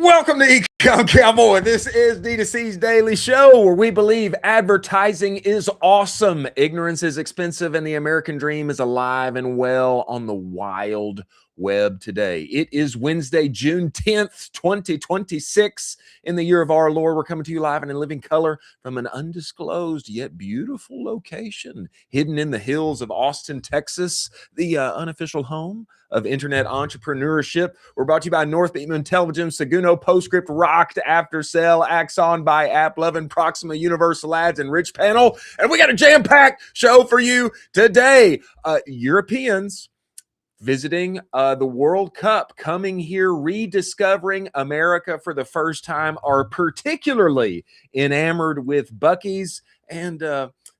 Welcome to Ecomm Cowboy. This is D2C's daily show where we believe advertising is awesome, ignorance is expensive, and the American dream is alive and well on the wild web today. It is Wednesday, June 10th, 2026. In the year of our Lord, we're coming to you live and in living color from an undisclosed yet beautiful location hidden in the hills of Austin, Texas, the unofficial home of internet entrepreneurship. We're brought to you by Northbeam Intelligence, Seguno, Postscript, Rocked, Aftercell, Axon by AppLovin, Proxima, Universal Ads, and Rich Panel. And we got a jam-packed show for you today. Europeans visiting the World Cup, coming here, rediscovering America for the first time, are particularly enamored with Buc-ee's and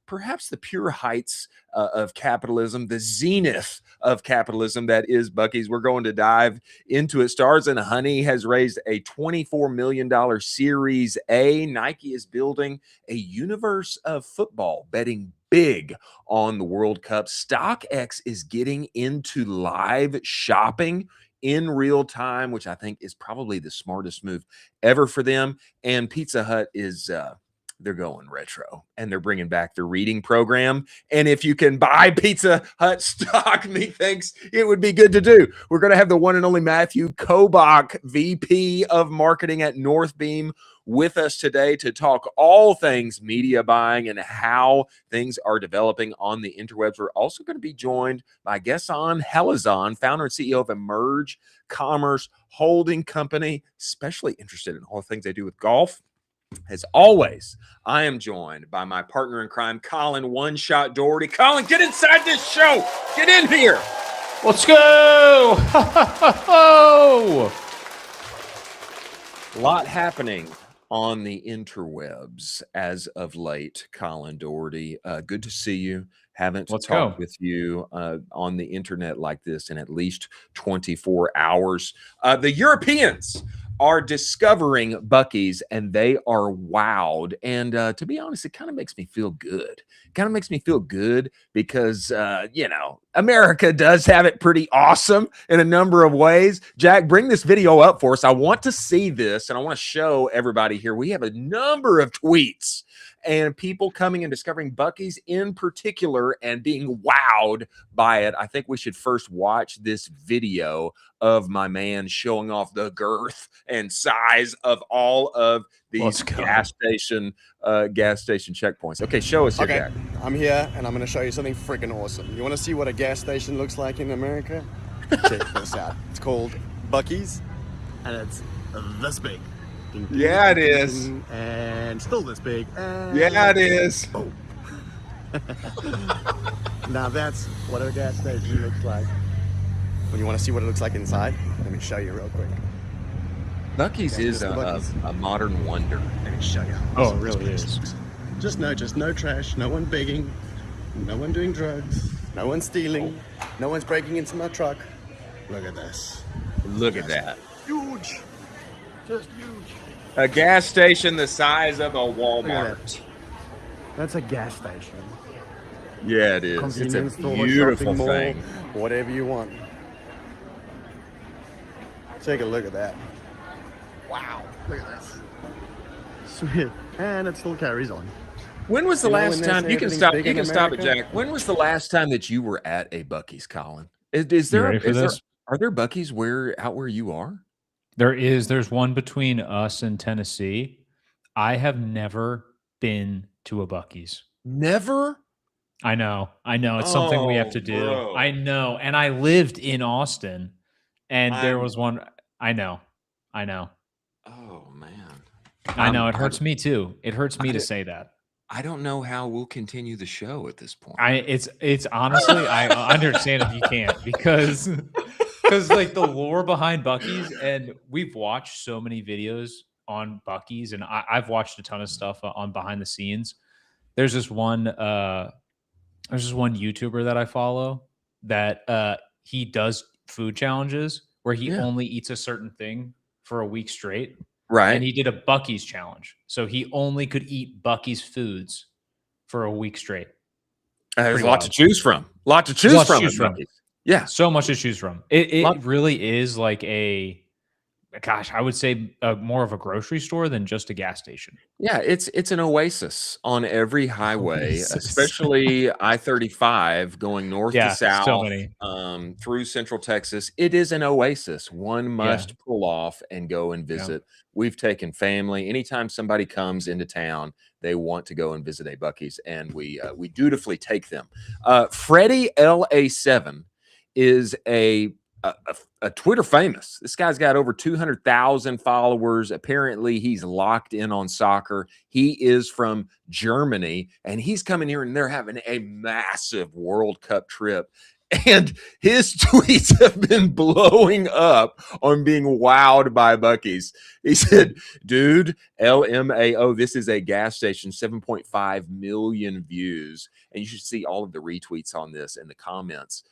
perhaps the pure heights of capitalism, the zenith of capitalism that is Buc-ee's. We're going to dive into it. Stars and Honey has raised a $24 million Series A. Nike is building a universe of football, betting big on the World Cup. StockX is getting into live shopping in real time, which I think is probably the smartest move ever for them. And Pizza Hut is they're going retro and they're bringing back the reading program. And if you can buy Pizza Hut stock, methinks it would be good to do. We're going to have the one and only Matthew Kobach, VP of Marketing at Northbeam, with us today to talk all things media buying and how things are developing on the interwebs. We're also going to be joined by Ghassan Halazon, founder and CEO of Emerge Commerce Holding Company, especially interested in all the things they do with golf. As always, I am joined by my partner in crime, Colin One Shot Doherty. Colin, get inside this show. Get in here. Let's go. A lot happening on the interwebs as of late, Colin Doherty. Good to see you. Haven't talked with you on the internet like this in at least 24 hours. The Europeans are discovering Buc-ee's and they are wowed. And to be honest, it kind of makes me feel good. It kind of makes me feel good because, America does have it pretty awesome in a number of ways. Jack, bring this video up for us. I want to see this and I want to show everybody here. We have a number of tweets and people coming and discovering Buc-ee's in particular and being wowed by it. I think we should first watch this video of my man showing off the girth and size of all of these gas station checkpoints. Okay, show us here, Jack. I'm here and I'm going to show you something freaking awesome. You want to see what a gas station looks like in America? Check this out. It's called Buc-ee's and it's this big. Yeah, it is. And still this big. Yeah, it is. Boom. Now that's what a gas station looks like. When you want to see what it looks like inside, let me show you real quick. Buc-ee's is a modern wonder. Let me show you. Oh, it really is. Just no trash, no one begging, no one doing drugs, no one stealing, no one's breaking into my truck. Look at this. Look at that. Huge. Just huge. A gas station the size of a Walmart. That's a gas station. Yeah, it is. It's a beautiful thing. Whatever you want. Take a look at that. Wow. Look at this. Sweet. And it still carries on. When was the last time you can stop it, Jack? When was the last time that you were at a Buc-ee's, Colin? Are there Buc-ee's out where you are? There's one between us and Tennessee. I have never been to a Buc-ee's. Never? I know. It's something we have to do. Bro. I know. And I lived in Austin and there was one. I know. Oh, man. I know. It hurts me too. It hurts me to say that. I don't know how we'll continue the show at this point. It's honestly, I understand if you can't because like the lore behind Buc-ee's, and we've watched so many videos on Buc-ee's, and I've watched a ton of stuff on behind the scenes. There's this one YouTuber that I follow that he does food challenges where he only eats a certain thing for a week straight. Right. And he did a Buc-ee's challenge. So he only could eat Buc-ee's foods for a week straight. There's a lot to choose from. Yeah. So much to choose from. It really is like a gosh, I would say more of a grocery store than just a gas station. Yeah, it's an oasis on every highway, Oasis. especially I-35 going north to Yeah, so south, many. through Central Texas. It is an oasis. One Yeah, must pull off and go and yeah. visit. We've taken family. Anytime somebody comes into town, they want to go and visit a Buc-ee's, and we dutifully take them. Freddie LA7 is a Twitter famous. This guy's got over 200,000 followers. Apparently, he's locked in on soccer. He is from Germany, and he's coming here, and they're having a massive World Cup trip. And his tweets have been blowing up on being wowed by Buc-ee's. He said, dude, LMAO, this is a gas station, 7.5 million views. And you should see all of the retweets on this and the comments.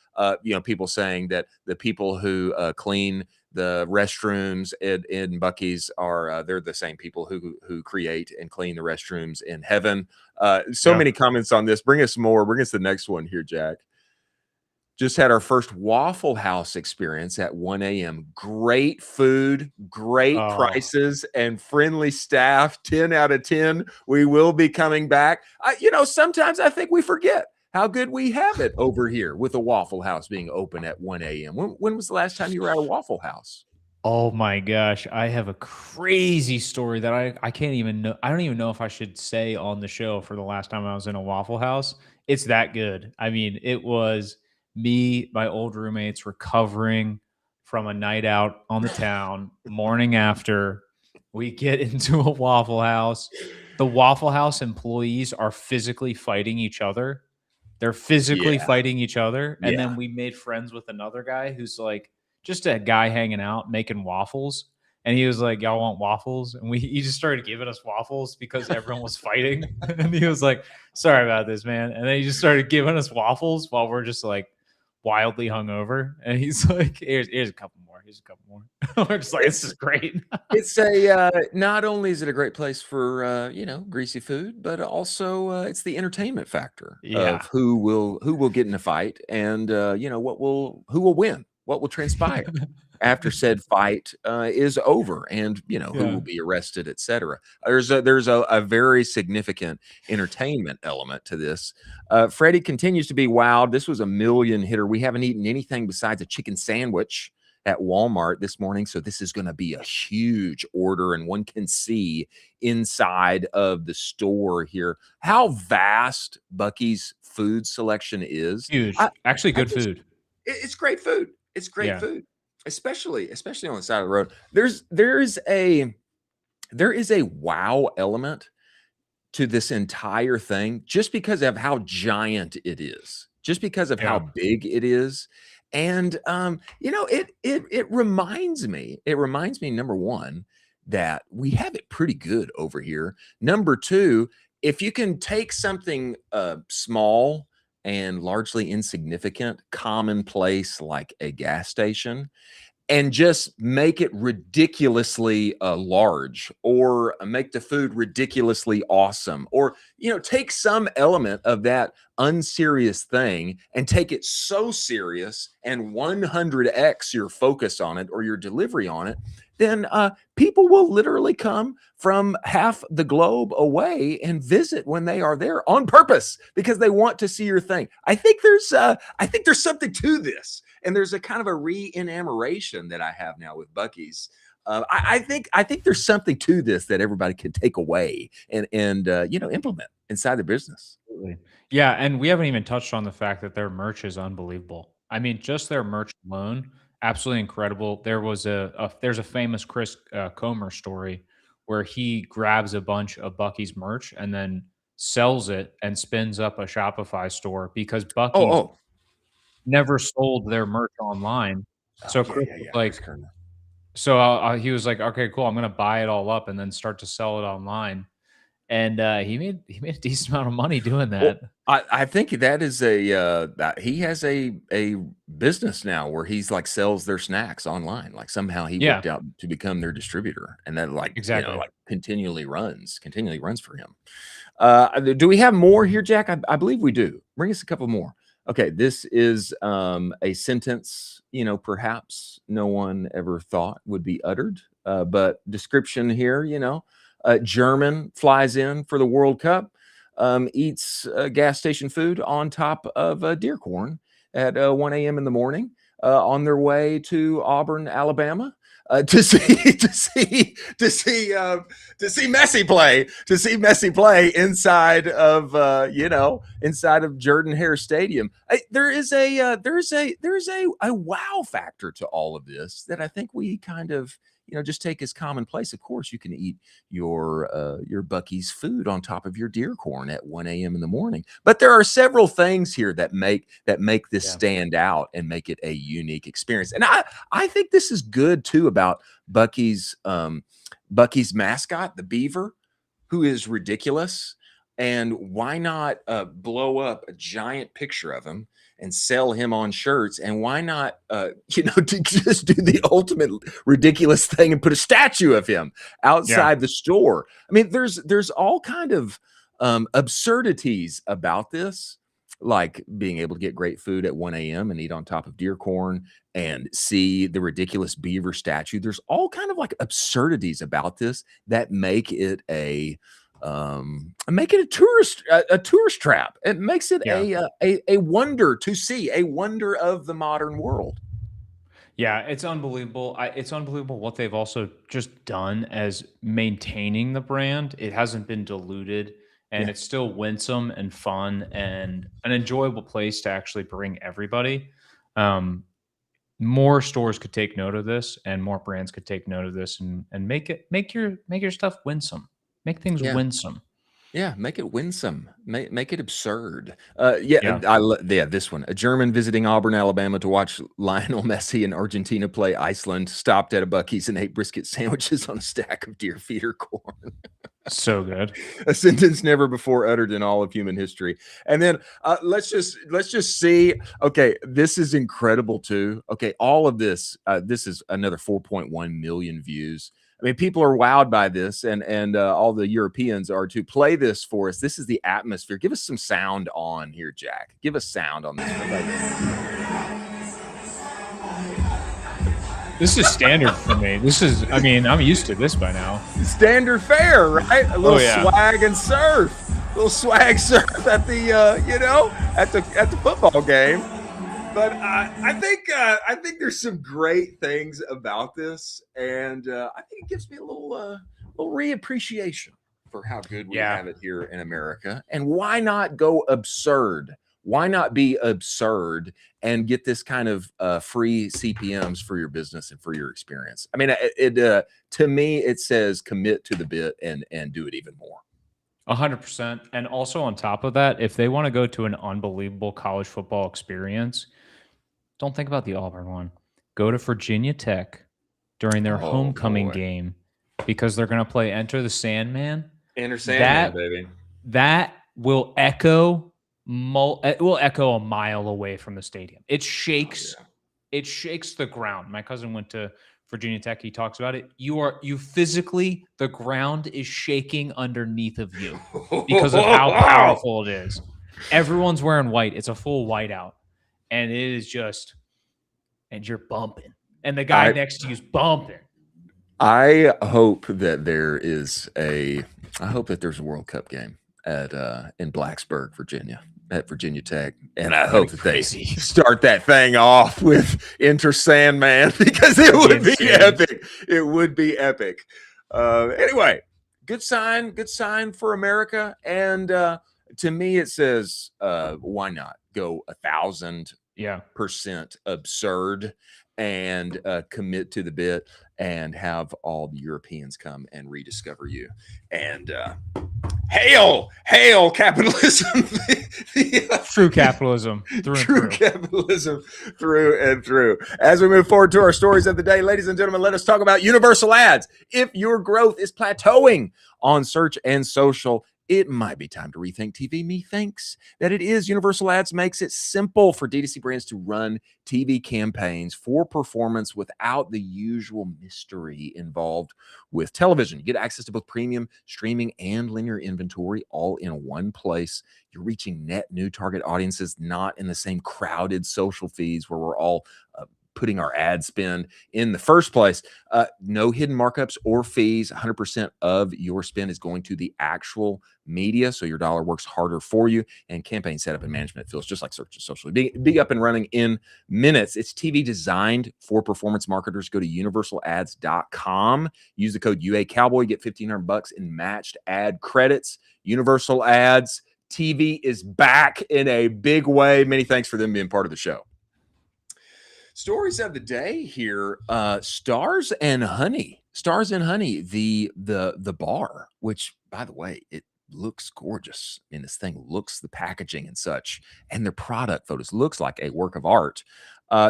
People saying that the people who clean the restrooms in Buc-ee's are they're the same people who create and clean the restrooms in heaven. So many comments on this. Bring us more. Bring us the next one here, Jack. Just had our first Waffle House experience at 1 a.m. Great food, great prices, and friendly staff. 10 out of 10. We will be coming back. Sometimes I think we forget how good we have it over here with a Waffle House being open at 1 a.m. When was the last time you were at a Waffle House? Oh my gosh, I have a crazy story that I can't even know. I don't even know if I should say on the show for the last time I was in a Waffle House. It's that good. I mean, it was me, my old roommates recovering from a night out on the town. Morning after, we get into a Waffle House. The Waffle House employees are physically fighting each other. They're physically fighting each other. And then we made friends with another guy who's like just a guy hanging out making waffles. And he was like, y'all want waffles? And he just started giving us waffles because everyone was fighting. And he was like, sorry about this, man. And then he just started giving us waffles while we're just like wildly hungover. And he's like, here's a couple more. Here's a couple more. We're just like, this is great. It's not only is it a great place for greasy food, but also it's the entertainment factor of who will get in a fight, and who will win, what will transpire after said fight is over, and who will be arrested, etc. There's a very significant entertainment element to this. Freddie continues to be wowed. This was a million hitter. We haven't eaten anything besides a chicken sandwich at Walmart this morning, so this is going to be a huge order, and one can see inside of the store here how vast Buc-ee's food selection is. Huge. Actually, good food. It's great food. It's great food, especially on the side of the road. There is a wow element to this entire thing just because of how giant it is, just because of how big it is. And it reminds me, number one, that we have it pretty good over here. Number two, if you can take something small and largely insignificant, commonplace like a gas station, and just make it ridiculously large, or make the food ridiculously awesome, or take some element of that unserious thing and take it so serious and 100x your focus on it or your delivery on it, then people will literally come from half the globe away and visit when they are there on purpose because they want to see your thing. I think there's something to this. And there's a kind of a re-enamoration that I have now with Buc-ee's. I think there's something to this that everybody can take away and implement inside the business. Yeah, and we haven't even touched on the fact that their merch is unbelievable. I mean, just their merch alone, absolutely incredible. There's a famous Chris Comer story where he grabs a bunch of Buc-ee's merch and then sells it and spins up a Shopify store because Buc-ee's never sold their merch online. So Chris he was like, okay, cool. I'm going to buy it all up and then start to sell it online. And he made a decent amount of money doing that. Well, I think that is he has a business now where he's like sells their snacks online. Like somehow he worked out to become their distributor, and that continually runs for him. Do we have more here, Jack? I believe we do. Bring us a couple more. Okay, this is a sentence, perhaps no one ever thought would be uttered, but description here, German flies in for the World Cup, eats gas station food on top of deer corn at 1 a.m. in the morning on their way to Auburn, Alabama. To see Messi play inside of Jordan Hare Stadium. There is a wow factor to all of this that I think we kind of just take as commonplace. Of course, you can eat your Buc-ee's food on top of your deer corn at 1 a.m. in the morning, but there are several things here that make this stand out and make it a unique experience. And I think this is good too about Buc-ee's mascot, the beaver, who is ridiculous. And why not blow up a giant picture of him and sell him on shirts? And why not, to just do the ultimate ridiculous thing and put a statue of him outside the store? I mean, there's all kind of absurdities about this, like being able to get great food at 1 a.m. and eat on top of deer corn and see the ridiculous beaver statue. There's all kind of like absurdities about this that make it a tourist trap. It makes it a wonder to see, a wonder of the modern world. Yeah, it's unbelievable. It's unbelievable what they've also just done as maintaining the brand. It hasn't been diluted, and it's still winsome and fun and an enjoyable place to actually bring everybody. More stores could take note of this, and more brands could take note of this, and make your stuff winsome. Make things winsome. Yeah, make it winsome. Make it absurd. This one. A German visiting Auburn, Alabama to watch Lionel Messi and Argentina play Iceland stopped at a Buc-ee's and ate brisket sandwiches on a stack of deer feeder corn. So good. A sentence never before uttered in all of human history. And then let's just see. Okay, this is incredible too. Okay, all of this. This is another 4.1 million views. I mean, people are wowed by this, and all the Europeans are to play this for us. This is the atmosphere. Give us some sound on here, Jack. Give us sound on this. This is standard for me. I'm used to this by now. Standard fare, right? A little swag and surf. A little swag surf at the at the football game. But I think there's some great things about this, and I think it gives me a little reappreciation for how good we have it here in America. And why not go absurd? Why not be absurd and get this kind of free CPMs for your business and for your experience? I mean, to me, it says commit to the bit and do it even more. 100%. And also on top of that, if they want to go to an unbelievable college football experience, don't think about the Auburn one. Go to Virginia Tech during their homecoming game, because they're going to play Enter the Sandman. Enter Sandman, baby. That will echo. It will echo a mile away from the stadium. It shakes. It shakes the ground. My cousin went to Virginia Tech. He talks about it. You physically, the ground is shaking underneath of you because of how powerful it is. Everyone's wearing white. It's a full whiteout. And it is just, and you're bumping. And the guy next to you is bumping. I hope that there's a World Cup game in Blacksburg, Virginia, at Virginia Tech. And I hope that they start that thing off with Enter Sandman, because it would be epic. It would be epic. Anyway, good sign for America. And to me, it says, why not go 1,000% absurd and commit to the bit and have all the Europeans come and rediscover you. And hail capitalism. True capitalism. True capitalism through and through. As we move forward to our stories of the day, ladies and gentlemen, let us talk about universal ads. If your growth is plateauing on search and social, it might be time to rethink TV. Methinks that it is. Universal Ads makes it simple for D2C brands to run TV campaigns for performance without the usual mystery involved with television. You get access to both premium streaming and linear inventory all in one place. You're reaching net new target audiences, not in the same crowded social feeds where we're all putting our ad spend in the first place. No hidden markups or fees. 100% of your spend is going to the actual media, so your dollar works harder for you. And campaign setup and management feels just like search and social. Be up and running in minutes. It's TV designed for performance marketers. Go to universalads.com. Use the code UACowboy. Get $1,500 in matched ad credits. Universal Ads. TV is back in a big way. Many thanks for them being part of the show. Stories of the day here. Stars and Honey, the bar, which, by the way, it looks gorgeous. I mean, this thing looks, the packaging and such, and their product photos looks like a work of art.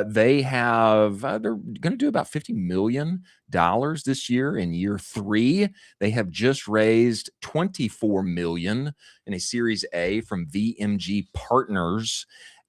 They have, they're going to do about $50 million this year in year 3. They have just raised $24 million in a Series A from VMG Partners.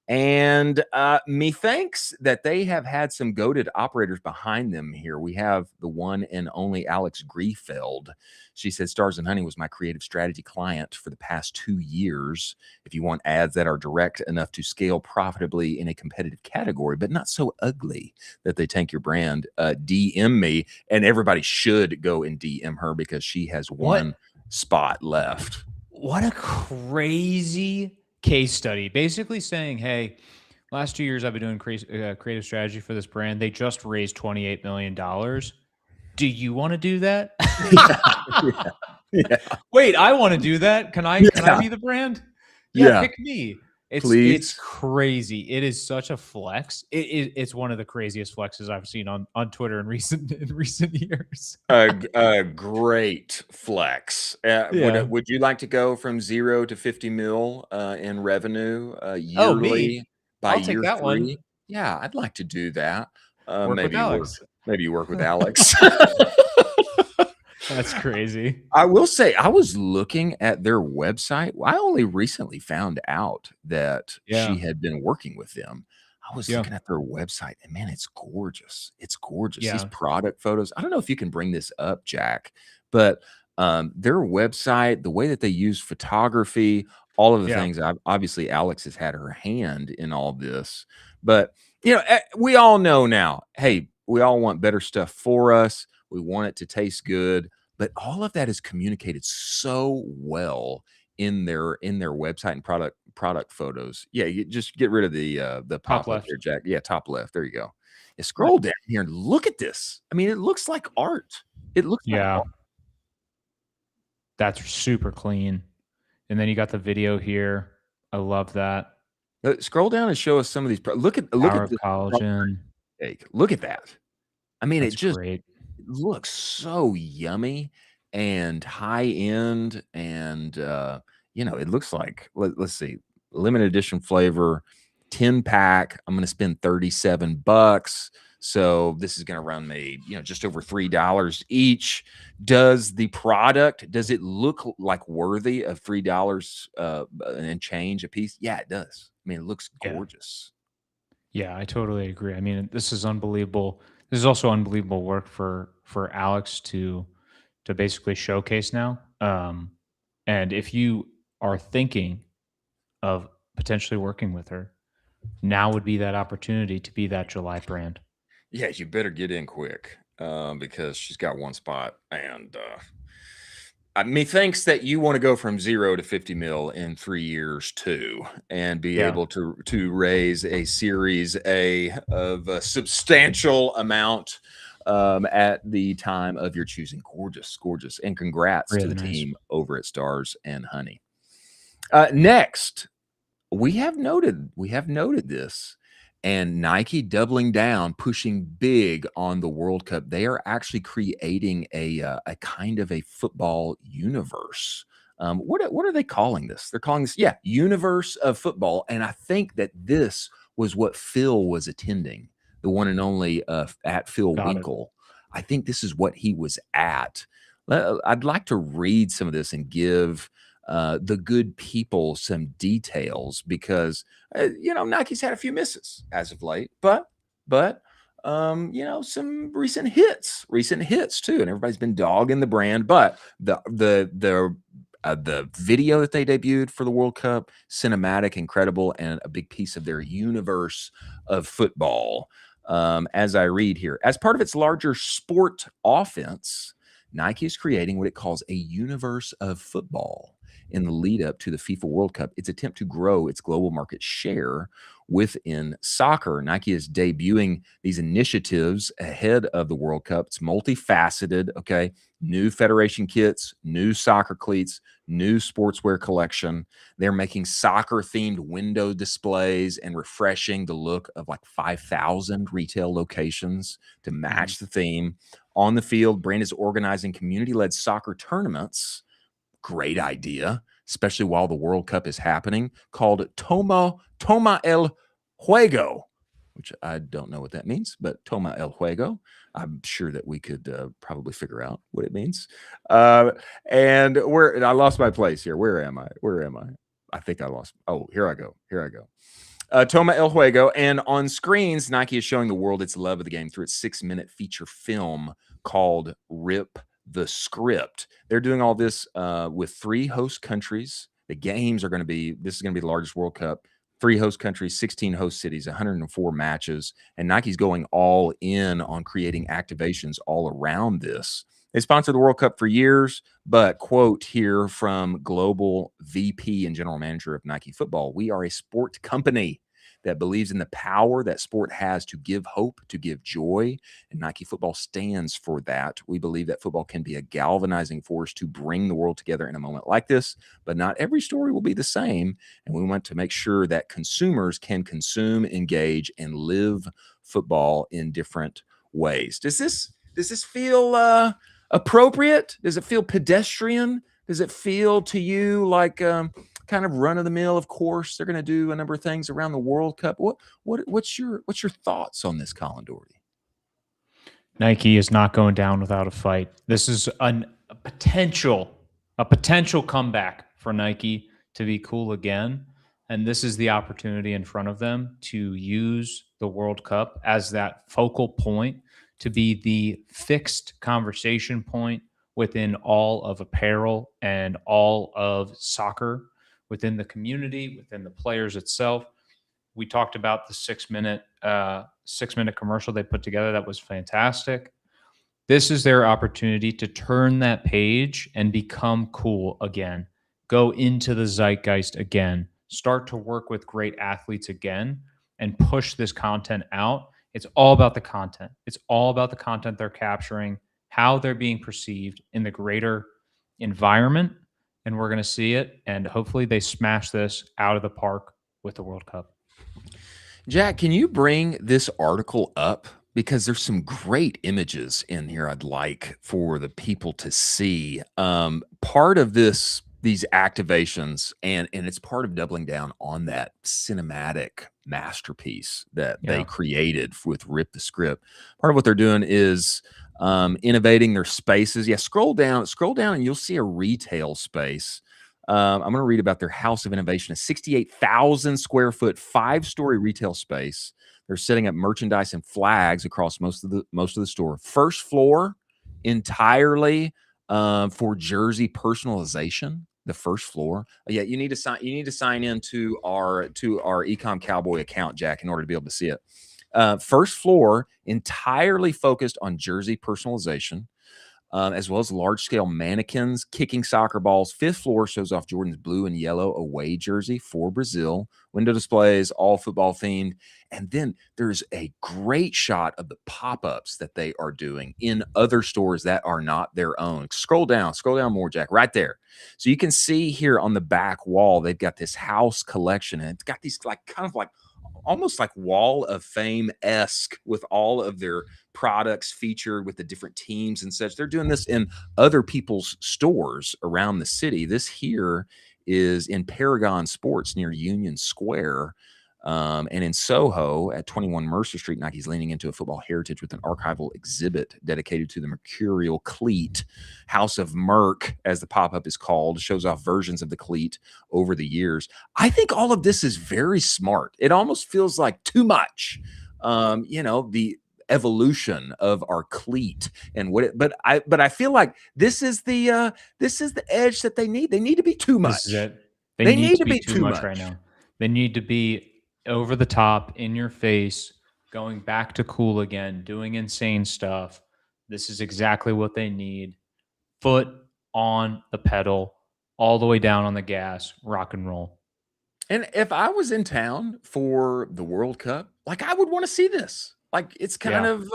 And methinks that they have had some goated operators behind them here. We have the one and only Alex Griefeld. She said, Stars and Honey was my creative strategy client for the past 2 years. If you want ads that are direct enough to scale profitably in a competitive category, but not so ugly that they tank your brand, DM me. And everybody should go and DM her because she has one spot left. What a crazy case study, basically saying, hey, last 2 years I've been doing creative strategy for this brand. They just raised $28 million. Do you want to do that? Yeah. Wait, I want to do that. Can I be the brand? Yeah, pick me. It's crazy. It is such a flex. It's one of the craziest flexes I've seen on Twitter in recent years. A great flex. Would you like to go from 0 to 50 mil in revenue yearly by I'll year take that 3? one. Yeah, I'd like to do that. Maybe you work with Alex. That's crazy. I will say, I was looking at their website. I only recently found out that she had been working with them. I was looking at their website, and man, it's gorgeous. It's gorgeous. Yeah. These product photos. I don't know if you can bring this up, Jack, but their website, the way that they use photography, all of the things. Obviously, Alex has had her hand in all this, but we all know now. Hey, we all want better stuff for us. We want it to taste good. But all of that is communicated so well in their website and product photos. Yeah, you just get rid of the pop left there, Jack. Yeah, top left. There you go. You scroll down here and look at this. I mean, it looks like art. It looks like art. That's super clean. And then you got the video here. I love that. Scroll down and show us some of these. Look at this collagen. Look at that. I mean, That's it just great. looks so yummy and high end, and it looks like, let's see, limited edition flavor, 10-pack. I'm going to spend $37, so this is going to run me just over $3 each. Does it look like worthy of $3 and change a piece? Yeah, it does. I mean, it looks gorgeous. Yeah, I totally agree. I mean, this is unbelievable. This is also unbelievable work for Alex to basically showcase now. And if you are thinking of potentially working with her, now would be that opportunity to be that July brand. Yeah, you better get in quick because she's got one spot. And methinks that you want to go from 0 to 50 mil in 3 years too, and be able to raise a Series A of a substantial amount at the time of your choosing. Gorgeous. And congrats to the team over at Stars and Honey. Next, we have noted this. And Nike doubling down, pushing big on the World Cup. They are actually creating a kind of a football universe. What are they calling this? They're calling this, universe of football. And I think that this was what Phil was attending, the one and only at Phil Winkle. I think this is what he was at. I'd like to read some of this and give the good people some details, because Nike's had a few misses as of late, but some recent hits too, and everybody's been dogging the brand. But the video that they debuted for the World Cup, cinematic, incredible, and a big piece of their universe of football. As I read here, as part of its larger sport offense, Nike is creating what it calls a universe of football in the lead up to the FIFA World Cup. Its attempt to grow its global market share within soccer. Nike is debuting these initiatives ahead of the World Cup. It's multifaceted, okay? New federation kits, new soccer cleats, new sportswear collection. They're making soccer-themed window displays and refreshing the look of like 5,000 retail locations to match the theme. On the field, brand is organizing community-led soccer tournaments. Great idea, especially while the World Cup is happening, called Toma el Juego, which I don't know what that means, but Toma el Juego. I'm sure that we could probably figure out what it means. And I lost my place here. Where am I? I think I lost. Oh, here I go. Toma el Juego. And on screens, Nike is showing the world its love of the game through its 6-minute feature film called Rip the Script. They're doing all this with 3 host countries. The games are going to be, this is going to be the largest World Cup. 3 host countries, 16 host cities, 104 matches. And Nike's going all in on creating activations all around this. They sponsored the World Cup for years, but quote here from Global VP and General Manager of Nike Football, "We are a sport company that believes in the power that sport has to give hope, to give joy, and Nike Football stands for that. We believe that football can be a galvanizing force to bring the world together in a moment like this, but not every story will be the same, and we want to make sure that consumers can consume, engage, and live football in different ways." Does this feel appropriate? Does it feel pedestrian? Does it feel to you like kind of run of the mill? Of course, they're going to do a number of things around the World Cup. What's your thoughts on this, Colin Doherty? Nike is not going down without a fight. This is a potential comeback for Nike to be cool again. And this is the opportunity in front of them to use the World Cup as that focal point, to be the fixed conversation point within all of apparel and all of soccer, within the community, within the players itself. We talked about the 6-minute commercial they put together. That was fantastic. This is their opportunity to turn that page and become cool again. Go into the zeitgeist again. Start to work with great athletes again and push this content out. It's all about the content. It's all about the content they're capturing, how they're being perceived in the greater environment. And we're going to see it. And hopefully they smash this out of the park with the World Cup. Jack, can you bring this article up? Because there's some great images in here I'd like for the people to see. Part of these activations, and it's part of doubling down on that cinematic masterpiece that they created with Rip the Script. Part of what they're doing is innovating their spaces. Yeah, scroll down, and you'll see a retail space. I'm going to read about their House of Innovation, a 68,000 square foot, 5-story retail space. They're setting up merchandise and flags across most of the store. First floor entirely for jersey personalization. The first floor. Yeah, you need to sign in to our Ecomm Cowboy account, Jack, in order to be able to see it. First floor entirely focused on jersey personalization, as well as large-scale mannequins kicking soccer balls. 5th floor shows off Jordan's blue and yellow away jersey for Brazil. Window displays, all football themed. And then there's a great shot of the pop-ups that they are doing in other stores that are not their own. Scroll down more, Jack, right there. So you can see here on the back wall, they've got this house collection, and it's got these almost like Wall of Fame-esque with all of their products featured with the different teams and such. They're doing this in other people's stores around the city. This here is in Paragon Sports near Union Square. And in Soho at 21 Mercer Street, Nike's leaning into a football heritage with an archival exhibit dedicated to the mercurial cleat. House of Merc, as the pop-up is called, shows off versions of the cleat over the years. I think all of this is very smart. It almost feels like too much. The evolution of our cleat and but I feel like this is the edge that they need. They need to be too much. This is it. They need to be too much right now. They need to be over the top, in your face, going back to cool again, doing insane stuff. This is exactly what they need. Foot on the pedal, all the way down on the gas, rock and roll. And if I was in town for the World Cup, like I would want to see this. Like it's kind of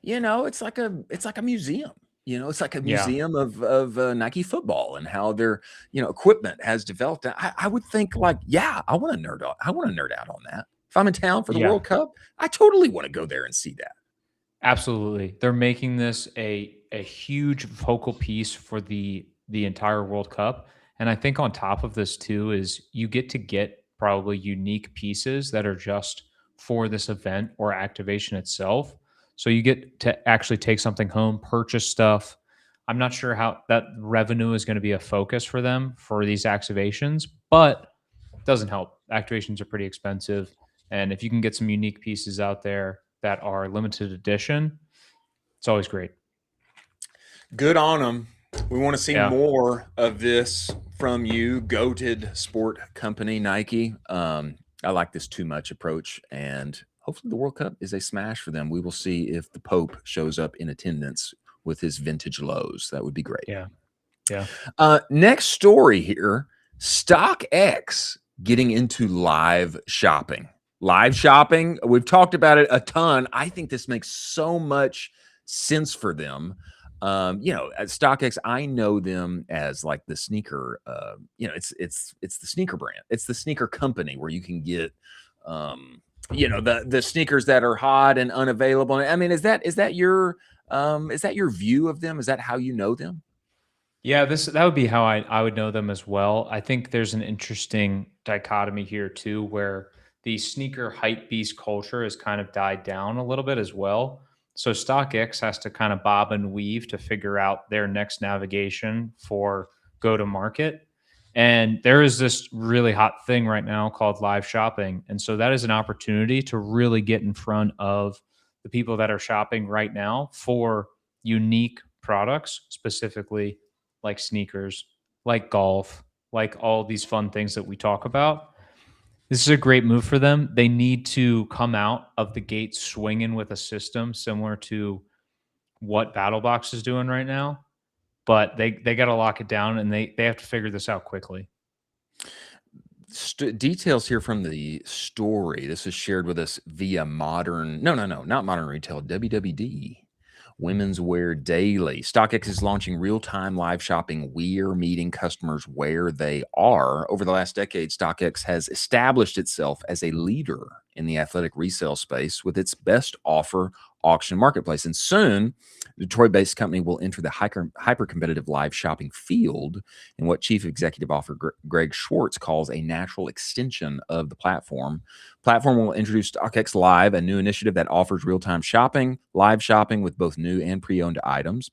it's like a museum. It's like a museum of Nike football and how their equipment has developed. I would think like, I want to nerd out. I want to nerd out on that. If I'm in town for the World Cup, I totally want to go there and see that. Absolutely, they're making this a huge focal piece for the entire World Cup. And I think on top of this too is you get probably unique pieces that are just for this event or activation itself. So you get to actually take something home, purchase stuff. I'm not sure how that revenue is going to be a focus for them for these activations, but it doesn't help. Activations are pretty expensive. And if you can get some unique pieces out there that are limited edition, it's always great. Good on them. We want to see more of this from you, goated sport company Nike. I like this too much approach, and hopefully the World Cup is a smash for them. We will see if the Pope shows up in attendance with his vintage lows. That would be great. Yeah. Next story here, StockX getting into live shopping. Live shopping, we've talked about it a ton. I think this makes so much sense for them. At StockX, I know them as like the sneaker, it's the sneaker brand. It's the sneaker company where you can get, the sneakers that are hot and unavailable. I mean, is that your view of them? Is that how you know them? Yeah, that would be how I would know them as well. I think there's an interesting dichotomy here too, where the sneaker hype beast culture has kind of died down a little bit as well. So StockX has to kind of bob and weave to figure out their next navigation for go to market. And there is this really hot thing right now called live shopping. And so that is an opportunity to really get in front of the people that are shopping right now for unique products, specifically like sneakers, like golf, like all these fun things that we talk about. This is a great move for them. They need to come out of the gate swinging with a system similar to what BattleBox is doing right now, but they got to lock it down, and they have to figure this out quickly. Details here from the story. This is shared with us via not Modern Retail, WWD. Women's Wear Daily. StockX is launching real-time live shopping. We're meeting customers where they are. Over the last decade, StockX has established itself as a leader in the athletic resale space with its best offer auction marketplace. And soon, the Detroit-based company will enter the hyper-competitive live shopping field in what Chief Executive Officer Greg Schwartz calls a natural extension of the platform. Platform will introduce StockX Live, a new initiative that offers real-time shopping, live shopping with both new and pre-owned items,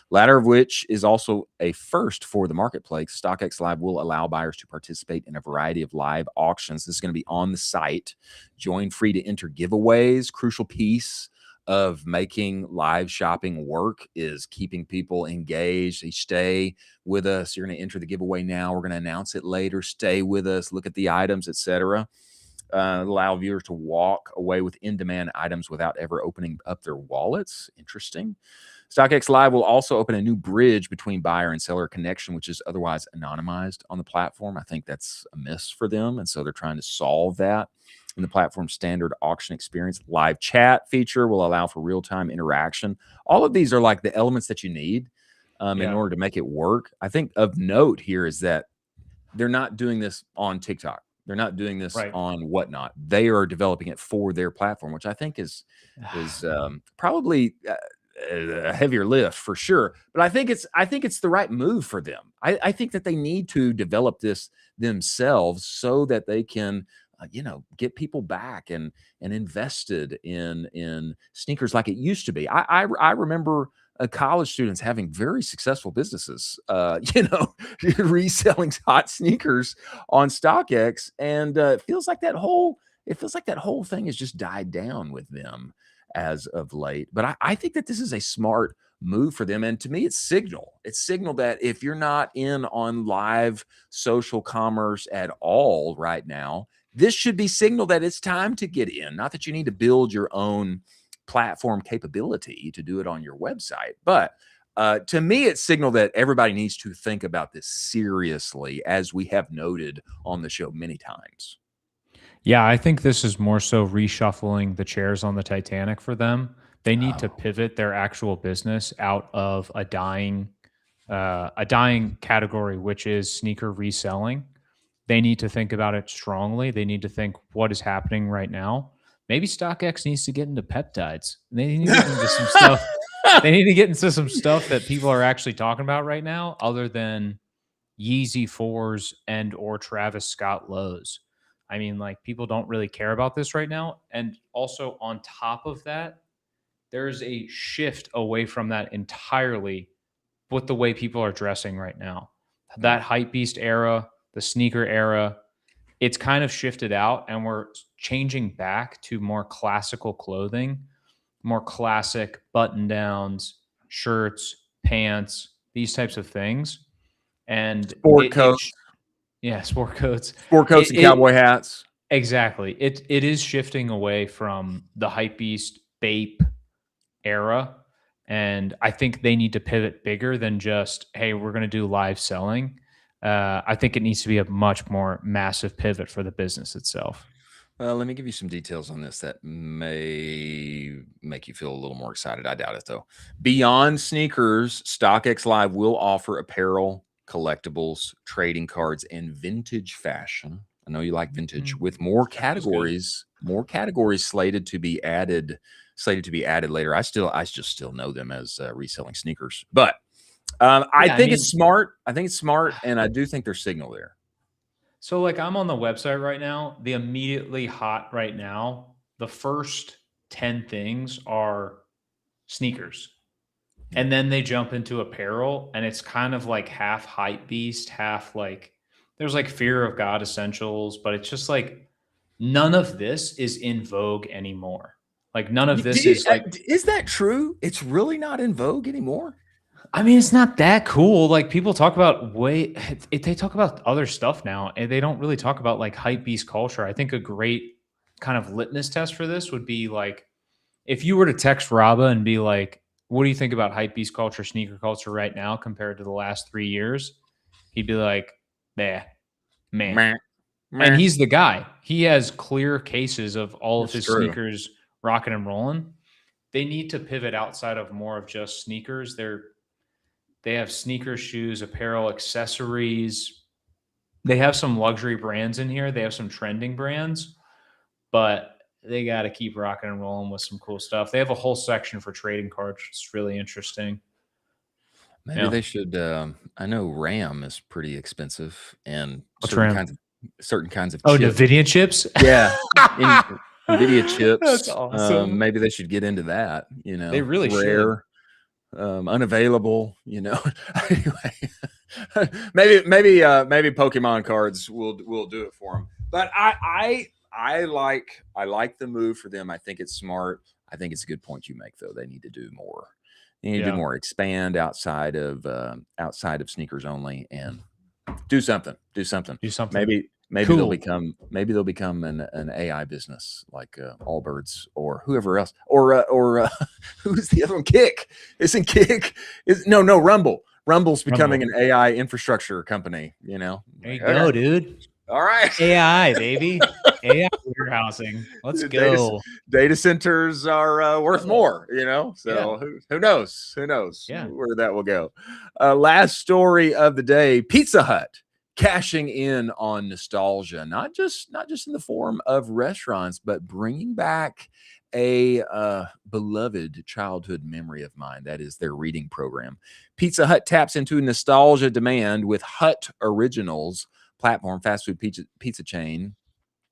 latter of which is also a first for the marketplace. StockX Live will allow buyers to participate in a variety of live auctions. This is going to be on the site. Join free to enter giveaways. Crucial piece of making live shopping work is keeping people engaged. They stay with us. You're going to enter the giveaway now. We're going to announce it later. Stay with us. Look at the items, etc. Allow viewers to walk away with in-demand items without ever opening up their wallets. Interesting. StockX Live will also open a new bridge between buyer and seller connection, which is otherwise anonymized on the platform. I think that's a miss for them, and so they're trying to solve that. In the platform's standard auction experience, live chat feature will allow for real-time interaction. All of these are like the elements that you need in order to make it work. I think of note here is that they're not doing this on TikTok. They're not doing this on whatnot. They are developing it for their platform, which I think is probably a heavier lift for sure. But I think it's the right move for them. I think that they need to develop this themselves so that they can get people back and invested in sneakers like it used to be. I remember college students having very successful businesses, reselling hot sneakers on StockX, and it feels like that whole thing has just died down with them as of late. But I think that this is a smart move for them. And to me, it's signal. It's signal that if you're not in on live social commerce at all right now, this should be signal that it's time to get in. Not that you need to build your own platform capability to do it on your website, but to me, it's signal that everybody needs to think about this seriously, as we have noted on the show many times. Yeah, I think this is more so reshuffling the chairs on the Titanic for them. They need to pivot their actual business out of a dying category, which is sneaker reselling. They need to think about it strongly. They need to think what is happening right now. Maybe StockX needs to get into peptides. They need to get into some stuff. They need to get into some stuff that people are actually talking about right now, other than Yeezy 4s and or Travis Scott lows. I mean, like, people don't really care about this right now. And also on top of that, there's a shift away from that entirely with the way people are dressing right now. That hype beast era, the sneaker era, it's kind of shifted out, and we're changing back to more classical clothing, more classic button downs, shirts, pants, these types of things. And sport coats. Sport coats. Sport coats and cowboy hats. Exactly. It is shifting away from the hypebeast Bape era. And I think they need to pivot bigger than just, hey, we're going to do live selling. I think it needs to be a much more massive pivot for the business itself. Well, let me give you some details on this that may make you feel a little more excited. I doubt it, though. Beyond sneakers, StockX Live will offer apparel, collectibles, trading cards, and vintage fashion. I know you like vintage, with more categories slated to be added later. I just still know them as reselling sneakers, but I think it's smart. I think it's smart, and I do think there's signal there. So, like, I'm on the website right now. The immediately hot right now, the first 10 things are sneakers. And then they jump into apparel, and it's kind of like half hype beast, half like there's like fear of God essentials, but it's just like none of this is in vogue anymore. Like, none of this is like, is that true? It's really not in vogue anymore. I mean, it's not that cool. Like, people talk about they talk about other stuff now, and they don't really talk about like hype beast culture. I think a great kind of litmus test for this would be like, if you were to text Raba and be like, what do you think about hype beast culture, sneaker culture right now compared to the last 3 years? He'd be like, man. And he's the guy. He has clear cases of all of his sneakers rocking and rolling. They need to pivot outside of more of just sneakers. They have sneakers, shoes, apparel, accessories. They have some luxury brands in here. They have some trending brands, but they got to keep rocking and rolling with some cool stuff. They have a whole section for trading cards. It's really interesting. Maybe they should. I know RAM is pretty expensive, and certain kinds of chips. NVIDIA chips. Yeah, NVIDIA chips. That's awesome. Maybe they should get into that. They really rare, unavailable. Anyway, maybe Pokemon cards will do it for them. But I like the move for them. I think it's smart. I think it's a good point you make, though. They need to do more. They need to do more. Expand outside of sneakers only, and do something. Maybe cool. they'll become an AI business like Allbirds or whoever else, or who's the other one? Kick. Isn't Kick? No, Rumble. Rumble's becoming an AI infrastructure company. There you go, dude. All right. AI, baby. AI warehousing. Let's go. Data centers are worth more, So who knows? Yeah. Where that will go. Last story of the day: Pizza Hut cashing in on nostalgia, not just in the form of restaurants, but bringing back a beloved childhood memory of mine. That is their reading program. Pizza Hut taps into nostalgia demand with Hut Originals platform. Fast food pizza chain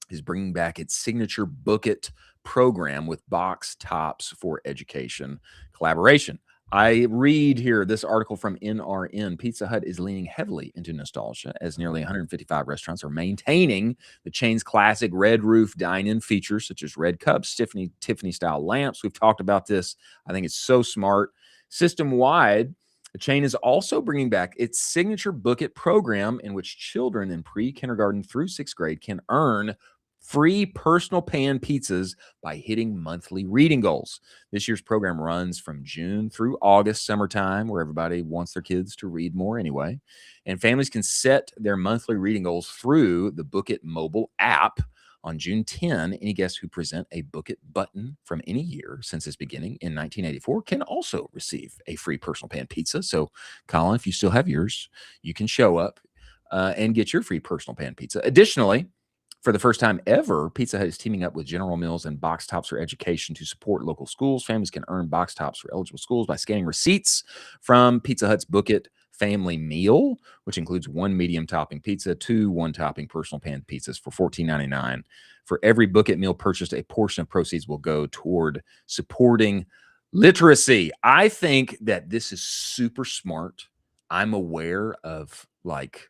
is bringing back its signature Buc-ee program with box tops for education collaboration. I read here this article from NRN. Pizza Hut is leaning heavily into nostalgia as nearly 155 restaurants are maintaining the chain's classic red roof dine-in features such as red cups, Tiffany style lamps. We've talked about this. I think it's so smart. System-wide, the chain is also bringing back its signature Buc-ee program in which children in pre-kindergarten through 6th grade can earn free personal pan pizzas by hitting monthly reading goals. This year's program runs from June through August, summertime, where everybody wants their kids to read more anyway. And families can set their monthly reading goals through the Buc-ee mobile app. On June 10, any guests who present a Buc-ee button from any year since its beginning in 1984 can also receive a free personal pan pizza. So, Colin, if you still have yours, you can show up and get your free personal pan pizza. Additionally, for the first time ever, Pizza Hut is teaming up with General Mills and Box Tops for Education to support local schools. Families can earn Box Tops for eligible schools by scanning receipts from Pizza Hut's Buc-ee family meal, which includes 1 medium topping pizza, 2 one-topping personal pan pizzas for $14.99. For every Buc-ee meal purchased, a portion of proceeds will go toward supporting literacy. I think that this is super smart. I'm aware of like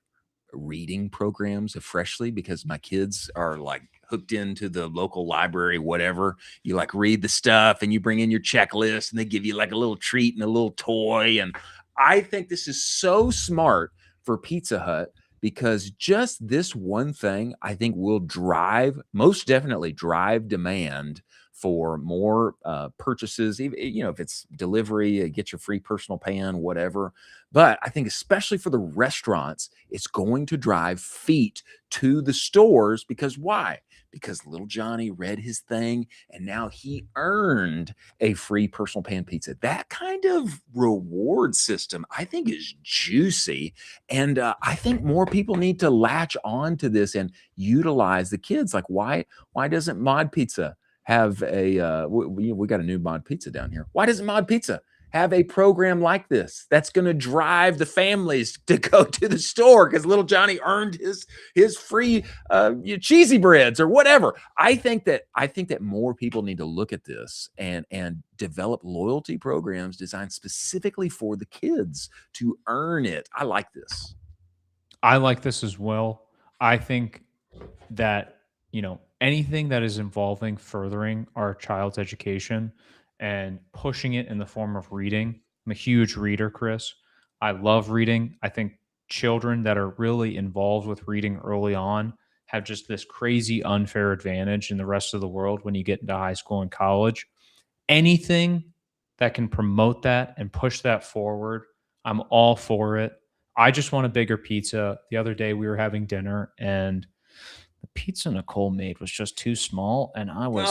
reading programs of Freshly because my kids are like hooked into the local library, whatever. You like read the stuff and you bring in your checklist and they give you like a little treat and a little toy. And I think this is so smart for Pizza Hut because just this one thing I think will most definitely drive demand for more purchases, even, if it's delivery, get your free personal pan, whatever. But I think especially for the restaurants, it's going to drive feet to the stores because why? Because little Johnny read his thing and now he earned a free personal pan pizza. That kind of reward system, I think, is juicy. And I think more people need to latch on to this and utilize the kids. Like, why doesn't Mod Pizza have a we got a new Mod Pizza down here. Why doesn't Mod Pizza have a program like this that's going to drive the families to go to the store because little Johnny earned his free cheesy breads or whatever? I think that more people need to look at this and develop loyalty programs designed specifically for the kids to earn it. I like this. I like this as well. I think that anything that is involving furthering our child's education and pushing it in the form of reading. I'm a huge reader, Chris. I love reading. I think children that are really involved with reading early on have just this crazy unfair advantage in the rest of the world when you get into high school and college. Anything that can promote that and push that forward, I'm all for it. I just want a bigger pizza. The other day we were having dinner and the pizza Nicole made was just too small, and I was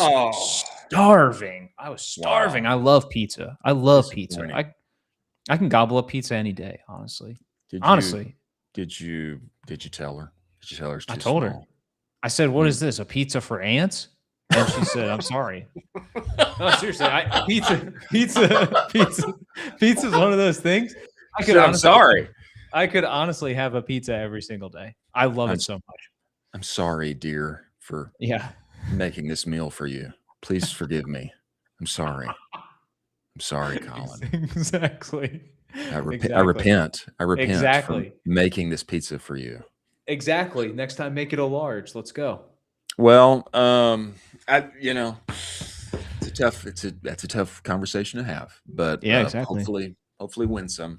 starving. I was starving. Wow. I love pizza. I love pizza. I can gobble up pizza any day, honestly. Did you tell her? Did you tell her it's too I told her. small? I said, "What is this? A pizza for ants?" And she said, "I'm sorry." No, seriously. Pizza is one of those things. I'm sorry. I could honestly have a pizza every single day. I love it so much. I'm sorry, dear, for making this meal for you. Please forgive me. I'm sorry. I'm sorry, Colin. Exactly. I repent. Exactly. For making this pizza for you. Exactly. Next time, make it a large. Let's go. Well, that's a tough conversation to have, but exactly. Hopefully win some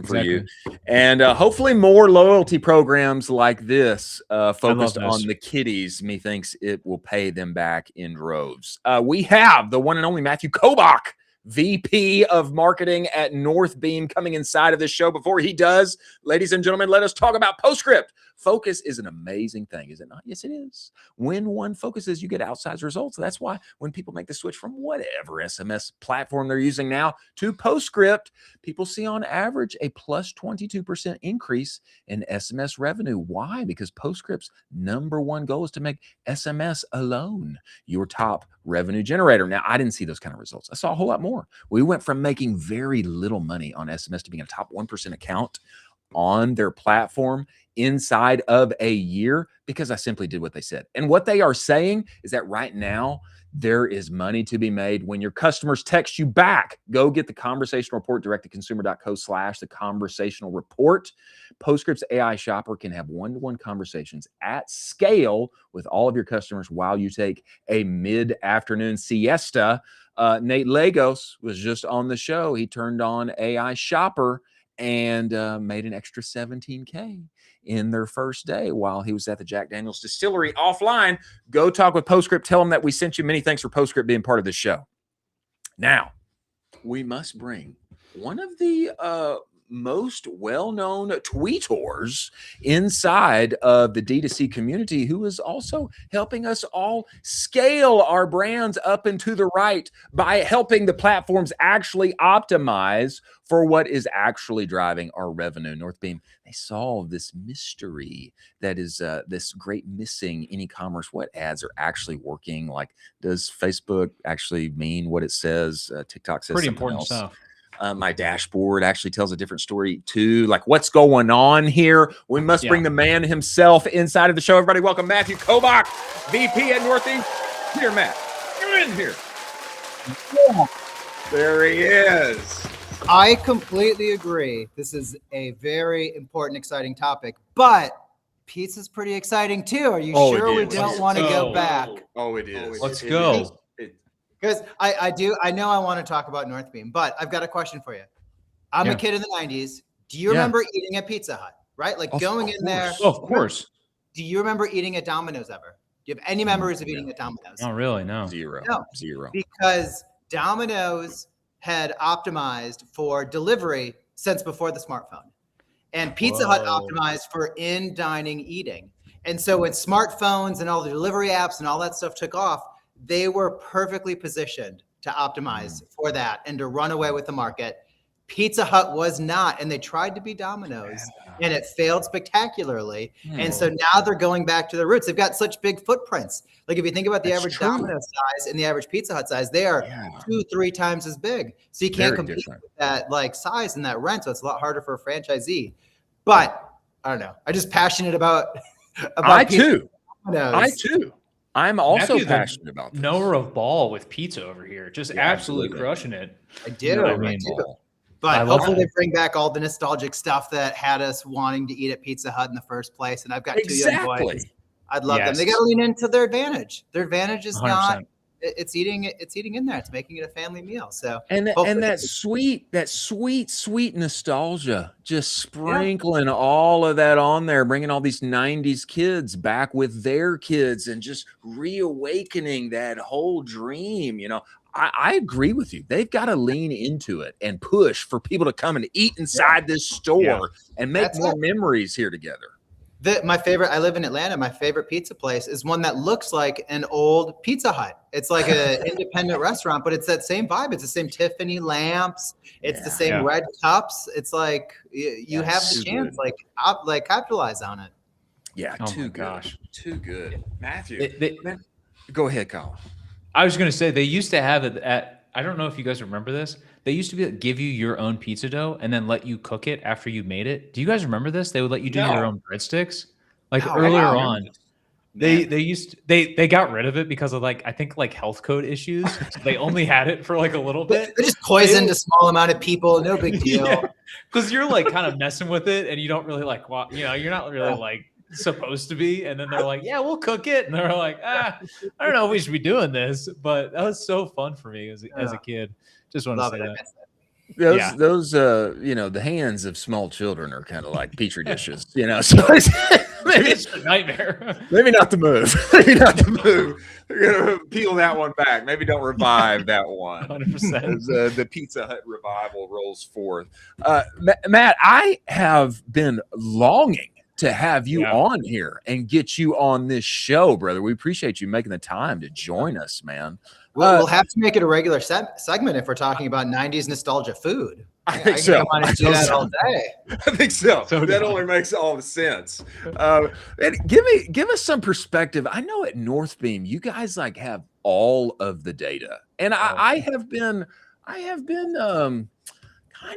for you, and hopefully more loyalty programs like this focused on the kiddies. Methinks it will pay them back in droves. We have the one and only Matthew Kobach VP of Marketing at Northbeam, coming inside of this show. Before he does, ladies and gentlemen, let us talk about Postscript. Focus is an amazing thing, is it not? Yes, it is. When one focuses, you get outsized results. That's why when people make the switch from whatever SMS platform they're using now to Postscript, people see on average a plus 22% increase in SMS revenue. Why? Because Postscript's number one goal is to make SMS alone your top revenue generator. Now, I didn't see those kind of results. I saw a whole lot more. We went from making very little money on SMS to being a top 1% account on their platform inside of a year because I simply did what they said. And what they are saying is that right now, there is money to be made when your customers text you back. Go get the conversational report, direct-to-consumer.co/the conversational report. Postscript's AI shopper can have one-to-one conversations at scale with all of your customers while you take a mid-afternoon siesta. Nate Lagos was just on the show. He turned on AI shopper and made an extra $17K in their first day while he was at the Jack Daniel's distillery offline. Go talk with Postscript. Tell them that we sent you. Many thanks for Postscript being part of this show. Now, we must bring one of the most well-known tweeters inside of the D2C community, who is also helping us all scale our brands up and to the right by helping the platforms actually optimize for what is actually driving our revenue. Northbeam, they solve this mystery that is this great missing in e-commerce. What ads are actually working? Like, does Facebook actually mean what it says? TikTok says Pretty something important else. stuff. My dashboard actually tells a different story too. Like, what's going on here? We must bring the man himself inside of the show. Everybody, welcome Matthew Kobach, VP at Northbeam. Here, Matt, get in here. There he is. I completely agree. This is a very important, exciting topic, but pizza's pretty exciting too. Are you sure we don't want to go back? Oh, it is. Let's go. Because I know I want to talk about Northbeam, but I've got a question for you. I'm a kid in the 90s. Do you remember eating at Pizza Hut, right? Like going in there. Oh, of course. Do you remember eating at Domino's ever? Do you have any memories of eating at Domino's? Oh, really? No. Zero. Because Domino's had optimized for delivery since before the smartphone. And Pizza Hut optimized for in-dining eating. And so when smartphones and all the delivery apps and all that stuff took off, they were perfectly positioned to optimize for that and to run away with the market. Pizza Hut was not, and they tried to be Domino's, and it failed spectacularly. And so now they're going back to the roots. They've got such big footprints. Like if you think about the average Domino's size and the average Pizza Hut size, they are 2-3 times as big. So you can't compete with that like size and that rent. So it's a lot harder for a franchisee. But I don't know. I'm just passionate about I too. Domino's. I too. I'm also Matthew's passionate about this. Knower of ball with pizza over here. Just absolutely crushing it. I do. I do. But hopefully they bring back all the nostalgic stuff that had us wanting to eat at Pizza Hut in the first place. And I've got 2 young boys. I'd love them. They got to lean into their advantage. Their advantage is 100%. Not it's eating in there. It's making it a family meal. So and that sweet nostalgia, just sprinkling all of that on there, bringing all these 90s kids back with their kids and just reawakening that whole dream. You know, I agree with you. They've got to lean into it and push for people to come and eat inside this store and make more memories here together. My favorite, I live in Atlanta. My favorite pizza place is one that looks like an old Pizza Hut. It's like an independent restaurant, but it's that same vibe. It's the same Tiffany lamps. It's the same red cups. It's like you have the chance, like capitalize on it. Yeah, too good. Matthew, go ahead, Kyle. I was going to say they used to have it at. I don't know if you guys remember this. They used to give you your own pizza dough and then let you cook it after you made it. Do you guys remember this? They would let you do your own breadsticks. Like earlier on, they got rid of it because of I think health code issues. So they only had it for a little bit. They just poisoned a small amount of people. No big deal. Because you're kind of messing with it and you don't really you're not really supposed to be. And then they're like, yeah, we'll cook it. And they're like, I don't know if we should be doing this. But that was so fun for me as a kid. Just want to say that. Those the hands of small children are kind of like petri dishes, So maybe It's a nightmare. maybe not the move. Maybe not the move. They're gonna peel that one back. Maybe don't revive that one 100%. as the Pizza Hut revival rolls forth. Matt, I have been longing to have you on here and get you on this show, brother. We appreciate you making the time to join us, man. We'll have to make it a regular segment if we're talking about 90s nostalgia food. I think so. Come on and do that all day. I think so. That only makes all the sense. And give us some perspective. I know at Northbeam, you guys like have all of the data, and I have been kind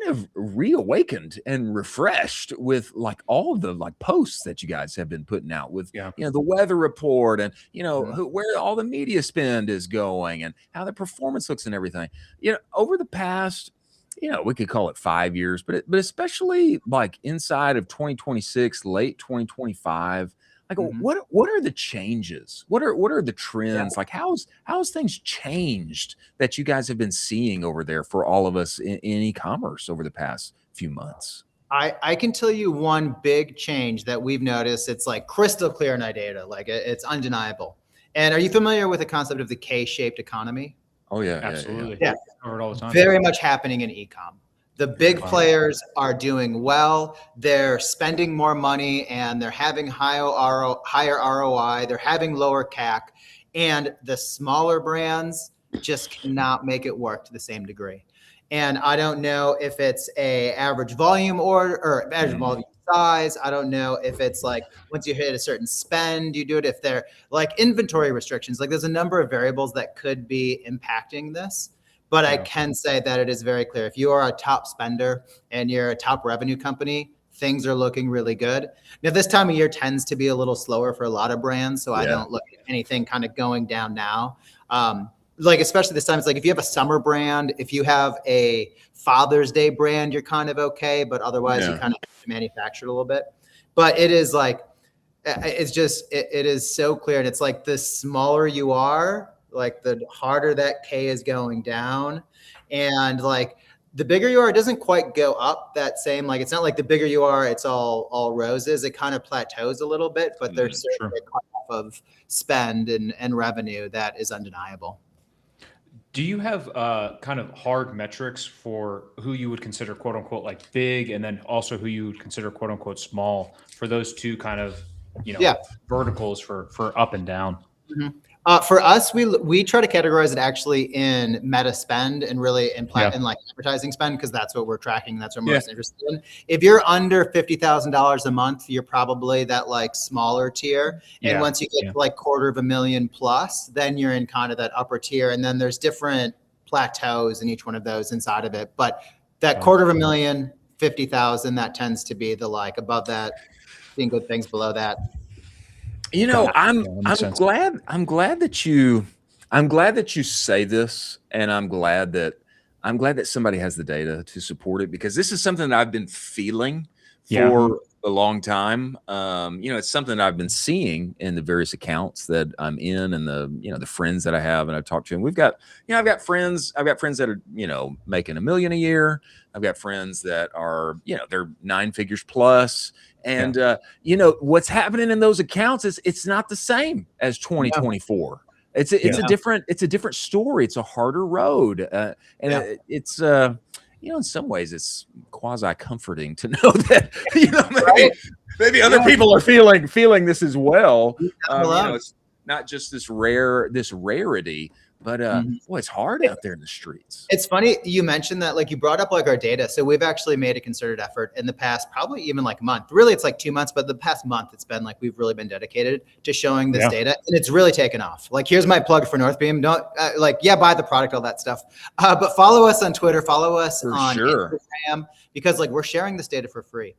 of reawakened and refreshed with like all of the like posts that you guys have been putting out with the weather report and where all the media spend is going and how the performance looks and everything. Over the past we could call it 5 years, but especially like inside of 2026, late 2025, like what are the changes? What are the trends? Like how's things changed that you guys have been seeing over there for all of us in e-commerce over the past few months? I can tell you one big change that we've noticed. It's like crystal clear in our data, like it's undeniable. And are you familiar with the concept of the K-shaped economy? Oh yeah, absolutely. Yeah, covered all the time. Very much happening in e-com. The big players are doing well. They're spending more money and they're having higher ROI. They're having lower CAC, and the smaller brands just cannot make it work to the same degree. And I don't know if it's a average volume or average volume size. I don't know if it's like once you hit a certain spend, you do it. If they're like inventory restrictions, like there's a number of variables that could be impacting this. But I can say that it is very clear. If you are a top spender and you're a top revenue company, things are looking really good. Now, this time of year tends to be a little slower for a lot of brands, so I don't look at anything kind of going down now. Like especially this time, it's like if you have a summer brand, if you have a Father's Day brand, you're kind of okay, but otherwise you kind of have to manufacture it a little bit. But it is like, it's just, it is so clear. And it's like the smaller you are, like the harder that K is going down. And like the bigger you are, it doesn't quite go up that same, like, it's not like the bigger you are, it's all roses. It kind of plateaus a little bit, but there's certainly a cutoff of spend and revenue that is undeniable. Do you have kind of hard metrics for who you would consider quote unquote like big, and then also who you would consider quote unquote small for those two kind of verticals for up and down? For us, we try to categorize it actually in meta spend and really in like advertising spend, because that's what we're tracking. That's what we're most interested in. If you're under $50,000 a month, you're probably that like smaller tier. And once you get to like $250,000 plus, then you're in kind of that upper tier. And then there's different plateaus in each one of those inside of it. But that $250,000, 50,000, that tends to be the like above that, seeing good things below that. I'm glad that you say this, and I'm glad that somebody has the data to support it, because this is something that I've been feeling for a long time. It's something that I've been seeing in the various accounts that I'm in, and the friends that I have and I've talked to. And we've got, I've got friends that are, making $1 million a year. I've got friends that are, they're 9 figures plus. And what's happening in those accounts is it's not the same as 2024. It's a different story. It's a harder road, it's in some ways it's quasi comforting to know that maybe other people are feeling this as well. It's not just this rarity. But boy, it's hard out there in the streets. It's funny you mentioned that, like you brought up like our data. So we've actually made a concerted effort in the past, probably even like month. Really, it's like 2 months, but the past month it's been like we've really been dedicated to showing this data, and it's really taken off. Like here's my plug for Northbeam. Don't buy the product, all that stuff. But follow us on Twitter, follow us on Instagram, because like we're sharing this data for free.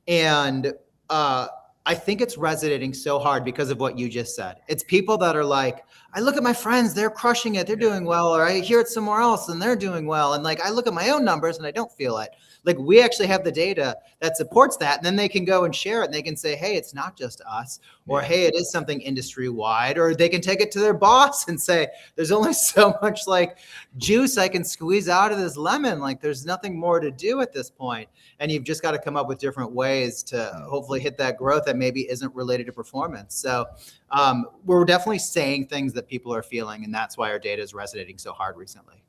And I think it's resonating so hard because of what you just said. It's people that are like, I look at my friends, they're crushing it, they're doing well, or I hear it somewhere else and they're doing well. And like, I look at my own numbers and I don't feel it. Like, we actually have the data that supports that. And then they can go and share it and they can say, hey, it's not just us, or hey, it is something industry wide, or they can take it to their boss and say, there's only so much like juice I can squeeze out of this lemon. Like, there's nothing more to do at this point. And you've just got to come up with different ways to hopefully hit that growth that maybe isn't related to performance. So we're definitely saying things that people are feeling, and that's why our data is resonating so hard recently.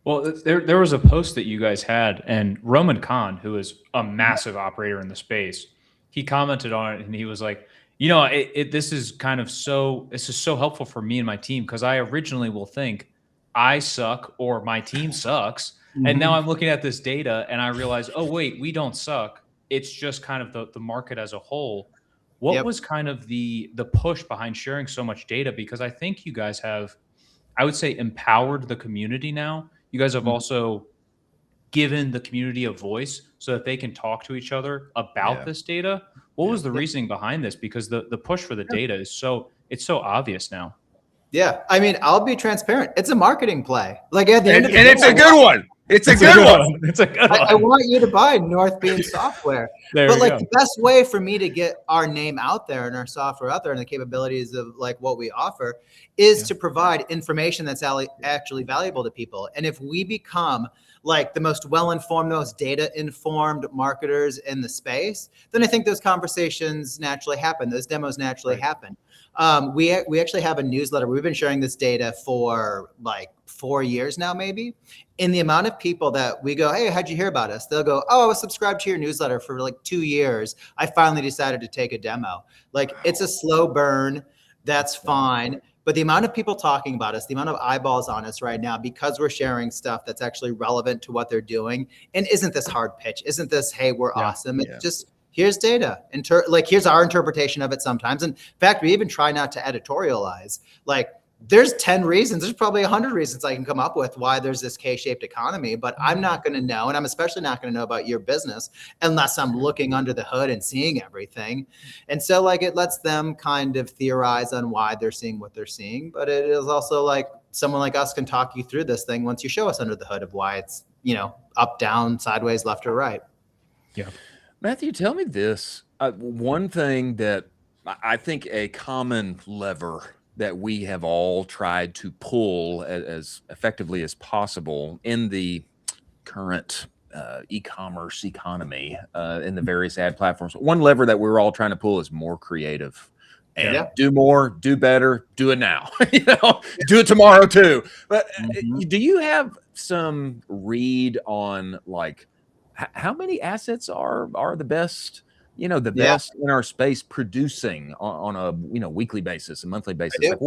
Well, there was a post that you guys had, and Roman Khan, who is a massive operator in the space, he commented on it, and he was like, you know, this is so helpful for me and my team, because I originally will think I suck or my team sucks. And now I'm looking at this data and I realize, oh, wait, we don't suck. It's just kind of the market as a whole. What was kind of the push behind sharing so much data? Because I think you guys have, I would say, empowered the community now. You guys have also given the community a voice so that they can talk to each other about this data. What was the reasoning behind this? Because the push for the data is so obvious now. Yeah. I mean, I'll be transparent. It's a marketing play. Like, at the end of the day, it's a good one. It's a good one. It's a good one. I want you to buy North Beam software. But like, the best way for me to get our name out there and our software out there and the capabilities of like what we offer is to provide information that's actually valuable to people. And if we become like the most well-informed, most data-informed marketers in the space, then I think those conversations naturally happen. Those demos naturally happen. We actually have a newsletter. We've been sharing this data for like 4 years now, maybe. And the amount of people that we go, hey, how'd you hear about us? They'll go, oh, I was subscribed to your newsletter for like 2 years. I finally decided to take a demo. Like, it's a slow burn. That's fine. But the amount of people talking about us, the amount of eyeballs on us right now, because we're sharing stuff that's actually relevant to what they're doing, and isn't this hard pitch? Isn't this, hey, we're awesome? It's just, here's data. Like, here's our interpretation of it sometimes. And in fact, we even try not to editorialize. Like, there's 10 reasons, there's probably 100 reasons I can come up with why there's this K-shaped economy, but I'm not going to know. And I'm especially not going to know about your business unless I'm looking under the hood and seeing everything. And so like, it lets them kind of theorize on why they're seeing what they're seeing. But it is also like, someone like us can talk you through this thing once you show us under the hood of why it's, you know, up, down, sideways, left or right. Yeah. Matthew, tell me this. One thing that I think a common lever that we have all tried to pull as effectively as possible in the current e-commerce economy, in the various ad platforms. One lever that we're all trying to pull is more creative. And do more, do better, do it now. You know, do it tomorrow too. But do you have some read on like how many assets are the best? You know, the best in our space producing on a, you know, weekly basis, a monthly basis. Like,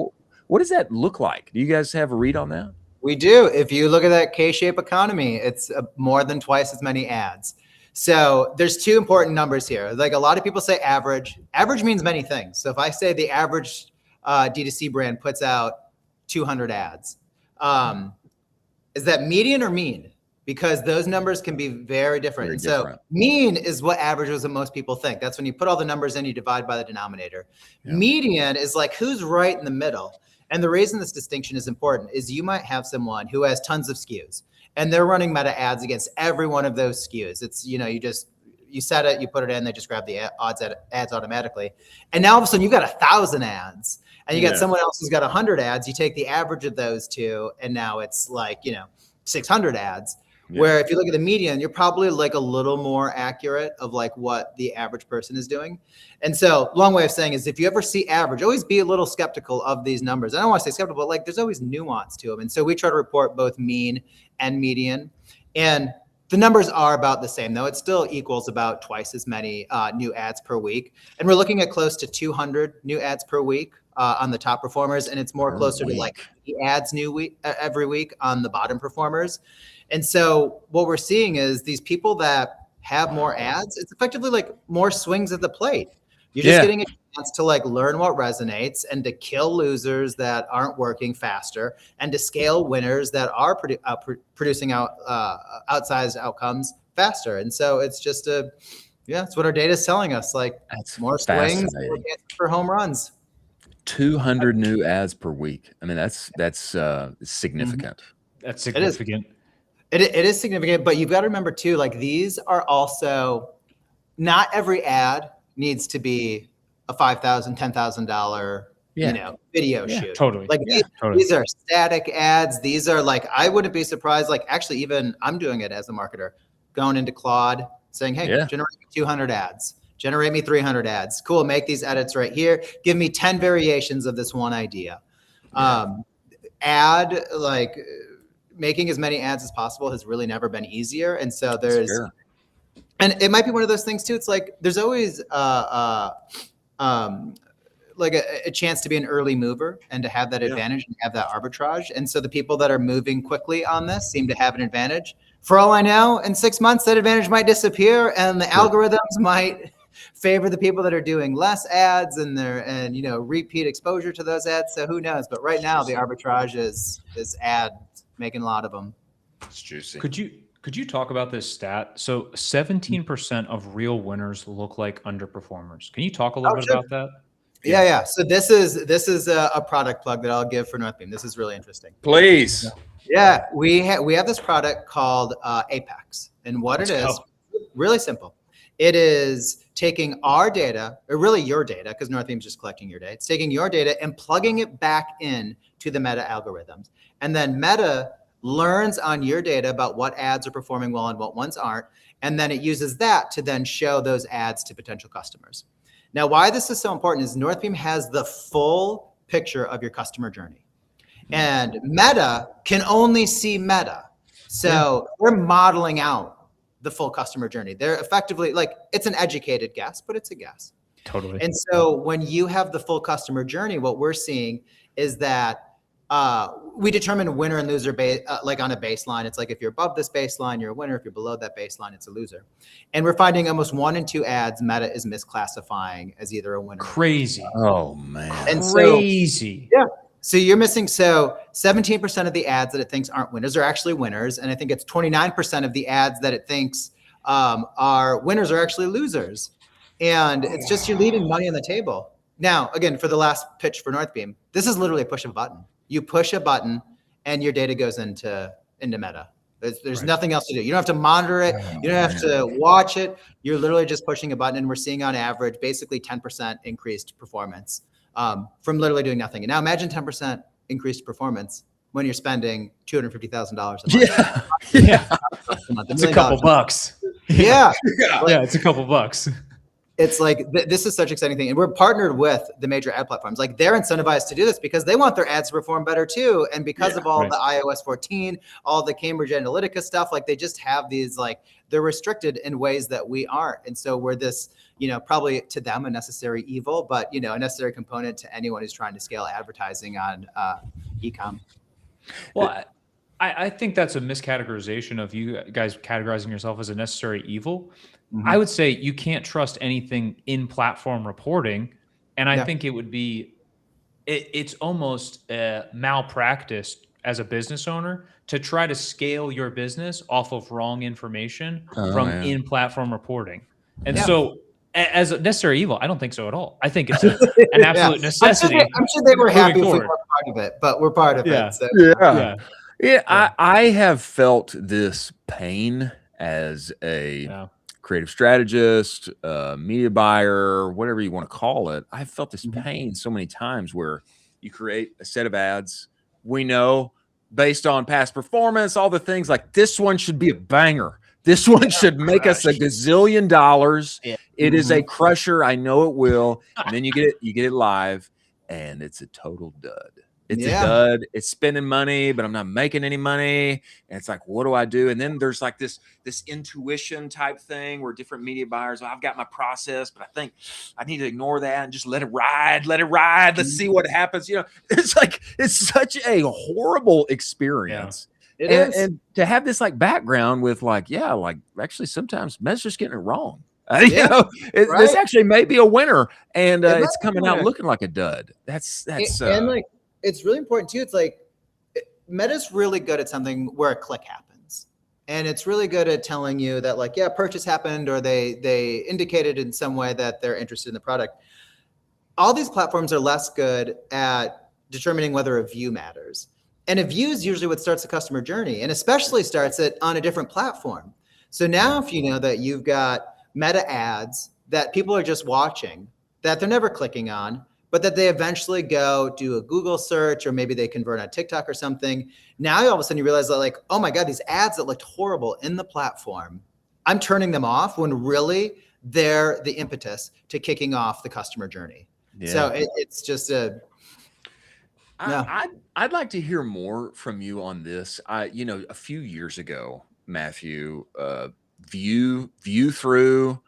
what does that look like? Do you guys have a read on that? We do. If you look at that K-shaped economy, it's more than twice as many ads. So there's two important numbers here. Like, a lot of people say average. Average means many things. So if I say the average D2C brand puts out 200 ads, is that median or mean? Because those numbers can be very different. So mean is what averages that most people think. That's when you put all the numbers in, you divide by the denominator. Median is like who's right in the middle. And the reason this distinction is important is you might have someone who has tons of SKUs and they're running meta ads against every one of those SKUs. It's, you know, you set it, you put it in, they just grab the ads automatically. And now all of a sudden you've got 1,000 ads and you got someone else who's got 100 ads. You take the average of those two and now it's like, you know, 600 ads. Where if you look at the median, you're probably like a little more accurate of like what the average person is doing. And so long way of saying is if you ever see average, always be a little skeptical of these numbers. I don't want to say skeptical, but like there's always nuance to them. And so we try to report both mean and median. And the numbers are about the same, though. It still equals about twice as many new ads per week. And we're looking at close to 200 new ads per week on the top performers. And it's more closer to like the ads every week on the bottom performers. And so what we're seeing is these people that have more ads, it's effectively like more swings at the plate. You're just getting a chance to like learn what resonates and to kill losers that aren't working faster and to scale winners that are producing outsized outcomes faster. And so it's just it's what our data is telling us, like more swings for home runs. 200 new ads per week. I mean, that's significant. That's significant. It is significant, but you've got to remember too, like these are also, not every ad needs to be a $5,000, $10,000, video shoot. Totally. Like these are static ads. These are like, I wouldn't be surprised. Like actually, even I'm doing it as a marketer, going into Claude, saying, hey, generate me 200 ads, generate me 300 ads. Cool. Make these edits right here. Give me 10 variations of this one idea. Making as many ads as possible has really never been easier. And so and it might be one of those things too. It's like, there's always like a chance to be an early mover and to have that advantage and have that arbitrage. And so the people that are moving quickly on this seem to have an advantage. For all I know, in 6 months, that advantage might disappear and the algorithms might favor the people that are doing less ads and repeat exposure to those ads. So who knows? But right now the arbitrage is ads, making a lot of them. It's juicy. Could you talk about this stat? So 17% of real winners look like underperformers. Can you talk a little bit about that? Yeah. So this is a product plug that I'll give for Northbeam. This is really interesting. Please. Yeah, we have this product called Apex, and what it is, really simple. It is taking our data, or really your data, because Northbeam's just collecting your data. It's taking your data and plugging it back in to the Meta algorithms, and then Meta learns on your data about what ads are performing well and what ones aren't, and then it uses that to then show those ads to potential customers. Now, why this is so important is Northbeam has the full picture of your customer journey. And Meta can only see Meta. So we're modeling out the full customer journey. They're effectively, like, it's an educated guess, but it's a guess. Totally. And so when you have the full customer journey, what we're seeing is that we determine winner and loser like on a baseline. It's like if you're above this baseline, you're a winner. If you're below that baseline, it's a loser. And we're finding almost 1 in 2 ads Meta is misclassifying as either a winner. Crazy. Oh man. And crazy. So you're missing. So 17% of the ads that it thinks aren't winners are actually winners. And I think it's 29% of the ads that it thinks are winners are actually losers. And it's just, you're leaving money on the table. Now, again, for the last pitch for Northbeam, this is literally a push of a button. You push a button and your data goes into Meta. There's nothing else to do. You don't have to monitor it. You don't have to watch it. You're literally just pushing a button, and we're seeing on average basically 10% increased performance from literally doing nothing. And now imagine 10% increased performance when you're spending $250,000 a month. It's a couple bucks. It's a couple bucks. It's like, this is such an exciting thing. And we're partnered with the major ad platforms. Like, they're incentivized to do this because they want their ads to perform better too. And because of all the iOS 14, all the Cambridge Analytica stuff, like they just have these, like, they're restricted in ways that we aren't. And so we're this, probably to them a necessary evil, but a necessary component to anyone who's trying to scale advertising on Ecomm. Well, I think that's a miscategorization of you guys categorizing yourself as a necessary evil. I would say you can't trust anything in platform reporting. And I think it would be, it's almost malpractice as a business owner to try to scale your business off of wrong information from in-platform reporting. And so as a necessary evil, I don't think so at all. I think it's an absolute necessity. I'm sure they were happy if we were part of it, but we're part of it. So. I have felt this pain as a creative strategist, media buyer, whatever you want to call it. I've felt this pain so many times where you create a set of ads. We know based on past performance, all the things, like this one should be a banger. This one should make us $1 gazillion. It is a crusher. I know it will. And then you get it live and it's a total dud. It's a dud. It's spending money, but I'm not making any money. And it's like, what do I do? And then there's like this intuition type thing where different media buyers, I've got my process, but I think I need to ignore that and just let it ride. Let's see what happens. It's like, it's such a horrible experience. It is. And to have this like background with actually sometimes Meta's just getting it wrong. This actually may be a winner, and it's coming out looking like a dud. And like, it's really important too. It's like Meta's really good at something where a click happens, and it's really good at telling you that, like, purchase happened, or they indicated in some way that they're interested in the product. all these platforms are less good at determining whether a view matters. And a view is usually what starts the customer journey, and especially starts it on a different platform. So now if you know that you've got meta ads that people are just watching, that they're never clicking on, but that they eventually go do a Google search, or maybe they convert on TikTok or something. Now all of a sudden you realize that like, oh my God, these ads that looked horrible in the platform, I'm turning them off when really they're the impetus to kicking off the customer journey. Yeah. So it's just a, yeah. I'd like to hear more from you on this. A few years ago, Matthew, view through,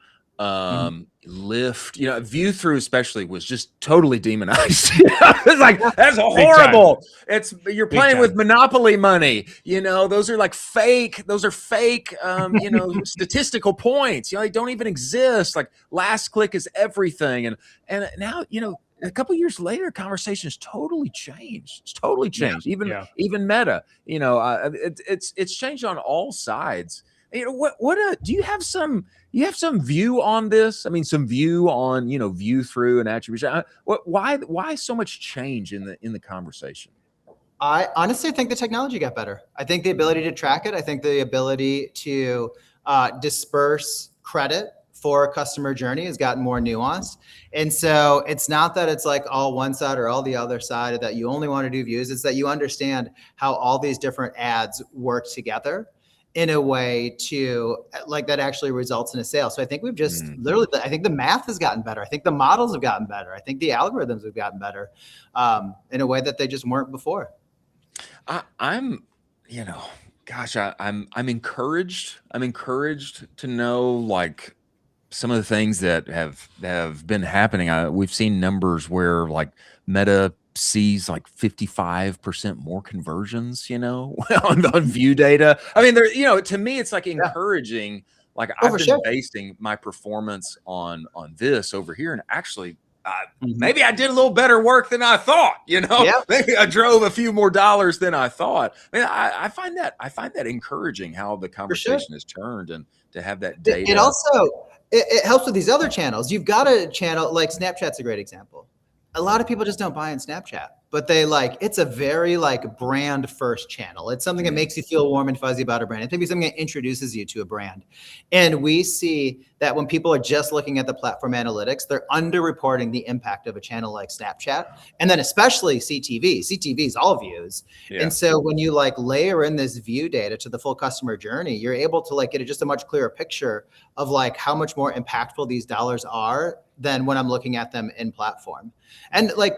lift, view through especially was just totally demonized. It's like, that's horrible. You're playing with monopoly money. Those are like fake. Those are fake, statistical points. They don't even exist. Like last click is everything. And now, a couple of years later, conversation has totally changed. It's totally changed. Even Meta, it's changed on all sides. Do you have some view on this? I mean, some view on, view through and attribution. Why so much change in the conversation? I honestly think the technology got better. I think the ability to track it. I think the ability to disperse credit for a customer journey has gotten more nuanced. And so it's not that it's like all one side or all the other side, or that you only want to do views. It's that you understand how all these different ads work together in a way to like that actually results in a sale. So I think we've just literally, I think the math has gotten better. I think the models have gotten better. I think the algorithms have gotten better in a way that they just weren't before. I'm encouraged. I'm encouraged to know like some of the things that have been happening. We've seen numbers where like Meta sees like 55% more conversions, on view data. I mean, to me, it's like encouraging. Like I've been basing my performance on this over here, and actually, maybe I did a little better work than I thought. Maybe I drove a few more dollars than I thought. I mean, I find that encouraging how the conversation has turned, and to have that data. It also it helps with these other channels. You've got a channel like Snapchat's a great example. A lot of people just don't buy in Snapchat, but it's a very like brand first channel. It's something that makes you feel warm and fuzzy about a brand. It's maybe something that introduces you to a brand. And we see that when people are just looking at the platform analytics, they're underreporting the impact of a channel like Snapchat. And then especially CTV. CTV is all views. Yeah. And so when you like layer in this view data to the full customer journey, you're able to like get just a much clearer picture of like how much more impactful these dollars are than when I'm looking at them in platform. And like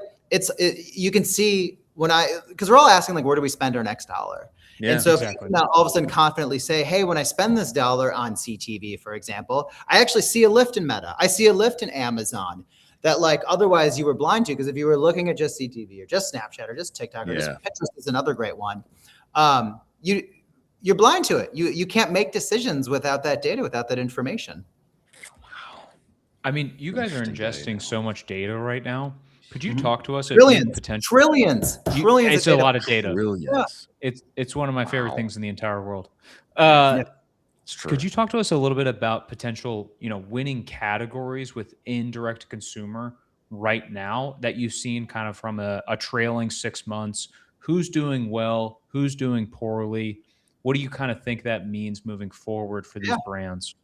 you can see because we're all asking like, where do we spend our next dollar? Yeah, and so exactly. If you now all of a sudden confidently say, hey, when I spend this dollar on CTV, for example, I actually see a lift in Meta. I see a lift in Amazon that like otherwise you were blind to, because if you were looking at just CTV or just Snapchat or just TikTok or just Pinterest is another great one, you're blind to it. You can't make decisions without that data, without that information. I mean, you guys are ingesting so much data right now. Could you talk to us? Trillions. It's a lot of data. Trillions. Yeah. It's one of my favorite things in the entire world. It's true. Could you talk to us a little bit about potential, winning categories within direct to consumer right now that you've seen kind of from a trailing 6 months? Who's doing well? Who's doing poorly? What do you kind of think that means moving forward for these brands?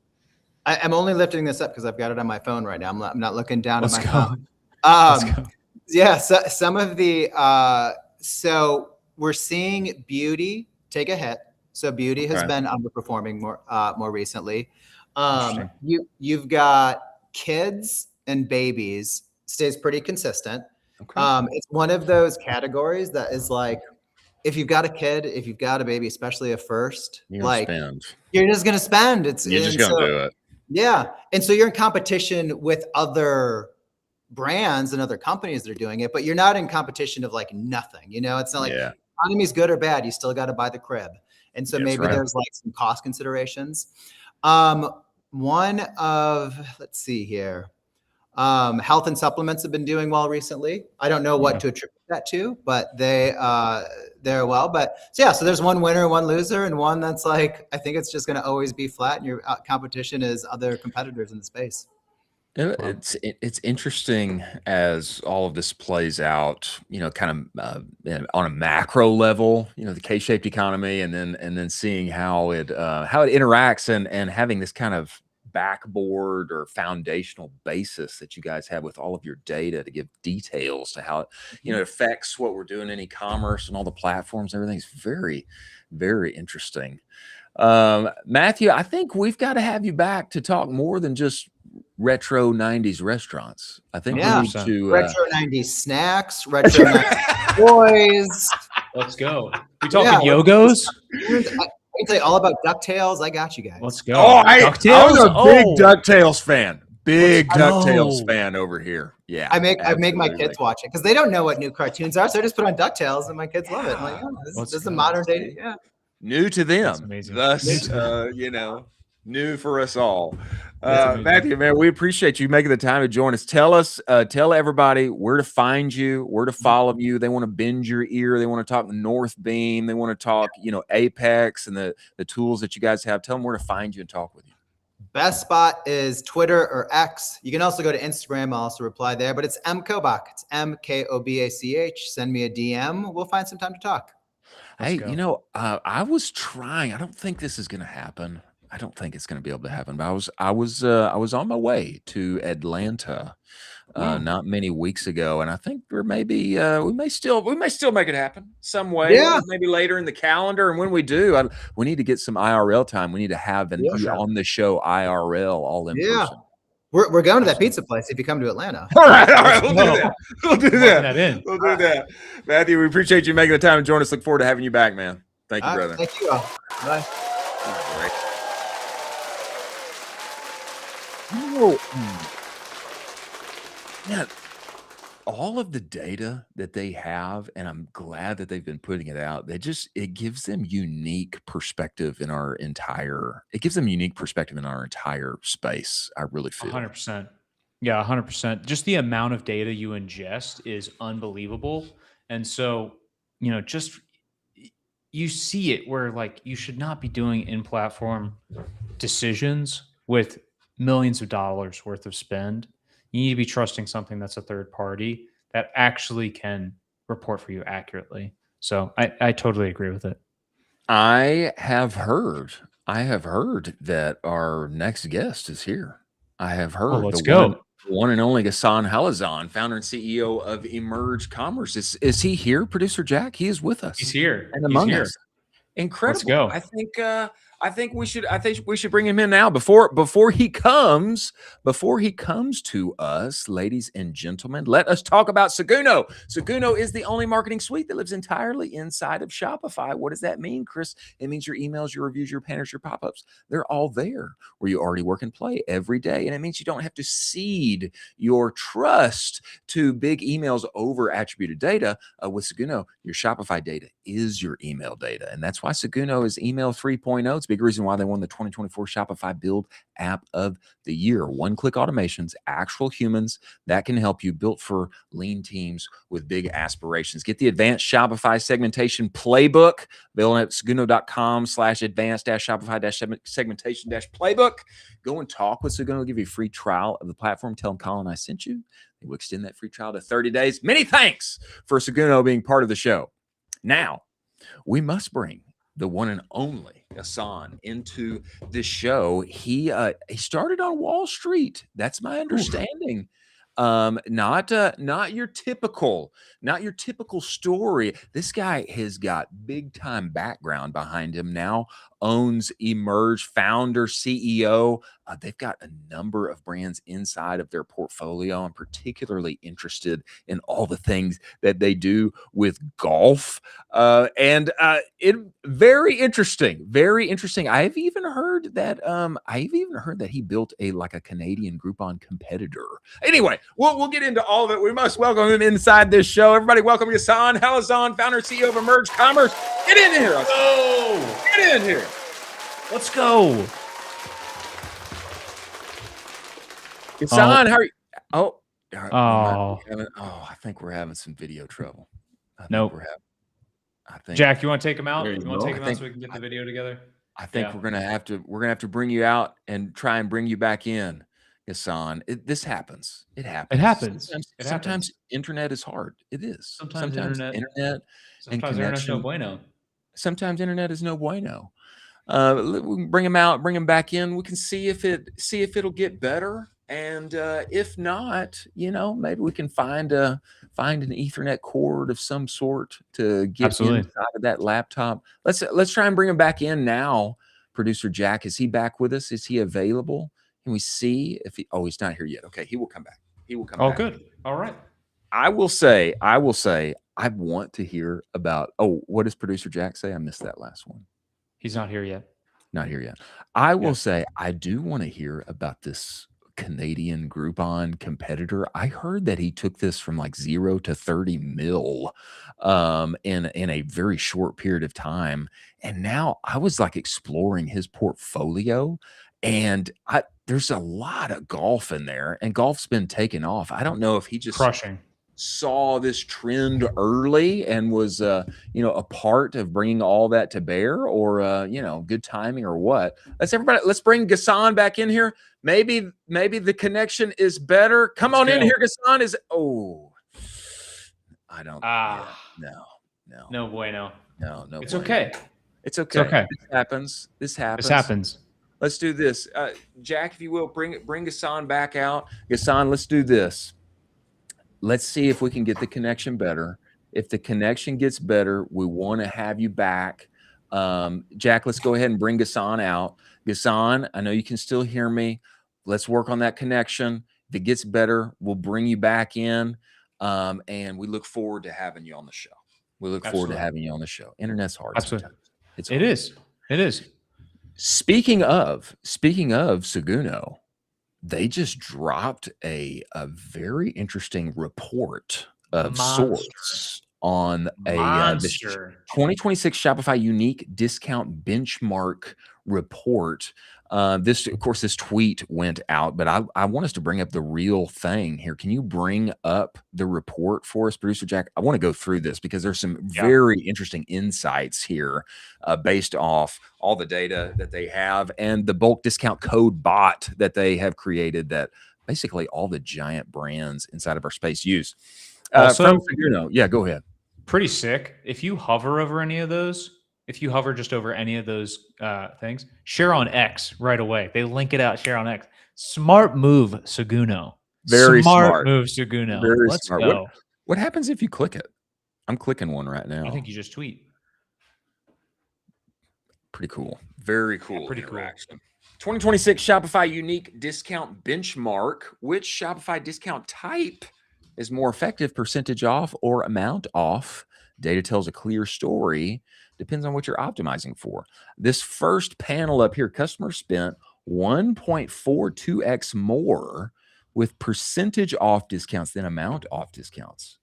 I'm only lifting this up because I've got it on my phone right now. I'm not looking down at my phone. Let's go. Yeah, so some of the so we're seeing beauty take a hit. So beauty has been underperforming more recently. You've got kids and babies stays pretty consistent. Okay. It's one of those categories that is like, if you've got a kid, if you've got a baby, especially a first, you're just gonna spend. You're just gonna do it. Yeah, and so you're in competition with other brands and other companies that are doing it, but you're not in competition of like nothing. It's not like economy's good or bad. You still got to buy the crib, and so maybe there's like some cost considerations. One of let's see here, health and supplements have been doing well recently. I don't know what to attribute that to, but they're well. But so there's one winner, one loser, and one that's like I think it's just going to always be flat, and your competition is other competitors in the space. It's interesting as all of this plays out, kind of on a macro level, the K-shaped economy, and then seeing how it interacts and having this kind of backboard or foundational basis that you guys have with all of your data to give details to how it affects what we're doing in e-commerce and all the platforms. Everything's very, very interesting. Matthew, I think we've got to have you back to talk more than just retro 90s restaurants. I think we need to retro 90s snacks, retro 90s toys. Let's go. We talking Yogos? I can tell you all about DuckTales. I got you guys. Let's go. I was a big DuckTales fan. Big DuckTales fan over here. Yeah. I make my kids watch it because they don't know what new cartoons are. So I just put on DuckTales and my kids love it. I'm like, this is a modern day. Yeah. New to them. Amazing. Thus, new for us all. Matthew, man, we appreciate you making the time to join us. Tell everybody where to find you, where to follow you. They want to bend your ear. They want to talk North Beam. They want to talk, Apex and the tools that you guys have. Tell them where to find you and talk with you. Best spot is Twitter or X. You can also go to Instagram. I'll also reply there, but it's Mkobach. It's Mkobach. Send me a DM. We'll find some time to talk. Hey, I was trying. I don't think this is going to happen. I don't think it's going to be able to happen. But I was on my way to Atlanta not many weeks ago, and I think we may still make it happen some way. Yeah. Maybe later in the calendar. And when we do, we need to get some IRL time. We need to have on the show IRL all in person. We're going to that pizza place if you come to Atlanta. All right. We'll do that. Matthew, we appreciate you making the time to join us. Look forward to having you back, man. Thank you, brother. Thank you all. Bye. Yeah, all of the data that they have, and I'm glad that they've been putting it out. It gives them unique perspective in our entire space. I really feel 100%. Yeah, 100%. Just the amount of data you ingest is unbelievable. And so, just you see it where you should not be doing in-platform decisions with millions of dollars worth of spend. You need to be trusting something that's a third party that actually can report for you accurately. So I totally agree with it. I have heard that our next guest is here. I have heard. Let's go. One and only Ghassan Halazon, founder and CEO of Emerge Commerce. Is he here, Producer Jack? He is with us. He's here. And among us. Incredible. Let's go. I think we should bring him in now before he comes to us, ladies and gentlemen. Let us talk about Seguno. Seguno is the only marketing suite that lives entirely inside of Shopify. What does that mean, Chris? It means your emails, your reviews, your banners, your pop-ups, they're all there where you already work and play every day. And it means you don't have to cede your trust to big emails over attributed data. With Seguno, your Shopify data is your email data. And that's why Seguno is email 3.0. It's a big reason why they won the 2024 Shopify Build App of the Year. One-click automations, actual humans that can help you, built for lean teams with big aspirations. Get the advanced Shopify segmentation playbook available at seguno.com/advanced-shopify-segmentation-playbook. Go and talk with Seguno. Give you a free trial of the platform. Tell them Colin I sent you. They will extend that free trial to 30 days. Many thanks for Seguno being part of the show. Now, we must bring the one and only Ghassan into this show. He started on Wall Street. That's my understanding. Not your typical story. This guy has got big time background behind him. Now owns Emerge, founder, CEO. They've got a number of brands inside of their portfolio. I'm particularly interested in all the things that they do with golf. And it very interesting. I've even heard that he built a Canadian Groupon competitor. Anyway, we'll get into all of it. We must welcome him inside this show. Everybody, welcome Ghassan Halazon, founder and CEO of Emerge Commerce. Get in here. Get in here. Let's go. Ghassan, how are you? I think we're having some video trouble. Nope. Jack, you want to take him out? You want to take him out so we can get the video together? I think we're gonna have to bring you out and try and bring you back in. Ghassan, this happens. It happens. It happens. Sometimes internet is hard. It is. Sometimes internet and internet's connection. no bueno. Sometimes internet is no bueno. We can bring him out, bring him back in. We can see if it'll get better, and if not, maybe we can find an Ethernet cord of some sort to get inside of that laptop. Let's try and bring him back in now. Producer Jack, is he back with us? Is he available? Can we see if he? Oh, he's not here yet. Okay, he will come back. He will come back. Oh, good. All right. I will say, I want to hear about. Oh, what does Producer Jack say? I missed that last one. He's not here yet. Not here yet. I will say I do want to hear about this Canadian Groupon competitor. I heard that he took this from like 0 to 30 mil in a very short period of time. And now I was like exploring his portfolio, and there's a lot of golf in there, and golf's been taken off. I don't know if he just crushing. Saw this trend early and was a part of bringing all that to bear, or good timing, or what. Let's bring Ghassan back in here. Maybe the connection is better. Come on in here. Ghassan is I don't no bueno. No it's bueno. Okay. It's okay. This happens. Let's do this. Jack, if you will, bring Ghassan back out. Ghassan, let's do this. Let's see if we can get the connection better. If the connection gets better, we want to have you back. Jack, let's go ahead and bring Ghassan out. Ghassan, I know you can still hear me. Let's work on that connection. If it gets better, we'll bring you back in. And we look forward to having you on the show. We look forward to having you on the show. Internet's hard. Absolutely. Sometimes. It is. Speaking of Seguno, they just dropped a very interesting report of sorts on a 2026 Shopify unique discount benchmark report. This tweet went out, but I want us to bring up the real thing here. Can you bring up the report for us, Producer Jack? I want to go through this because there's some very interesting insights here based off all the data that they have and the bulk discount code bot that they have created that basically all the giant brands inside of our space use. Also, go ahead. Pretty sick. If you hover over any of those, just over any of those things, share on X right away. They link it out, share on X. Smart move, Seguno. Very smart move, Seguno. Let's go. What happens if you click it? I'm clicking one right now. I think you just tweet. Pretty cool. Very cool. Pretty cool. 2026 Shopify unique discount benchmark. Which Shopify discount type is more effective, percentage off or amount off? Data tells a clear story. Depends on what you're optimizing for. This first panel up here, customers spent 1.42x more with percentage off discounts than amount off discounts.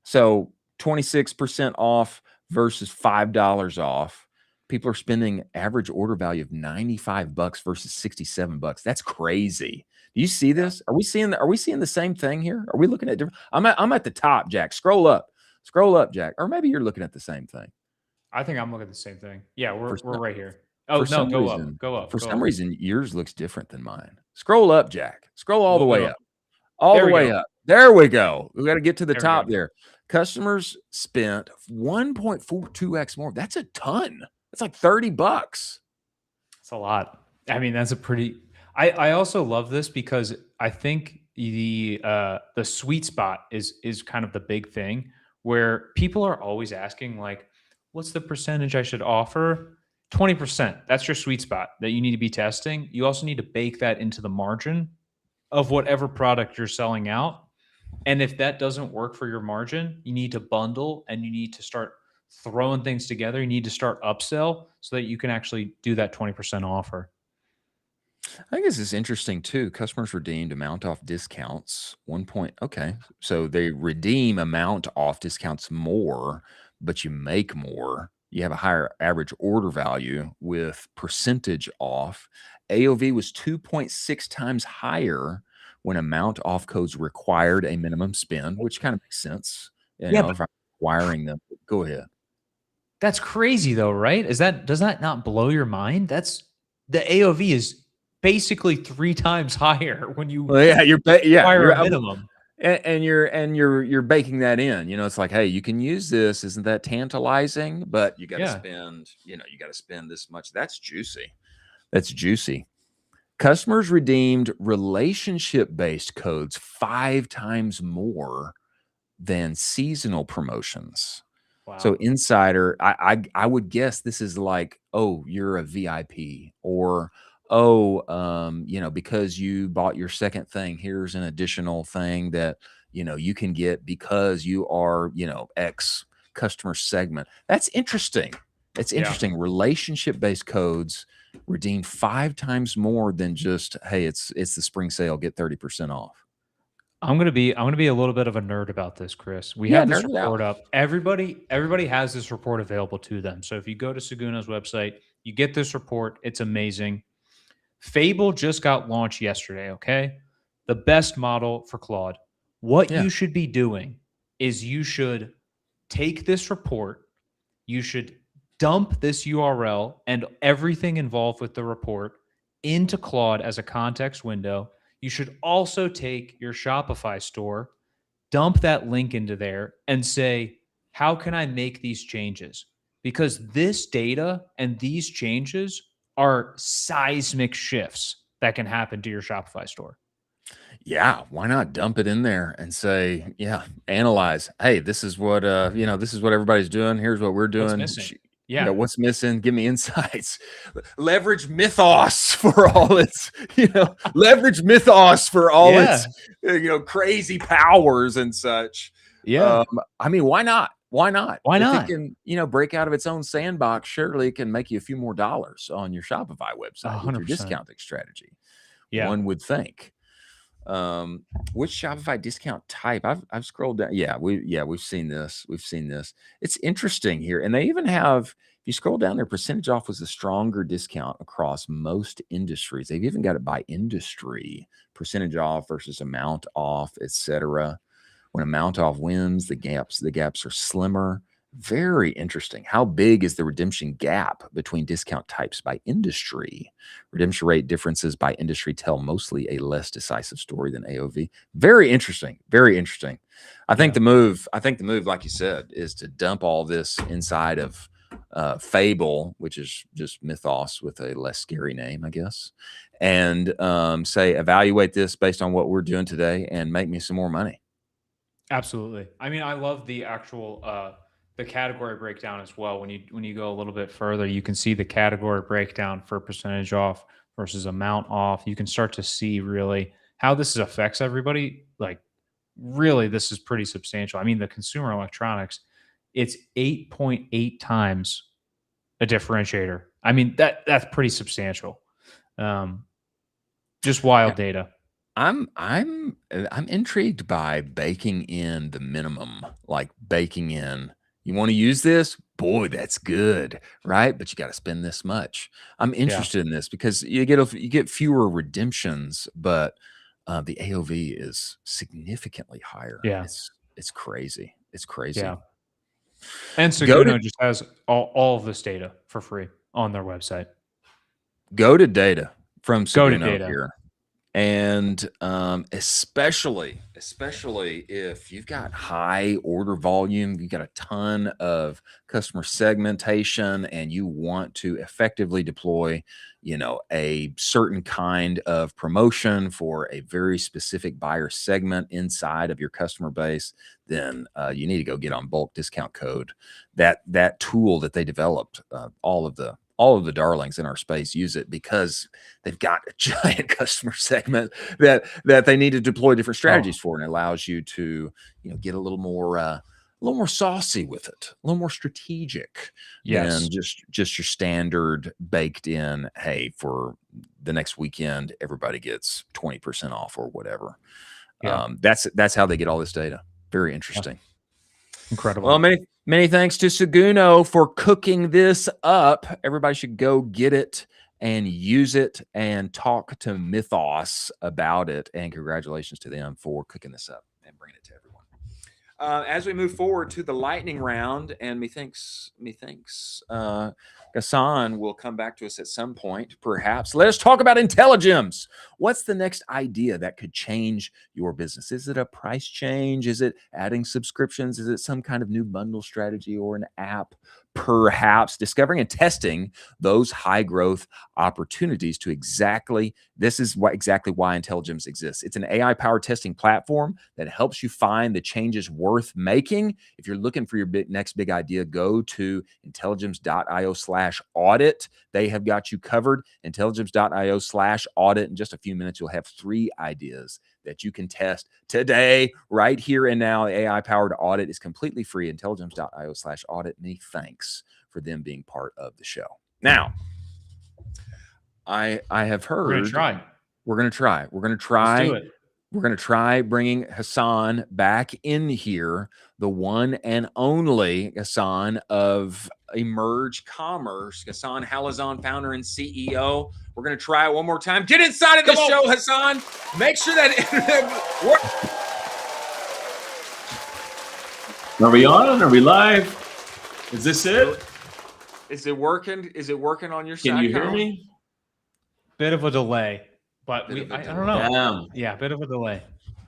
So 26% off versus $5 off. People are spending average order value of $95 versus $67. That's crazy. Do you see this? Are we seeing the same thing here? Are we looking at different? I'm at the top, Jack. Scroll up, Jack. Or maybe you're looking at the same thing. I think I'm looking at the same thing. Yeah, we're right here. Oh no, go up. For some reason, yours looks different than mine. Scroll up, Jack. Scroll all the way up. All the way up. There we go. We got to get to the top there. Customers spent 1.42x more. That's a ton. That's like $30. That's a lot. I mean, that's a pretty. I also love this because I think the sweet spot is kind of the big thing where people are always asking like, what's the percentage I should offer? 20%. That's your sweet spot that you need to be testing. You also need to bake that into the margin of whatever product you're selling out. And if that doesn't work for your margin, you need to bundle and you need to start throwing things together. You need to start upsell so that you can actually do that 20% offer. I think this is interesting too. Customers redeemed amount off discounts. Okay. So they redeem amount off discounts more, but you make more. You have a higher average order value with percentage off. AOV was 2.6 times higher when amount off codes required a minimum spend, which kind of makes sense. If I'm requiring them, go ahead. That's crazy though, right? Does that not blow your mind? The AOV is basically 3 times higher when you Well, yeah, require a you're minimum. and you're baking that in. You know, it's like, hey, you can use this. Isn't that tantalizing? But you got to Yeah. spend, you got to spend this much. That's juicy. That's juicy. Customers redeemed relationship-based codes 5 times more than seasonal promotions. Wow. So insider, I would guess this is like, oh, you're a VIP, or because you bought your second thing, here's an additional thing that you can get because you are X customer segment. That's interesting. It's interesting. Relationship-based codes redeemed 5 times more than just, hey, it's the spring sale, get 30% off. I'm gonna be a little bit of a nerd about this, Chris. We Yeah, have this nerd it out. report up. Everybody has this report available to them. So if you go to Seguno's website, you get this report. It's amazing. Fable just got launched yesterday. Okay, the best model for Claude. What Yeah. you should be doing is you should take this report. You should dump this URL and everything involved with the report into Claude as a context window. You should also take your Shopify store, dump that link into there, and say, how can I make these changes? Because this data and these changes are seismic shifts that can happen to your Shopify store. Yeah, why not dump it in there and say, yeah, analyze. Hey, this is what this is what everybody's doing. Here's what we're What's doing. missing? Yeah, Yeah. what's missing? Give me insights. Leverage Mythos for all its, leverage Mythos for all its, crazy powers and such. Yeah. I mean, why not? Why not? Why If not? it can, break out of its own sandbox, surely it can make you a few more dollars on your Shopify website with your 100%. discounting strategy. Yeah. One would think. Which Shopify discount type? I've scrolled down. We've seen this. It's interesting here. And they even have, if you scroll down there, percentage off was a stronger discount across most industries. They've even got it by industry, percentage off versus amount off, etc. When amount off wins, the gaps are slimmer. Very interesting. How big is the redemption gap between discount types by industry? Redemption rate differences by industry tell mostly a less decisive story than AOV. Very interesting. Very interesting. I think the move, like you said, is to dump all this inside of Fable, which is just Mythos with a less scary name, I guess, and say, evaluate this based on what we're doing today and make me some more money. Absolutely. I mean, I love the actual the category breakdown as well. When you go a little bit further, you can see the category breakdown for percentage off versus amount off. You can start to see really how this affects everybody. Like, really, this is pretty substantial. I mean, the consumer electronics, it's 8.8 times a differentiator. I mean, that's pretty substantial. Just wild data. I'm intrigued by baking in the minimum, like baking in, you want to use this? Boy, that's good, right? But you got to spend this much. I'm interested in this because you get fewer redemptions, but the AOV is significantly higher. Yeah. It's crazy. It's crazy. Yeah. And Seguno just has all of this data for free on their website. Go to data from Seguno data. here. And especially if you've got high order volume, you've got a ton of customer segmentation, and you want to effectively deploy, a certain kind of promotion for a very specific buyer segment inside of your customer base, then you need to go get on bulk discount code. That tool that they developed, all of the darlings in our space use it because they've got a giant customer segment that they need to deploy different strategies for, and it allows you to, get a little more saucy with it, a little more strategic than just your standard baked in, hey, for the next weekend, everybody gets 20% off or whatever. That's how they get all this data. Very interesting. Incredible. Well, many thanks to Seguno for cooking this up. Everybody should go get it and use it and talk to Mythos about it. And congratulations to them for cooking this up and bringing it to everyone. As we move forward to the lightning round, and methinks Ghassan will come back to us at some point, perhaps. Let us talk about Intelligems. What's the next idea that could change your business? Is it a price change? Is it adding subscriptions? Is it some kind of new bundle strategy or an app? Perhaps discovering and testing those high growth opportunities to exactly why Intelligems exists. It's an AI powered testing platform that helps you find the changes worth making. If you're looking for your next big idea, go to intelligems.io/audit. They have got you covered. Intelligems.io/audit. In just a few minutes, you'll have 3 ideas that you can test today, right here and now. The AI-powered audit is completely free. Intelligems.io/audit. Many thanks for them being part of the show. Now, I have heard We're gonna try. We're gonna try. Let's do it. We're gonna try bringing Ghassan back in here, the one and only Ghassan of Emerge Commerce, Ghassan Halazon, founder and CEO. We're gonna try it one more time. Get inside of the show, Ghassan. Make sure that Are we on? Are we live? Is this it? Is it working? Is it working on your side? Can you hear me? Bit of a delay, but I don't know. Damn. Yeah, bit of a delay.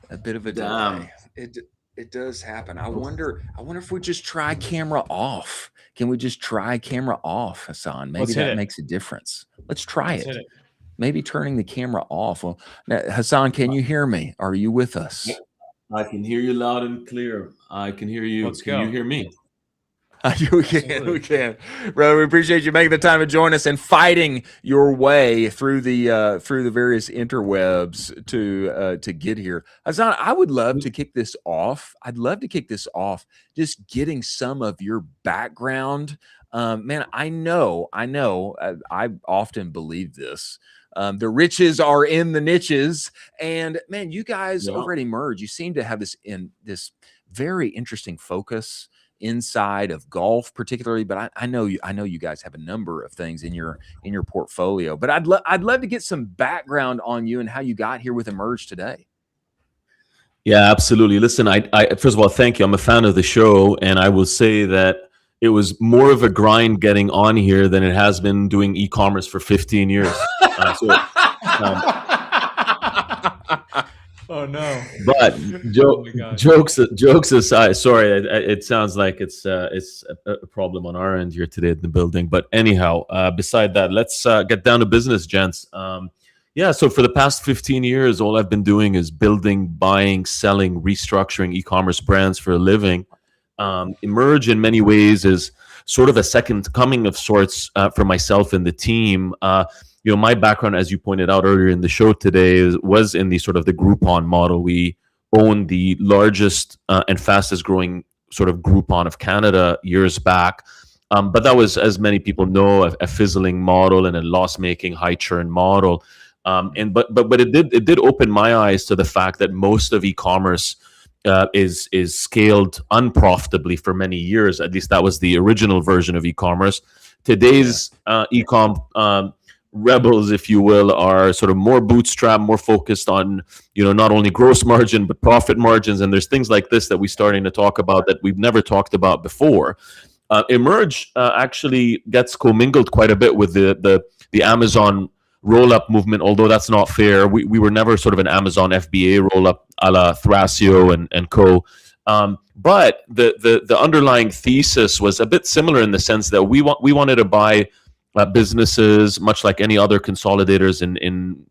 A bit of a Damn. delay. It does happen. I wonder if we just try camera off. Can we just try camera off, Ghassan? Maybe that makes a difference. Let's try it. Maybe turning the camera off. Well, now, Ghassan, can you hear me? Are you with us? I can hear you loud and clear. I can hear you. Can you hear me? We can, brother. We appreciate you making the time to join us and fighting your way through the various interwebs to get here. Ghassan, I would love to kick this off. I'd love to kick this off just getting some of your background. Man, I know. I often believe this. The riches are in the niches, and man, you guys over at Emerge, you seem to have this very interesting focus inside of golf particularly, but I know you guys have a number of things in your portfolio, but I'd love to get some background on you and how you got here with Emerge today. Yeah, absolutely. Listen, I first of all, thank you. I'm a fan of the show, and I will say that it was more of a grind getting on here than it has been doing e-commerce for 15 years. Oh no! But jokes aside, sorry, it sounds like it's a problem on our end here today in the building. But anyhow, beside that, let's get down to business, gents. So for the past 15 years, all I've been doing is building, buying, selling, restructuring e-commerce brands for a living. Emerge in many ways is sort of a second coming of sorts for myself and the team. My background, as you pointed out earlier in the show today, was in the sort of the Groupon model. We own the largest and fastest growing sort of Groupon of Canada years back. But that was, as many people know, a fizzling model and a loss-making, high churn model. But it did open my eyes to the fact that most of e-commerce is scaled unprofitably for many years. At least that was the original version of e-commerce. Today's e-com rebels, if you will, are sort of more bootstrapped, more focused on, not only gross margin, but profit margins. And there's things like this that we're starting to talk about that we've never talked about before. Emerge actually gets commingled quite a bit with the Amazon rollup movement, although that's not fair. We were never sort of an Amazon FBA rollup a la Thrasio and co. But the underlying thesis was a bit similar in the sense that we wanted to buy businesses, much like any other consolidators in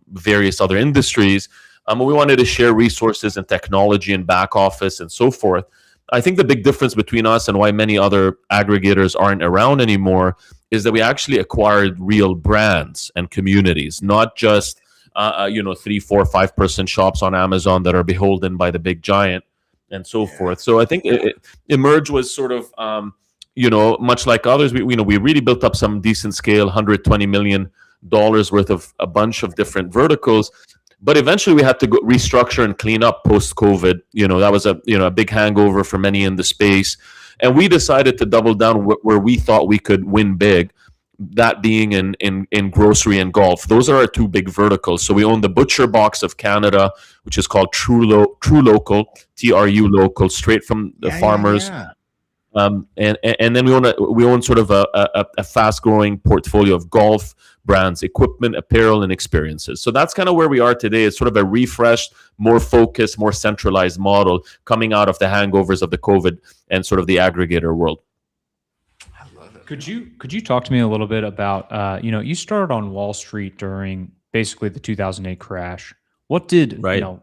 various other industries. We wanted to share resources and technology and back office and so forth. I think the big difference between us and why many other aggregators aren't around anymore is that we actually acquired real brands and communities, not just 3, 4, 5 person shops on Amazon that are beholden by the big giant and so forth. So I think Emerge was sort of much like others, we really built up some decent scale, $120 million worth of a bunch of different verticals. But eventually we had to go restructure and clean up post-COVID. That was a big hangover for many in the space. And we decided to double down where we thought we could win big. that being in grocery and golf. Those are our two big verticals. So we own the Butcher Box of Canada, which is called TruLocal, TRU local, straight from the farmers. Yeah. And then we own sort of a fast growing portfolio of golf brands, equipment, apparel, and experiences. So that's kind of where we are today. It's sort of a refreshed, more focused, more centralized model coming out of the hangovers of the COVID and sort of the aggregator world. Could you talk to me a little bit about you started on Wall Street during basically the 2008 crash. What did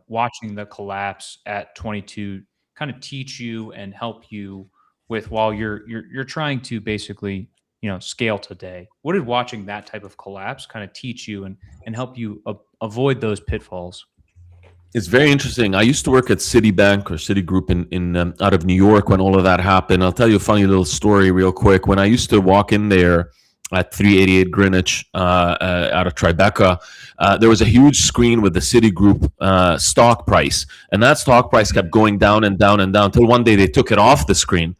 watching the collapse at 22 kind of teach you and help you with while you're trying to basically scale today? What did watching that type of collapse kind of teach you and help you avoid those pitfalls? It's very interesting. I used to work at Citibank or Citigroup in out of New York when all of that happened. I'll tell you a funny little story real quick. When I used to walk in there at 388 Greenwich out of Tribeca, there was a huge screen with the Citigroup stock price. And that stock price kept going down and down and down until one day they took it off the screen.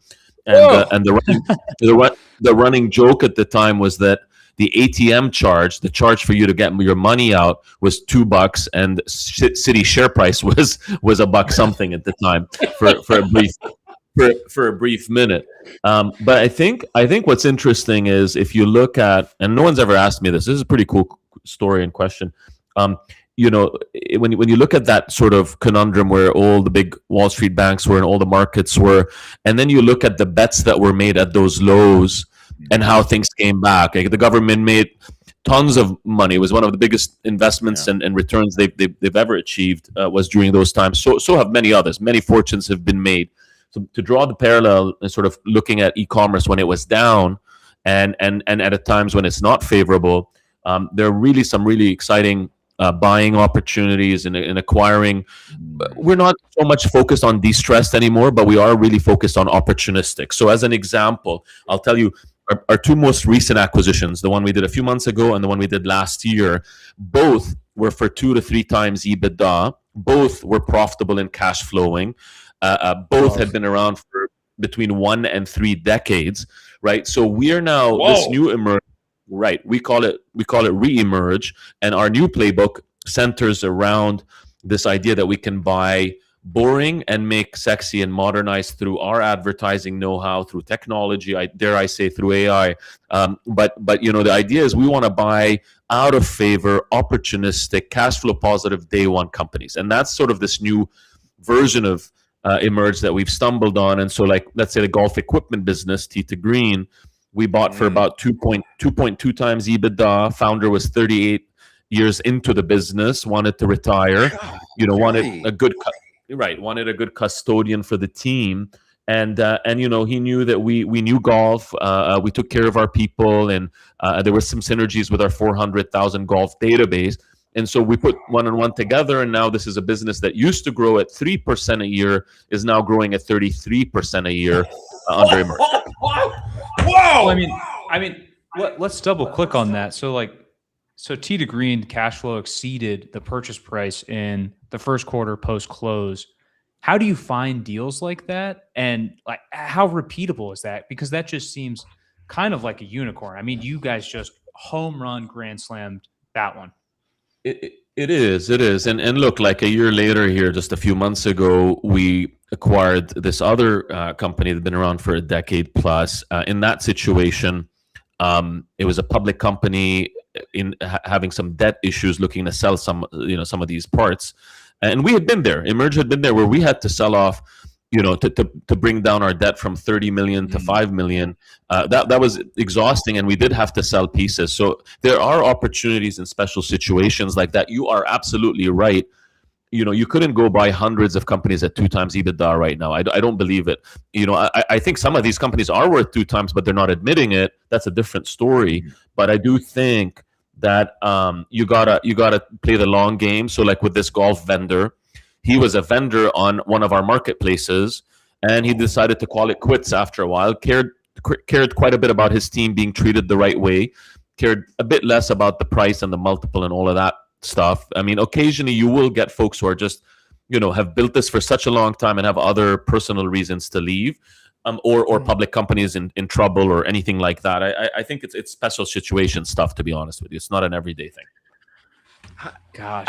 And the running joke at the time was that the ATM charge, the charge for you to get your money out, was $2, and Citi share price was $1 something at the time for a brief minute. But I think what's interesting is if you look at, and no one's ever asked me this. This is a pretty cool story and question. When you look at that sort of conundrum where all the big Wall Street banks were and all the markets were, and then you look at the bets that were made at those lows and how things came back. Like the government made tons of money. It was one of the biggest investments and returns they've ever achieved was during those times. So have many others. Many fortunes have been made. So to draw the parallel and sort of looking at e-commerce when it was down and at times when it's not favorable, there are really some really exciting buying opportunities and acquiring. We're not so much focused on distressed anymore, but we are really focused on opportunistic. So as an example, I'll tell you our two most recent acquisitions, the one we did a few months ago and the one we did last year, both were for 2 to 3 times EBITDA. Both were profitable and cash flowing. Both had been around for between 1 and 3 decades, right? So we are now this new emerge. Right, we call it re-emerge, and our new playbook centers around this idea that we can buy boring and make sexy and modernize through our advertising know-how, through technology, dare I say through AI. But the idea is we want to buy out of favor, opportunistic, cash flow positive day one companies, and that's sort of this new version of emerge that we've stumbled on. And so, like, let's say the golf equipment business, Tee 2 Green, we bought for about 2.2 times EBITDA. Founder was 38 years into the business, wanted to retire, wanted a good custodian for the team. And he knew that we knew golf. We took care of our people, and there were some synergies with our 400,000 golf database. And so we put one and one together, and now this is a business that used to grow at 3% a year, is now growing at 33% a year under emerge. Whoa! I mean, let's double click on that. So Tee 2 Green cash flow exceeded the purchase price in the first quarter post close. How do you find deals like that, and like how repeatable is that? Because that just seems kind of like a unicorn. I mean, you guys just home run grand slammed that one. It is. And look, like a year later here, just a few months ago, we acquired this other company that's been around for a decade plus. In that situation, it was a public company having some debt issues, looking to sell some of these parts. And we had been there. Emerge had been there where we had to sell off, to bring down our debt from 30 million to 5 million. That was exhausting, and we did have to sell pieces. So there are opportunities in special situations like that. You are absolutely right. You couldn't go buy hundreds of companies at 2 times EBITDA right now. I don't believe it. I think some of these companies are worth 2 times, but they're not admitting it. That's a different story. But I do think that you gotta play the long game. So like with this golf vendor, he was a vendor on one of our marketplaces, and he decided to call it quits after a while. Cared quite a bit about his team being treated the right way. Cared a bit less about the price and the multiple and all of that stuff. I mean, occasionally you will get folks who are just have built this for such a long time and have other personal reasons to leave, or public companies in trouble or anything like that. I think it's special situation stuff, to be honest with you. It's not an everyday thing. Gosh,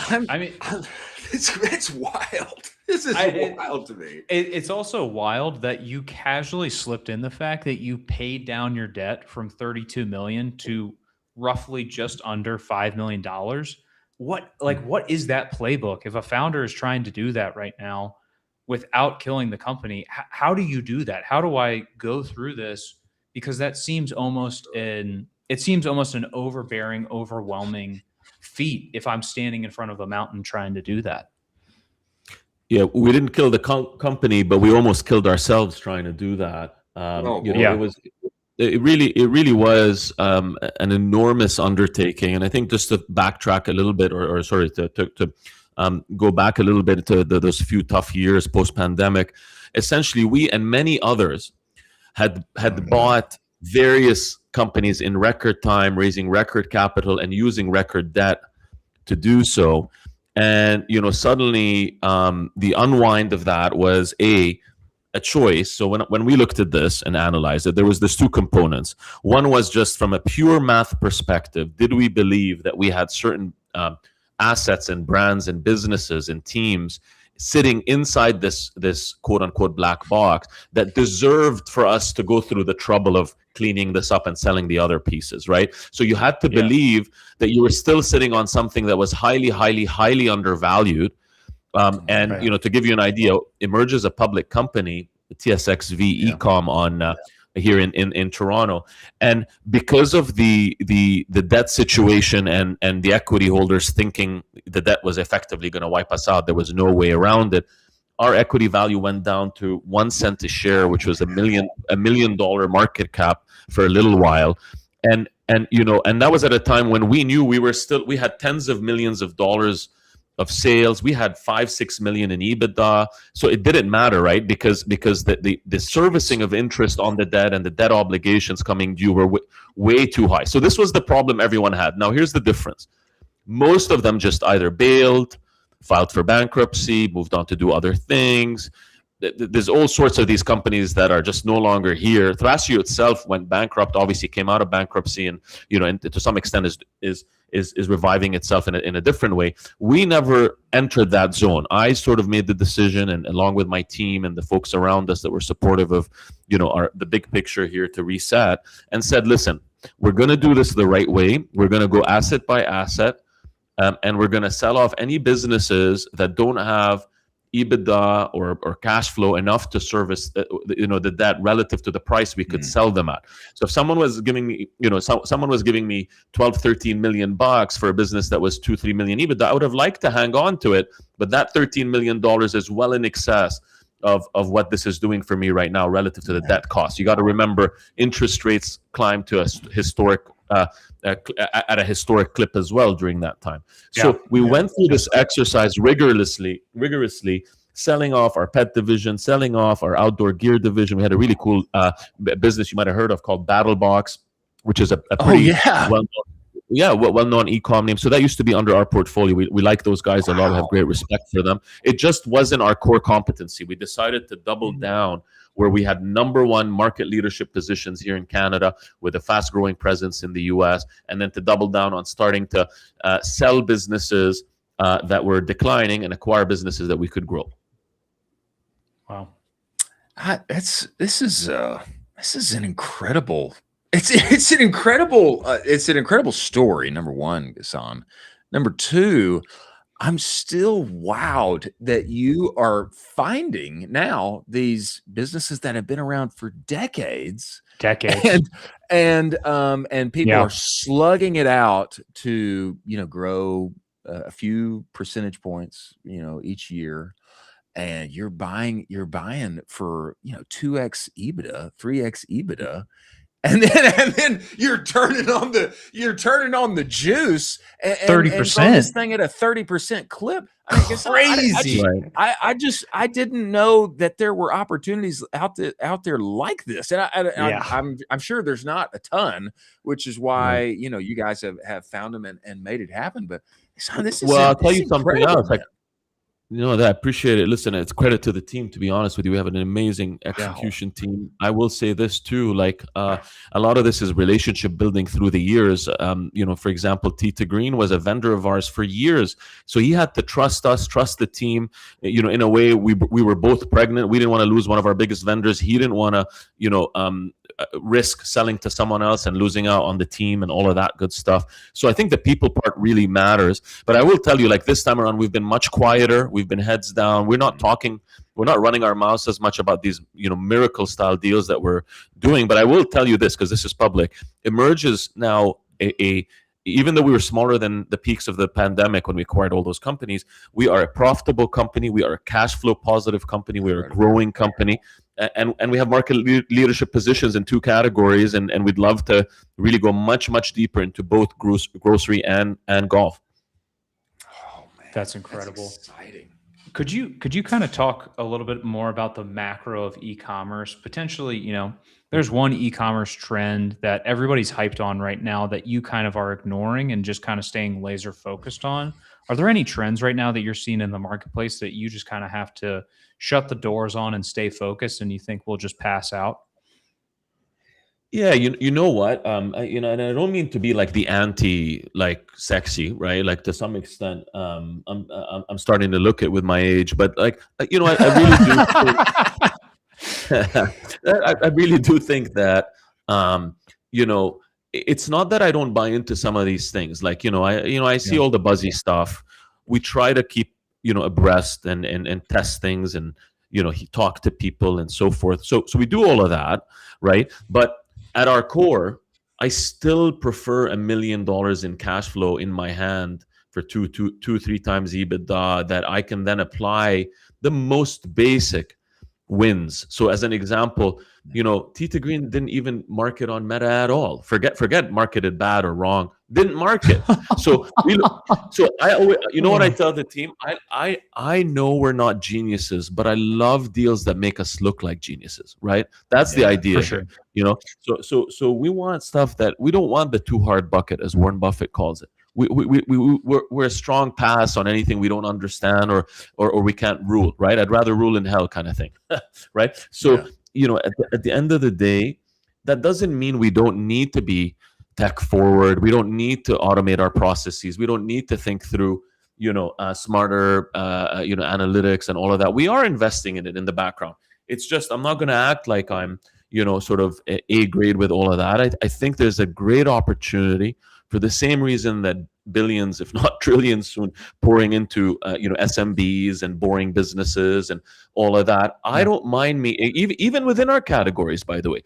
it's wild. This is wild to me. It's also wild that you casually slipped in the fact that you paid down your debt from $32 million to roughly just under $5 million. What is that playbook? If a founder is trying to do that right now without killing the company, how do you do that? How do I go through this? Because that seems almost an overbearing, overwhelming feat if I'm standing in front of a mountain trying to do that. Yeah, we didn't kill the company, but we almost killed ourselves trying to do that. It really was an enormous undertaking, and I think just to backtrack a little bit, to go back a little bit to those few tough years post-pandemic. Essentially, we and many others had bought various companies in record time, raising record capital and using record debt to do so. And suddenly the unwind of that was a choice. So when we looked at this and analyzed it, there was these two components. One was just from a pure math perspective, did we believe that we had certain assets and brands and businesses and teams sitting inside this quote unquote black box that deserved for us to go through the trouble of cleaning this up and selling the other pieces, right? So you had to believe that you were still sitting on something that was highly, highly, highly undervalued. To give you an idea, Emerge is a public company, the TSX Ecomm on here in Toronto, and because of the debt situation and the equity holders thinking the debt was effectively going to wipe us out, there was no way around it. Our equity value went down to 1 cent a share, which was $1 million market cap for a little while, and that was at a time when we knew we had tens of millions of dollars of sales. We had 5-6 million in EBITDA, so it didn't matter, right? Because the servicing of interest on the debt and the debt obligations coming due were way too high. So this was the problem everyone had. Now here's the difference: most of them just either bailed, filed for bankruptcy, moved on to do other things. There's all sorts of these companies that are just no longer here. Thrasio itself went bankrupt, obviously came out of bankruptcy, and and to some extent is reviving itself in a different way. We never entered that zone. I sort of made the decision, and along with my team and the folks around us that were supportive of the big picture here, to reset and said, listen, we're going to do this the right way. We're going to go asset by asset, and we're going to sell off any businesses that don't have EBITDA or cash flow enough to service the debt relative to the price we could sell them at. So if someone was giving me someone was giving me 12-13 million bucks for a business that was 2-3 million EBITDA, I would have liked to hang on to it, but that $13 million is well in excess of what this is doing for me right now relative to the debt cost. You got to remember, interest rates climbed to a historic at a historic clip as well during that time. So we went through this exercise rigorously, selling off our pet division, selling off our outdoor gear division. We had a really cool business you might have heard of called BattleBox, which is a pretty well-known e-com name. So that used to be under our portfolio. We like those guys a lot. We have great respect for them. It just wasn't our core competency. We decided to double down where we had #1 market leadership positions here in Canada with a fast-growing presence in the US, and then to double down on starting to sell businesses that were declining and acquire businesses that we could grow. Wow. This is an incredible. It's an incredible story. Number one, Ghassan. Number two, I'm still wowed that you are finding now these businesses that have been around for decades, and people are slugging it out to grow a few percentage points each year, and you're buying for 2x EBITDA, 3x EBITDA. And then you're turning on the juice and 30%. This thing at a 30% clip. I mean, crazy. I didn't know that there were opportunities out there like this, and I'm sure there's not a ton, which is why you guys have found them and made it happen. But this is I'll tell you something else. I appreciate it. Listen, it's credit to the team. To be honest with you, we have an amazing execution team. I will say this too: like a lot of this is relationship building through the years. For example, Tita Green was a vendor of ours for years, so he had to trust us, trust the team. In a way, we were both pregnant. We didn't want to lose one of our biggest vendors. He didn't want to, risk selling to someone else and losing out on the team and all of that good stuff. So I think the people part really matters. But I will tell you, like this time around, we've been much quieter. We've been heads down. We're not talking. We're not running our mouths as much about these, miracle style deals that we're doing. But I will tell you this, because this is public. Emerge is now even though we were smaller than the peaks of the pandemic when we acquired all those companies, we are a profitable company. We are a cash flow positive company. We are a growing company. And we have market leadership positions in 2 categories. And we'd love to really go much, much deeper into both grocery and golf. Oh, man. That's incredible. That's exciting. Could you kind of talk a little bit more about the macro of e-commerce? Potentially, there's one e-commerce trend that everybody's hyped on right now that you kind of are ignoring and just kind of staying laser focused on. Are there any trends right now that you're seeing in the marketplace that you just kind of have to shut the doors on and stay focused and you think will just pass out? Yeah, you know what? and I don't mean to be like the anti like sexy, right? Like to some extent, I'm starting to look at with my age, but like I really do. I really do think that it's not that I don't buy into some of these things. Like I see all the buzzy stuff. We try to keep abreast and test things and talk to people and so forth. So we do all of that, right? But at our core, I still prefer $1 million in cash flow in my hand for 3 times EBITDA that I can then apply the most basic wins. So as an example, Tita Green didn't even market on Meta at all. Forget marketed bad or wrong. Didn't market. So I always, what I tell the team? I know we're not geniuses, but I love deals that make us look like geniuses, right? That's the idea. For sure. So we want stuff that we don't want the too hard bucket, as Warren Buffett calls it. We're a strong pass on anything we don't understand or we can't rule, right? I'd rather rule in hell kind of thing, right? So, at the end of the day, that doesn't mean we don't need to be tech forward. We don't need to automate our processes. We don't need to think through, smarter, analytics and all of that. We are investing in it in the background. It's just, I'm not going to act like I'm, sort of A grade with all of that. I think there's a great opportunity for the same reason that billions, if not trillions soon, pouring into SMBs and boring businesses and all of that. I don't mind even within our categories, by the way,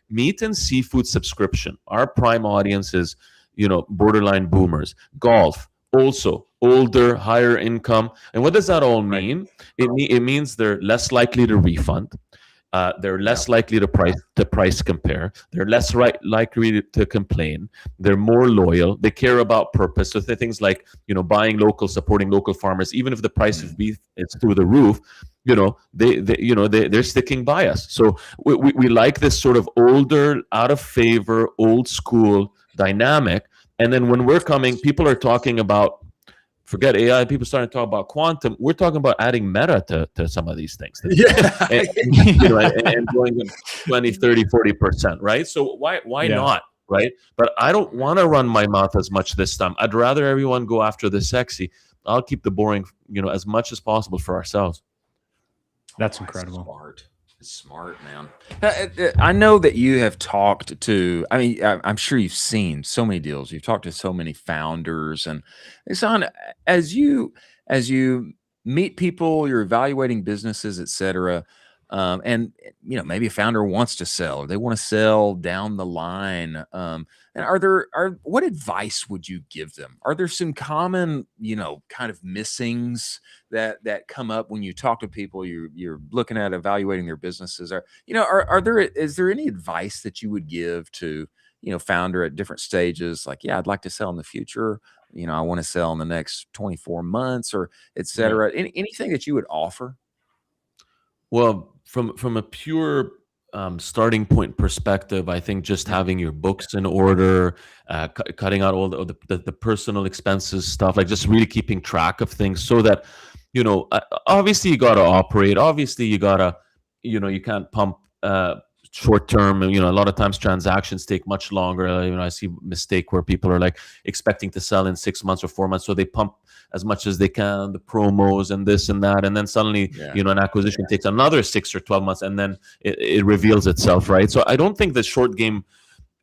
meat and seafood subscription. Our prime audience is borderline boomers. Golf, also older, higher income. And what does that all mean? It means they're less likely to refund. They're less likely to price compare. They're less likely to complain. They're more loyal. They care about purpose. So things like buying local, supporting local farmers, even if the price of beef is through the roof, they're sticking by us. So we like this sort of older, out of favor, old school dynamic. And then when we're coming, people are talking about. Forget AI. People starting to talk about quantum. We're talking about adding meta to some of these things. Yeah. and going 20, 30, 40%, right? So why not, right? But I don't want to run my mouth as much this time. I'd rather everyone go after the sexy. I'll keep the boring, as much as possible for ourselves. That's incredible. Smart, man. I know that you have talked to, I'm sure you've seen so many deals. You've talked to so many founders, and Ghassan, as you meet people, you're evaluating businesses, etc. And maybe a founder wants to sell, or they want to sell down the line. And what advice would you give them? Are there some common, kind of missings that come up when you talk to people? You're looking at evaluating their businesses. Is there any advice that you would give to founder at different stages? Like, I'd like to sell in the future. I want to sell in the next 24 months, or etc. Anything that you would offer? Well, from a pure starting point perspective, I think just having your books in order, cutting out all the personal expenses stuff, like just really keeping track of things so that obviously you got to operate. Obviously you got to, you can't pump short term. A lot of times transactions take much longer. I see mistake where people are like expecting to sell in 6 months or 4 months, so they pump as much as they can, the promos and this and that, and then suddenly an acquisition takes another 6 or 12 months, and then it reveals itself, right? So I don't think the short game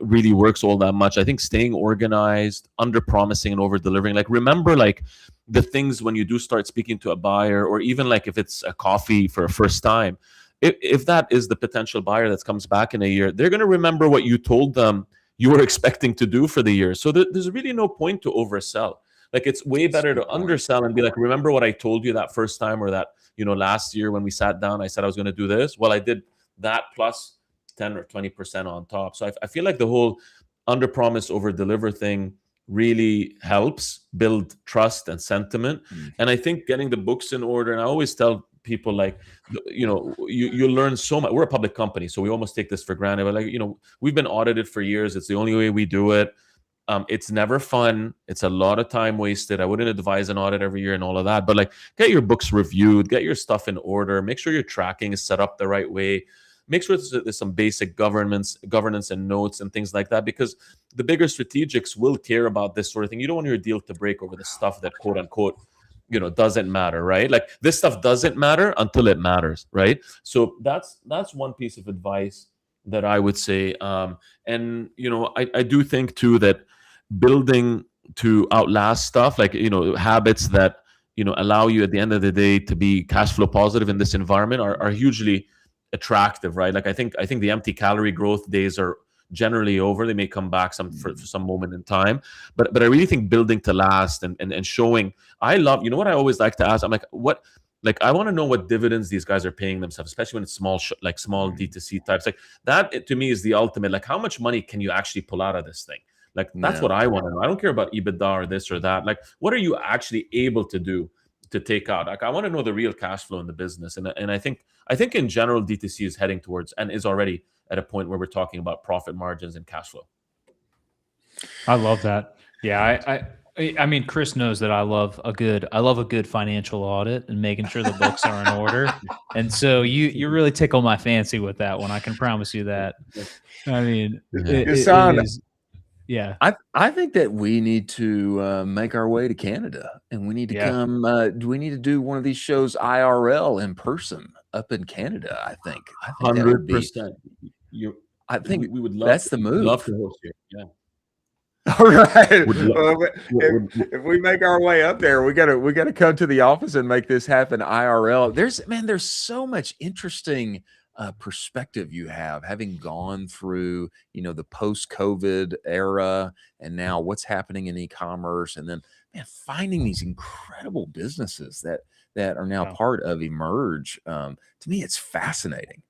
really works all that much. I think staying organized, under promising and over delivering. Like, remember, like, the things when you do start speaking to a buyer, or even like if it's a coffee for a first time, if that is the potential buyer that comes back in a year, they're going to remember what you told them you were expecting to do for the year. So there's really no point to oversell. Like, it's way better to undersell and be like, remember what I told you that first time, or that, last year when we sat down, I said I was going to do this. Well, I did that plus 10 or 20% on top. So I feel like the whole under promise, over deliver thing really helps build trust and sentiment. And I think getting the books in order, and I always tell people, like, you learn so much. We're a public company, so we almost take this for granted, but, like, we've been audited for years. It's the only way we do it. It's never fun. It's a lot of time wasted. I wouldn't advise an audit every year and all of that, but, like, get your books reviewed, get your stuff in order, make sure your tracking is set up the right way. Make sure there's some basic governance and notes and things like that, because the bigger strategics will care about this sort of thing. You don't want your deal to break over the stuff that, quote unquote, doesn't matter, right? Like, this stuff doesn't matter until it matters, right? So that's one piece of advice that I would say. And I do think too that building to outlast stuff, like, habits that allow you at the end of the day to be cash flow positive in this environment are hugely attractive, right? Like, I think the empty calorie growth days are generally over. They may come back for some moment in time, but I really think building to last and showing. I love, what I always like to ask, I'm like, I want to know what dividends these guys are paying themselves, especially when it's small D2C types. Like, that to me is the ultimate. Like, how much money can you actually pull out of this thing? Like, that's what I want to know. I don't care about EBITDA or this or that. Like, what are you actually able to do to take out? Like, I want to know the real cash flow in the business. And I think in general, D2C is heading towards, and is already at a point where we're talking about profit margins and cash flow. I love that. Yeah. I mean, Chris knows that I love a good financial audit and making sure the books are in order. And so you really tickle my fancy with that one. I can promise you that. I mean, it is. Yeah, I think that we need to make our way to Canada, and we need to come. We need to do one of these shows IRL in person up in Canada. I think 100%. I think we would love. That's the move. Love to host you. Yeah. All right. If we make our way up there, we gotta come to the office and make this happen IRL. There's so much interesting perspective you have, having gone through the post-COVID era, and now what's happening in e-commerce, and then finding these incredible businesses that are now part of Emerge. To me, it's fascinating.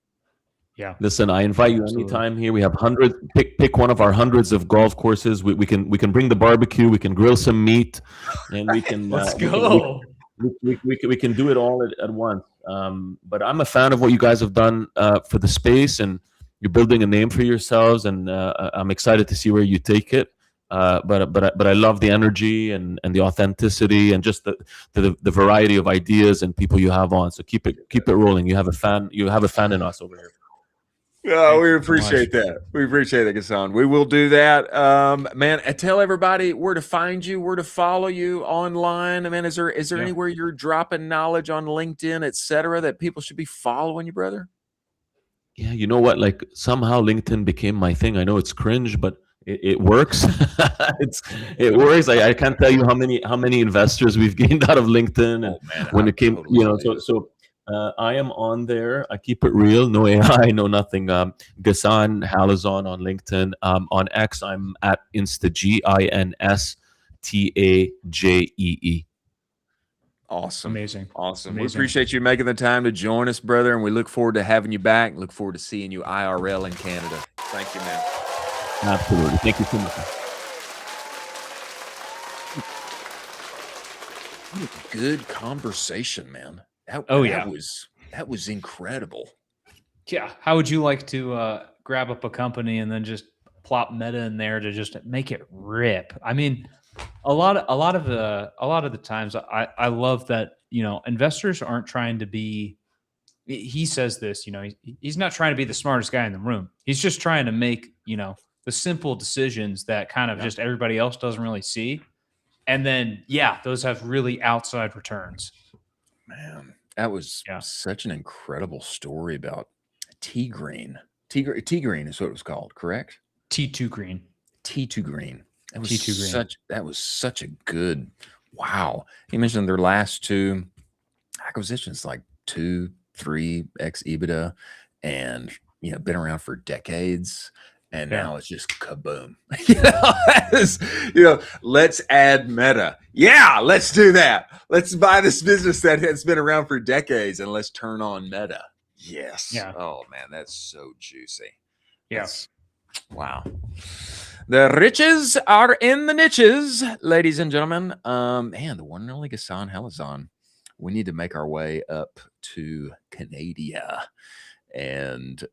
Yeah. Listen, I invite you anytime here. We have hundreds. Pick one of our hundreds of golf courses. We can bring the barbecue. We can grill some meat, and we can let's go. We can do it all at once. But I'm a fan of what you guys have done for the space, and you're building a name for yourselves, and I'm excited to see where you take it. But I love the energy and the authenticity, and just the variety of ideas and people you have on. So keep it rolling. You have a fan in us over here. Oh, we appreciate that. We appreciate it, Ghassan. We will do that. Man, tell everybody where to find you, where to follow you online. Man, is there anywhere you're dropping knowledge on LinkedIn, etc., that people should be following you, brother? Yeah, you know what? Like, somehow LinkedIn became my thing. I know it's cringe, but it works. It works. I can't tell you how many investors we've gained out of LinkedIn, and when it came, so. I am on there. I keep it real. No AI, no nothing. Ghassan Halazon on LinkedIn. On X, I'm at Insta, GINSTAJEE. Awesome. Amazing. Awesome. We appreciate you making the time to join us, brother, and we look forward to having you back. Look forward to seeing you IRL in Canada. Thank you, man. Absolutely. Thank you so much. What a good conversation, man. That was incredible. Yeah. How would you like to grab up a company and then just plop Meta in there to just make it rip? I mean, a lot of the times I love that, investors aren't trying to be, he says this, he's not trying to be the smartest guy in the room. He's just trying to make, the simple decisions that kind of just everybody else doesn't really see. And then, those have really outside returns. Man, that was such an incredible story about T-Green. T-Green is what it was called, correct? T2 Green. T2 Green. That was T2 Green. That was such a good, wow. He mentioned their last 2 acquisitions, like 2, 3x EBITDA, and been around for decades. And now it's just kaboom. Let's add Meta. Yeah, let's do that. Let's buy this business that has been around for decades and let's turn on Meta. Yes. Yeah. Oh man, that's so juicy. Yes. Wow. The riches are in the niches, ladies and gentlemen. Man, the one and only Ghassan Halazon. We need to make our way up to Canada and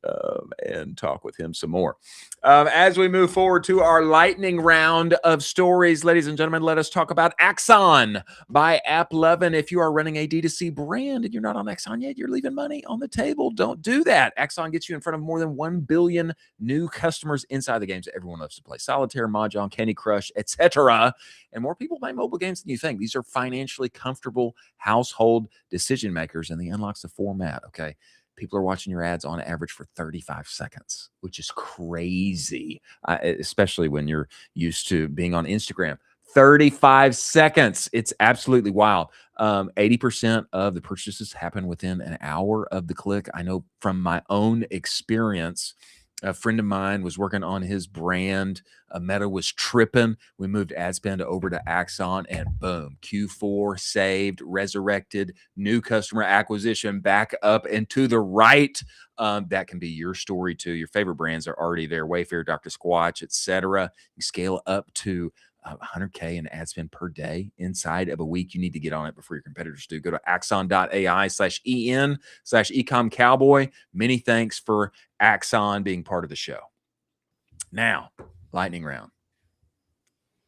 talk with him some more. As we move forward to our lightning round of stories, ladies and gentlemen, let us talk about Axon by AppLovin. If you are running a D2C brand and you're not on Axon yet, you're leaving money on the table. Don't do that. Axon gets you in front of more than 1 billion new customers inside the games that everyone loves to play. Solitaire, Mahjong, Candy Crush, etc. And more people play mobile games than you think. These are financially comfortable household decision makers, and the unlocks the format, okay? People are watching your ads on average for 35 seconds, which is crazy, especially when you're used to being on Instagram. 35 seconds. It's absolutely wild. 80% of the purchases happen within an hour of the click. I know from my own experience, a friend of mine was working on his brand. Meta was tripping. We moved ad spend over to Axon, and boom, Q4 saved, resurrected, new customer acquisition back up and to the right. That can be your story too. Your favorite brands are already there: Wayfair, Dr. Squatch, etc. You scale up to 100K in ad spend per day inside of a week. You need to get on it before your competitors do. Go to axon.ai/en/Ecomm Cowboy. Many thanks for Axon being part of the show. Now, lightning round.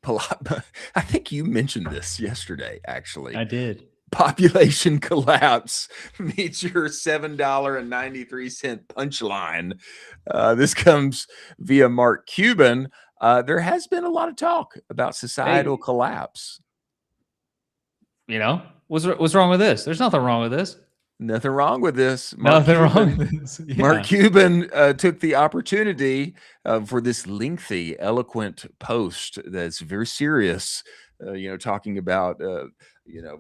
I think you mentioned this yesterday, actually. I did. Population collapse meets your $7.93 punchline. This comes via Mark Cuban. There has been a lot of talk about societal collapse. What's wrong with this? There's nothing wrong with this. Nothing wrong with this. Mark Cuban took the opportunity for this lengthy, eloquent post that's very serious, talking about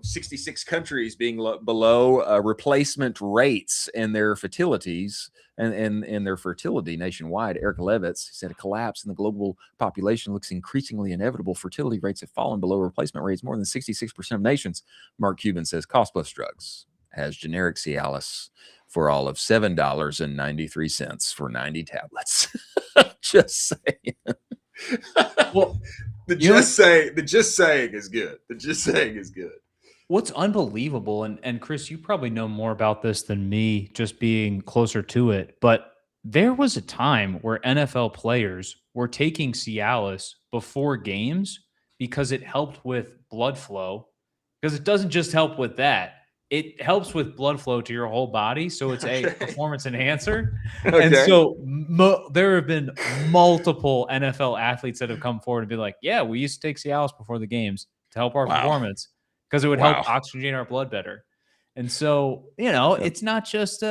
66 countries being below replacement rates and their fertilities and their fertility nationwide. Eric Levitz said a collapse in the global population looks increasingly inevitable. Fertility rates have fallen below replacement rates more than 66% of nations. Mark Cuban says cost plus drugs has generic Cialis for all of $7.93 for 90 tablets. Just saying. Well, the just saying is good. The just saying is good. What's unbelievable, and Chris, you probably know more about this than me, just being closer to it, but there was a time where NFL players were taking Cialis before games because it helped with blood flow, because it doesn't just help with that. It helps with blood flow to your whole body, so it's a performance enhancer. Okay. And so there have been multiple NFL athletes that have come forward and be like, yeah, we used to take Cialis before the games to help our performance because it would help oxygenate our blood better. And so, it's not just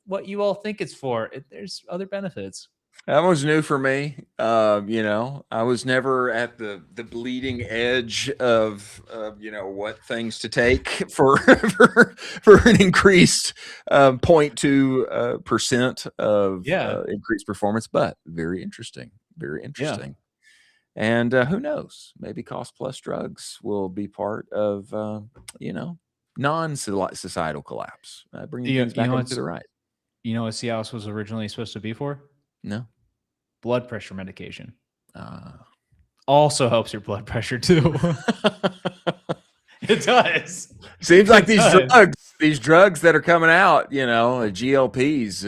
what you all think it's for. There's other benefits. That was new for me. I was never at the bleeding edge of what things to take for an increased 0.2% of increased performance, but very interesting. Yeah. And who knows? Maybe cost plus drugs will be part of non-societal collapse, bringing things back up to the right. You know what Cialis was originally supposed to be for? No. Blood pressure medication. Also helps your blood pressure too. It does. Seems like It does. these drugs that are coming out, GLPs,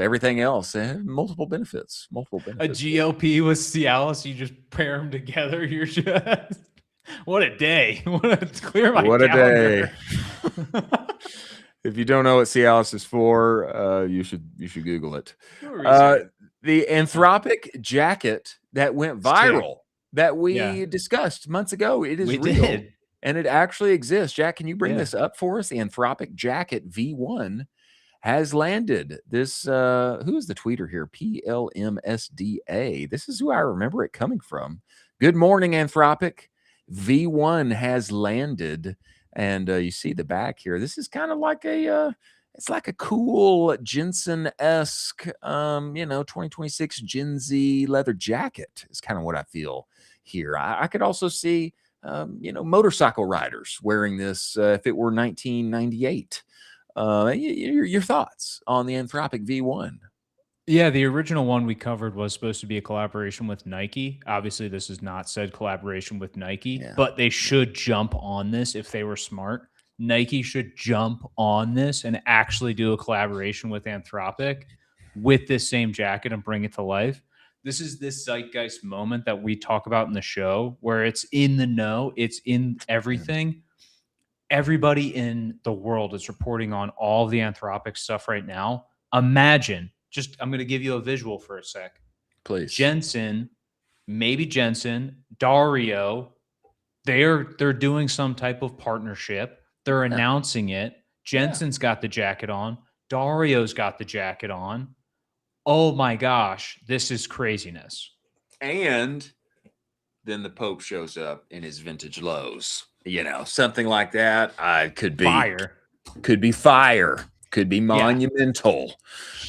everything else, multiple benefits. A GLP with Cialis, you just pair them together. You're just what a day. What a clear my What a calendar. day. If you don't know what Cialis is for, you should Google it. The Anthropic jacket that went viral that we discussed months ago. It is real. And it actually exists. Jack, can you bring this up for us? The Anthropic jacket V1 has landed. This who is the tweeter here? PLMSDA. This is who I remember it coming from. Good morning, Anthropic. V1 has landed, and you see the back here. This is kind of like it's like a cool Jensen-esque 2026 Gen Z leather jacket is kind of what I feel here. I could also see motorcycle riders wearing this if it were 1998. Your thoughts on the Anthropic V1? Yeah, the original one we covered was supposed to be a collaboration with Nike. Obviously, this is not said collaboration with Nike, but they should jump on this if they were smart. Nike should jump on this and actually do a collaboration with Anthropic with this same jacket and bring it to life. This is this zeitgeist moment that we talk about in the show where it's in the know, it's in everything. Everybody in the world is reporting on all the Anthropic stuff right now. Imagine, I'm going to give you a visual for a sec. Please. Jensen, Dario, they're doing some type of partnership. They're announcing it. Jensen's got the jacket on. Dario's got the jacket on. Oh my gosh, this is craziness. And then the Pope shows up in his vintage lows. Something like that. Could be fire. Could be fire. Could be monumental.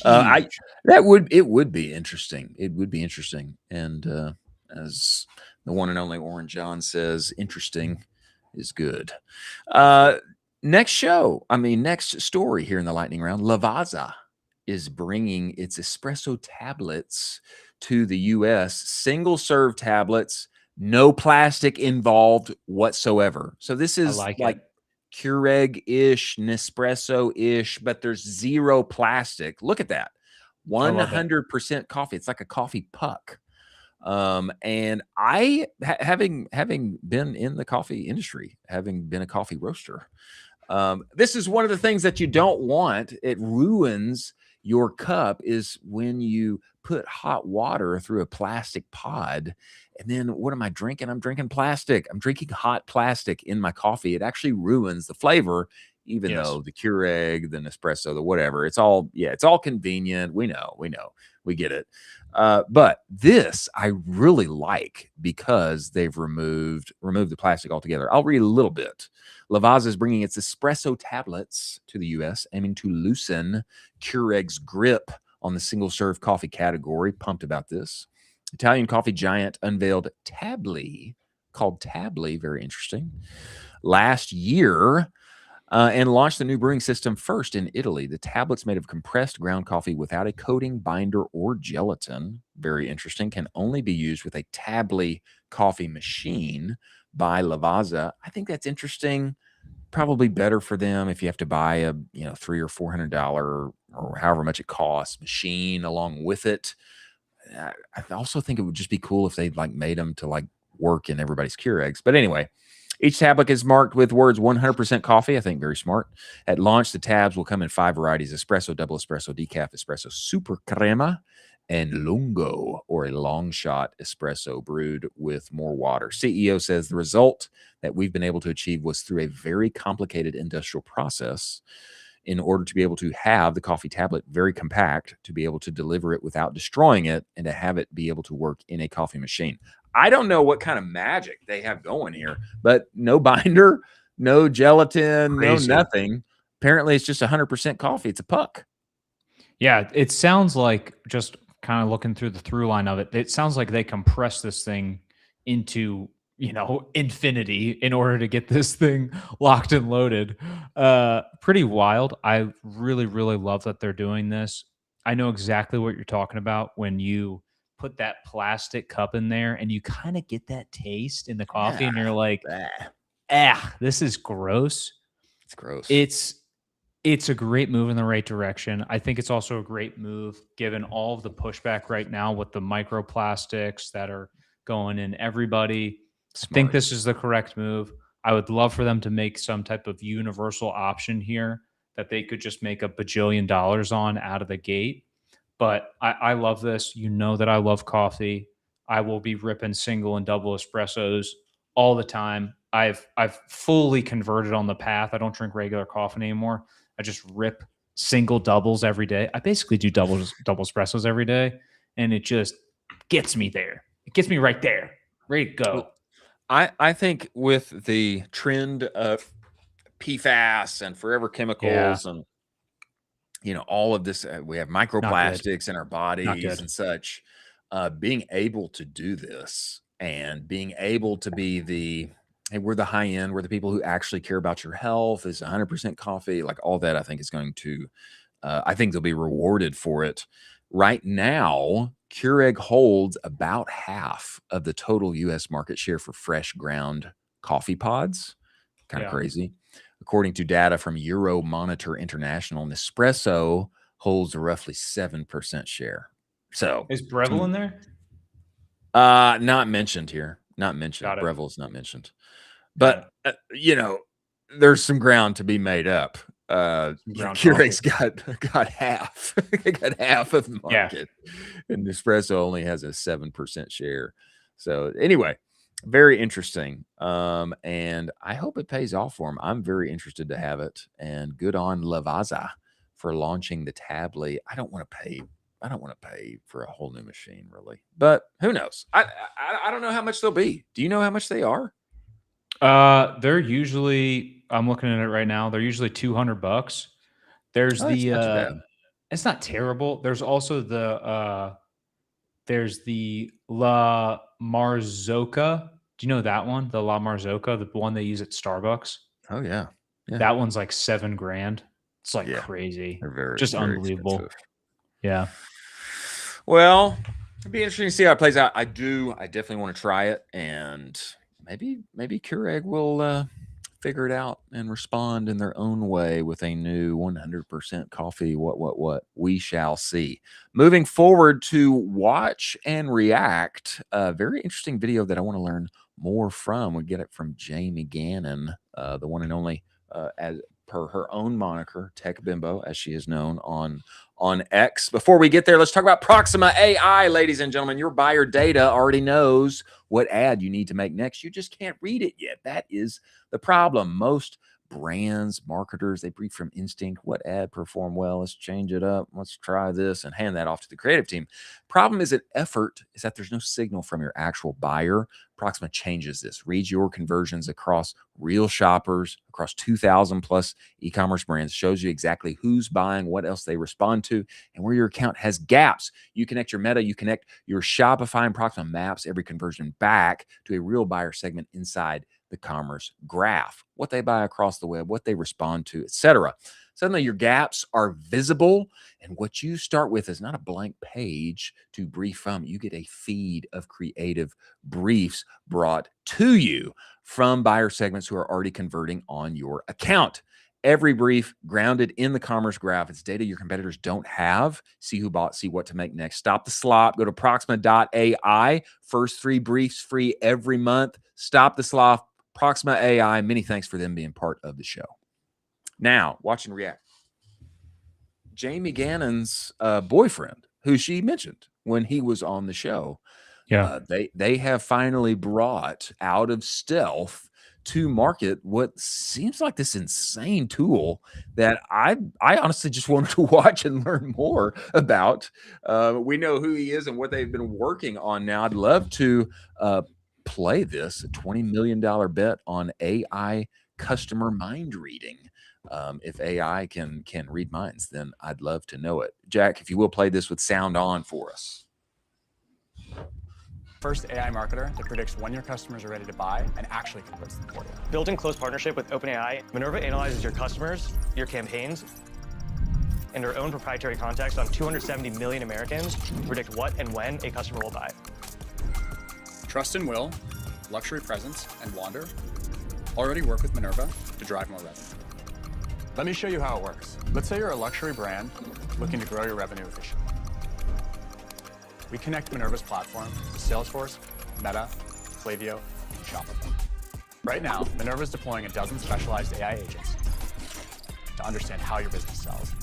It would be interesting. It would be interesting. And as the one and only Oren John says, interesting is good. Next story here in the lightning round. Lavazza is bringing its espresso tablets to the U.S. Single serve tablets, no plastic involved whatsoever. So this is like Keurig-ish, Nespresso-ish, but there's zero plastic. Look at that. 100% coffee. It's like a coffee puck. And I, having been in the coffee industry, having been a coffee roaster, this is one of the things that you don't want. It ruins your cup is when you put hot water through a plastic pod. And then what am I drinking? I'm drinking plastic. I'm drinking hot plastic in my coffee. It actually ruins the flavor, even though the Keurig, the Nespresso, the whatever, it's all convenient. We know, we get it. But this I really like because they've removed the plastic altogether. I'll read a little bit. Lavazza is bringing its espresso tablets to the U.S., aiming to loosen Keurig's grip on the single-serve coffee category. Pumped about this. Italian coffee giant unveiled Tabli, called Tabli, very interesting, last year, and launched the new brewing system first in Italy. The tablets made of compressed ground coffee without a coating, binder, or gelatin, very interesting, can only be used with a Tabli coffee machine by Lavazza. I think that's interesting. Probably better for them if you have to buy a $300 or $400 or however much it costs machine along with it. I also think it would just be cool if they made them to work in everybody's Keurigs. But anyway, each tablet is marked with words 100% coffee. I think very smart. At launch, the tabs will come in 5 varieties: espresso, double espresso, decaf espresso, super crema, and lungo, or a long shot espresso brewed with more water. CEO says the result that we've been able to achieve was through a very complicated industrial process in order to be able to have the coffee tablet very compact, to be able to deliver it without destroying it, and to have it be able to work in a coffee machine. I don't know what kind of magic they have going here, but no binder, no gelatin, no nothing. Apparently it's just 100% coffee. It's a puck. Yeah, it sounds like, just kind of looking through the through line of it, it sounds like they compress this thing into infinity in order to get this thing locked and loaded. Pretty wild. I really, really love that they're doing this. I know exactly what you're talking about when you put that plastic cup in there and you kind of get that taste in the coffee and you're like, this is gross. It's gross. It's a great move in the right direction. I think it's also a great move given all of the pushback right now with the microplastics that are going in everybody. Smart. I think this is the correct move. I would love for them to make some type of universal option here that they could just make $1 bajillion on out of the gate. But I love this. You know that I love coffee. I will be ripping single and double espressos all the time. I've fully converted on the path. I don't drink regular coffee anymore. I just rip single doubles every day. I basically do double espressos every day, and it just gets me there. It gets me right there, ready to go. I think with the trend of PFAS and forever chemicals and all of this, we have microplastics in our bodies and such. Being able to do this and being able to be hey, we're the high end, we're the people who actually care about your health, is 100% coffee, like all that, I think is going to, I think they'll be rewarded for it. Right now, Keurig holds about half of the total U.S. market share for fresh ground coffee pods. Kind of crazy. According to data from Euromonitor International, Nespresso holds a roughly 7% share. So is Breville in there? Not mentioned here. Not mentioned. Breville's not mentioned. But there's some ground to be made up. Keurig's got half. They got half of the market, and Nespresso only has a 7% share. So anyway, very interesting. And I hope it pays off for him. I'm very interested to have it. And good on Lavazza for launching the Tably. I don't want to pay for a whole new machine, really. But who knows? I don't know how much they'll be. Do you know how much they are? They're usually, I'm looking at it right now, they're usually $200. There's it's not terrible. There's also there's the La Marzocca. Do you know that one? The La Marzocca, the one they use at Starbucks. Oh yeah. That one's like $7,000. It's like crazy. They're very, just very unbelievable. expensive. Yeah. Well, it'd be interesting to see how it plays out. I definitely want to try it, and maybe Keurig will figure it out and respond in their own way with a new 100% coffee. What we shall see. Moving forward to watch and react, a very interesting video that I want to learn more from. We get it from Jamie Gannon, the one and only, as per her own moniker, Tech Bimbo, as she is known on X. Before we get there, let's talk about Proxima AI, ladies and gentlemen. Your buyer data already knows what ad you need to make next. You just can't read it yet. That is the problem. Most brands, marketers, they brief from instinct. What ad performed well? Let's change it up. Let's try this and hand that off to the creative team. Problem is that there's no signal from your actual buyer. Proxima changes this, reads your conversions across real shoppers, across 2,000 plus e-commerce brands, shows you exactly who's buying, what else they respond to, and where your account has gaps. You connect your meta, you connect your Shopify, and Proxima maps every conversion back to a real buyer segment inside the commerce graph, what they buy across the web, what they respond to, etc. Suddenly your gaps are visible, and what you start with is not a blank page to brief from. You get a feed of creative briefs brought to you from buyer segments who are already converting on your account. Every brief grounded in the commerce graph. It's data your competitors don't have. See who bought, see what to make next. Stop the slop. Go to Proxima.ai. First 3 briefs free every month. Stop the slop. Proxima AI. Many thanks for them being part of the show. Now, watch and react. Jamie Gannon's boyfriend, who she mentioned when he was on the show. Yeah. They have finally brought out of stealth to market what seems like this insane tool that I honestly just wanted to watch and learn more about. We know who he is and what they've been working on now. I'd love to play this, a $20 million bet on AI customer mind reading. If AI can read minds, then I'd love to know it. Jack, if you will play this with sound on for us. First AI marketer that predicts when your customers are ready to buy and actually converts them for you. Built in close partnership with OpenAI, Minerva analyzes your customers, your campaigns, and our own proprietary context on 270 million Americans to predict what and when a customer will buy. Trust and will, luxury presence, and wander. already work with Minerva to drive more revenue. Let me show you how it works. Let's say you're a luxury brand looking to grow your revenue efficiently. We connect Minerva's platform to Salesforce, Meta, Klaviyo, and Shopify. Right now, Minerva is deploying a dozen specialized AI agents to understand how your business sells.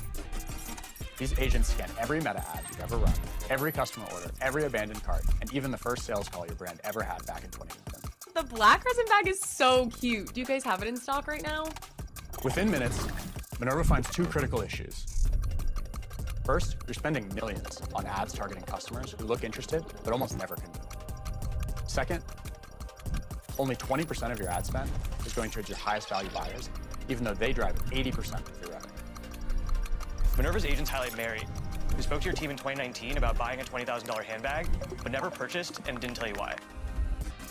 These agents scan every Meta ad you've ever run, every customer order, every abandoned cart, and even the first sales call your brand ever had back in 2011. The black resin bag is so cute. Do you guys have it in stock right now? Within minutes, Minerva finds two critical issues. First, you're spending millions on ads targeting customers who look interested but almost never convert. Second, only 20% of your ad spend is going towards your highest value buyers, even though they drive 80% of your revenue. Minerva's agents highlight Mary, who spoke to your team in 2019 about buying a $20,000 handbag, but never purchased and didn't tell you why.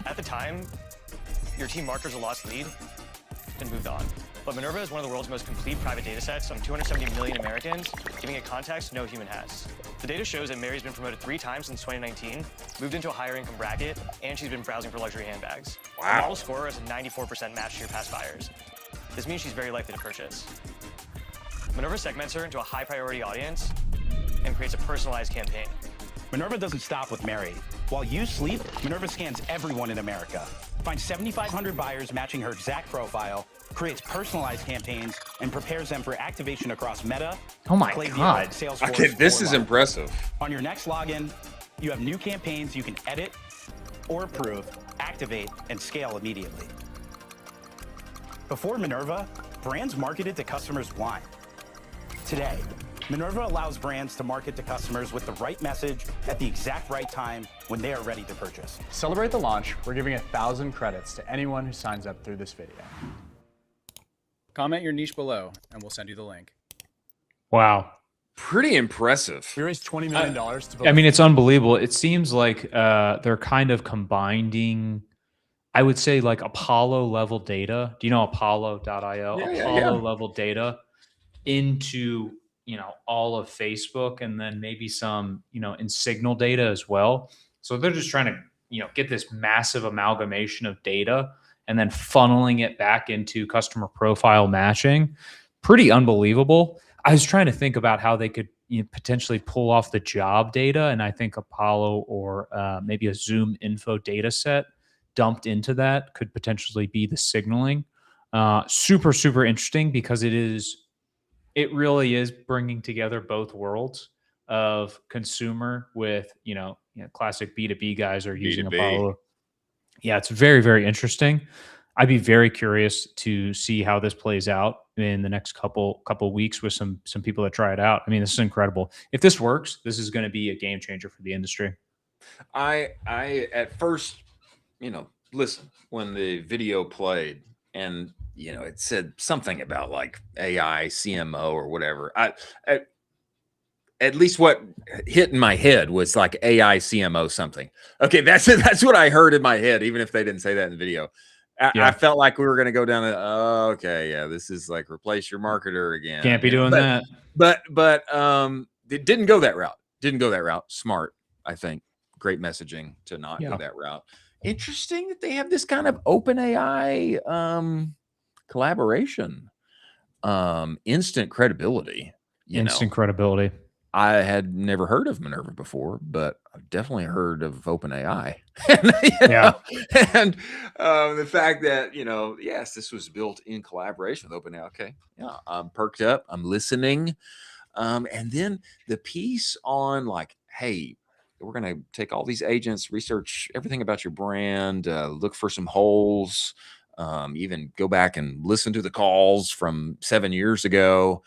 At the time, your team marked her as a lost lead and moved on. But Minerva is one of the world's most complete private data sets on 270 million Americans, giving it context no human has. The data shows that Mary's been promoted 3 times since 2019, moved into a higher income bracket, and she's been browsing for luxury handbags. Wow. The model score is a 94% match to your past buyers. This means she's very likely to purchase. Minerva segments her into a high priority audience and creates a personalized campaign. Minerva doesn't stop with Mary. While you sleep, Minerva scans everyone in America, finds 7,500 buyers matching her exact profile, creates personalized campaigns, and prepares them for activation across Meta, Oh my Klaviyo, God. Salesforce, Okay, this or is Rollup. impressive. On your next login, you have new campaigns you can edit or approve, activate, and scale immediately. Before Minerva, brands marketed to customers blind. Today, Minerva allows brands to market to customers with the right message at the exact right time when they are ready to purchase. To celebrate the launch, we're giving 1,000 credits to anyone who signs up through this video. Comment your niche below, and we'll send you the link. Wow. Pretty impressive. We raised $20 million to build. I mean, it's unbelievable. It seems like they're kind of combining, I would say, like Apollo level data. Do you know Apollo.io? Apollo level data into, all of Facebook, and then maybe some, in Signal data as well. So they're just trying to, get this massive amalgamation of data and then funneling it back into customer profile matching. Pretty unbelievable. I was trying to think about how they could potentially pull off the job data, and I think Apollo or maybe a Zoom info data set dumped into that could potentially be the signaling. Super, super interesting, because it really is bringing together both worlds of consumer with, classic B2B guys are using B2B. Apollo. Yeah, it's very, very interesting. I'd be very curious to see how this plays out in the next couple weeks with some people that try it out. I mean, this is incredible. If this works, this is going to be a game changer for the industry. I at first, listen, when the video played and, it said something about like AI CMO or whatever. At least what hit in my head was like AI CMO something. Okay, that's what I heard in my head, even if they didn't say that in the video. I felt like we were going to go down this is like replace your marketer again. Can't be doing that. But it didn't go that route. Smart, I think. Great messaging to not go that route. Interesting that they have this kind of open AI collaboration. Instant credibility. Instant credibility. I had never heard of Minerva before, but I've definitely heard of OpenAI. And the fact that, yes, this was built in collaboration with OpenAI. Okay. Yeah. I'm perked up. I'm listening. And then the piece on like, hey, we're going to take all these agents, research everything about your brand, look for some holes, even go back and listen to the calls from 7 years ago.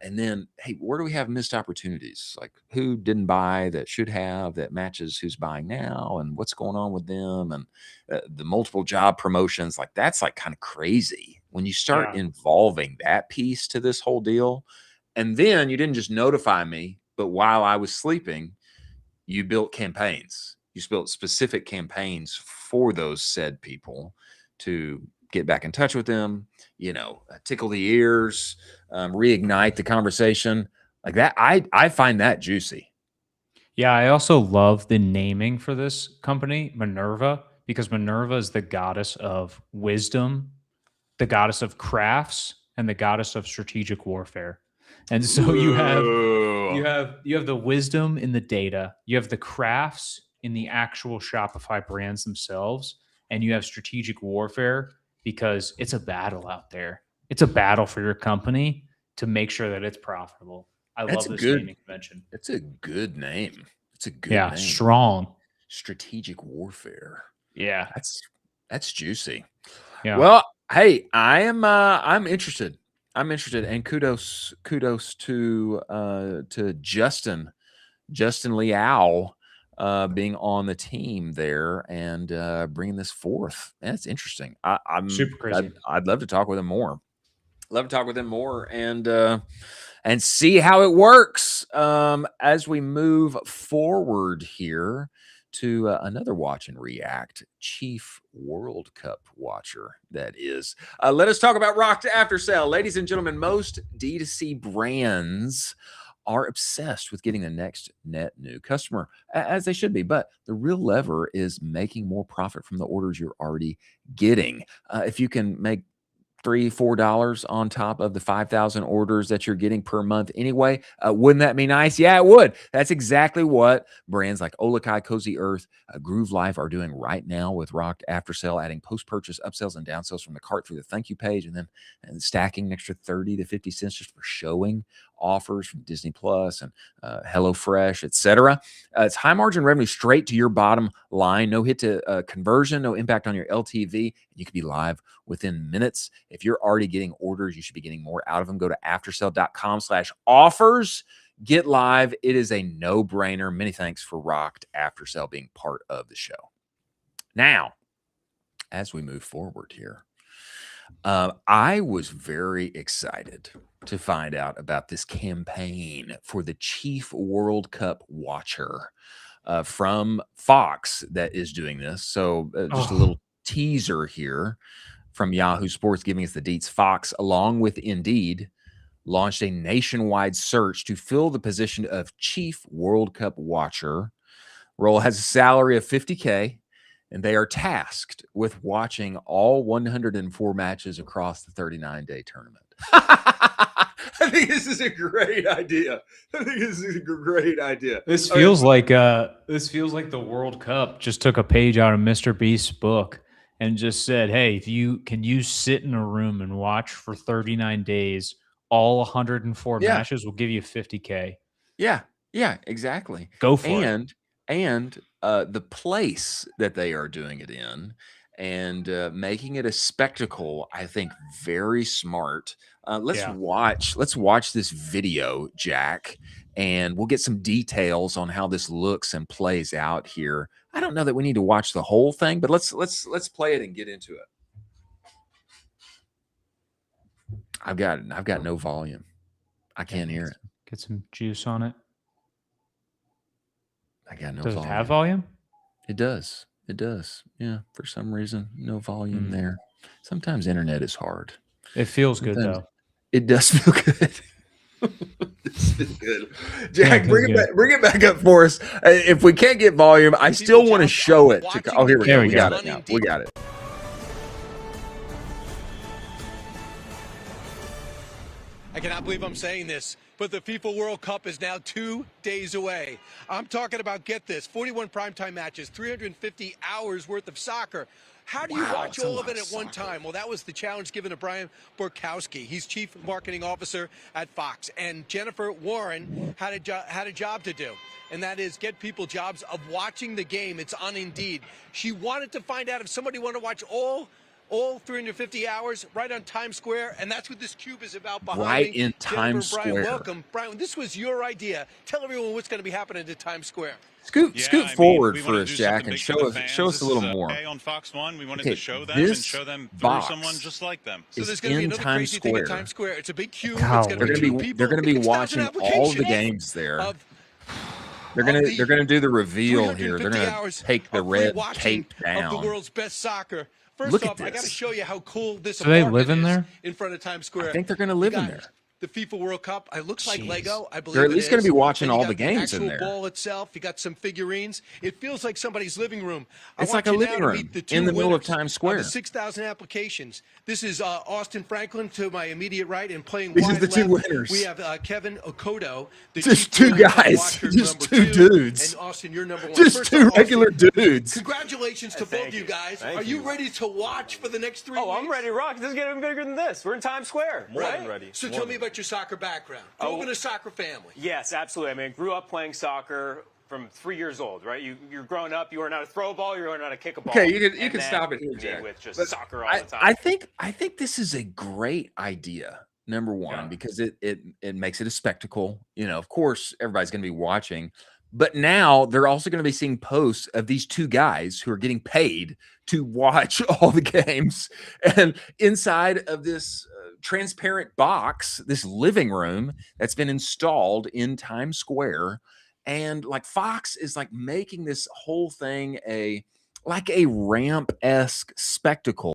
And then, hey, where do we have missed opportunities? Like who didn't buy that should have, that matches who's buying now, and what's going on with them, and the multiple job promotions. Like that's like kind of crazy when you start involving that piece to this whole deal. And then you didn't just notify me, but while I was sleeping, you built campaigns. You built specific campaigns for those said people to get back in touch with them, tickle the ears, reignite the conversation like that. I find that juicy. Yeah. I also love the naming for this company, Minerva, because Minerva is the goddess of wisdom, the goddess of crafts and the goddess of strategic warfare. And so you have the wisdom in the data, you have the crafts in the actual Shopify brands themselves, and you have strategic warfare because it's a battle out there. It's a battle for your company to make sure that it's profitable. I love this naming convention. It's a good name. It's a good name. Strong. Strategic warfare. Yeah. That's juicy. Yeah. Well, hey, I'm interested. I'm interested, and kudos to Justin Liao being on the team there and bringing this forth. That's interesting. I'm super crazy. I'd love to talk with him more. And see how it works as we move forward here to another watch and react Chief World Cup watcher. That is. Let us talk about Rocked After Sale. Ladies and gentlemen, most D2C brands are obsessed with getting the next net new customer, as they should be. But the real lever is making more profit from the orders you're already getting. If you can make $3-4 on top of the 5,000 orders that you're getting per month anyway, wouldn't that be nice? Yeah, it would. That's exactly what brands like Olakai, Cozy Earth, Groove Life are doing right now with Rocked After Sale, adding post-purchase upsells and downsells from the cart through the thank you page, and then stacking an extra 30 to 50 cents just for showing offers from Disney Plus and HelloFresh, etc. It's high margin revenue straight to your bottom line. No hit to conversion, no impact on your LTV. You could be live within minutes. If you're already getting orders, you should be getting more out of them. Go to aftersale.com/offers. Get live. It is a no-brainer. Many thanks for Rocked After Sale being part of the show. Now, as we move forward here, I was very excited to find out about this campaign for the Chief World Cup watcher from Fox that is doing this. So just a little teaser here from Yahoo Sports giving us the deets. Fox, along with Indeed, launched a nationwide search to fill the position of Chief World Cup watcher. Role has a salary of $50K. And they are tasked with watching all 104 matches across the 39-day tournament. I think this is a great idea. This feels like the World Cup just took a page out of Mr. Beast's book and just said, "Hey, can you sit in a room and watch for 39 days all 104 matches? We'll give you $50K." Yeah, exactly. Go for it. And the place that they are doing it in and making it a spectacle, I think very smart. Let's watch this video, Jack, and we'll get some details on how this looks and plays out here. I don't know that we need to watch the whole thing, but let's play it and get into it. I've got no volume. I can't hear it. Get some juice on it. I got no volume. Does it have volume? It does. Yeah, for some reason, no volume there. Sometimes internet is hard. It feels good, though. It does feel good. This is good. Jack, bring it back up for us. If we can't get volume, I still want to show it. Here we go. We got it now. We got it. I cannot believe I'm saying this, but the FIFA World Cup is now 2 days away. I'm talking about, get this, 41 primetime matches, 350 hours worth of soccer. How do you watch all of it at one time? Well, that was the challenge given to Brian Borkowski. He's Chief Marketing Officer at Fox. And Jennifer Warren had a job to do, and that is get people jobs of watching the game. It's on Indeed. She wanted to find out if somebody wanted to watch all 350 hours right on Times Square, and that's what this cube is about behind right me. in Times Square. Brian, welcome. Brian, this was your idea. Tell everyone what's going to be happening to Times Square. Scoot forward for us, Jack, and show us a little more. On Fox 1, we wanted to show them and show them through someone just like them. So there's going to be another crazy thing at Times Square. It's a big cube. They're going to be watching all the games there. They're gonna do the reveal here. They're gonna take the red tape down. Of the world's best soccer. First Look off, at I got to show you how cool this do they live in there? In front of Times Square. I think they're going to live in there. the FIFA World Cup. It looks like Lego. I believe They're at least going to be watching Then you all got the games in actual there. ball itself. You got some figurines. It feels like somebody's living room. It's I like want a you now living to room meet the in two the middle of winners Times Square. the 6,000 applications. This is Austin Franklin to my immediate right, and playing These are wide the two left, winners. we have Kevin Okoto, the Just Chief two World Cup guys, watcher, just number two dudes. and Austin, you're number one. Just First two off, regular Austin, dudes. Congratulations to both of you guys. Are you ready to watch for the next 3 weeks? Oh, I'm ready to rock. This is getting bigger than this. We're in Times Square. More than ready. So tell me about your soccer background. Grew up in a soccer family. Yes, absolutely. I mean, I grew up playing soccer from 3 years old, right? You're growing up, you learn how to throw a ball, you learn how to kick a ball. Okay, you can then stop it here, me Jack. with just But soccer all the time. I think this is a great idea. Number one, because it makes it a spectacle. You know, of course, everybody's going to be watching, but now they're also going to be seeing posts of these two guys who are getting paid to watch all the games, and inside of this transparent box, this living room that's been installed in Times Square, and like Fox is like making this whole thing a ramp-esque spectacle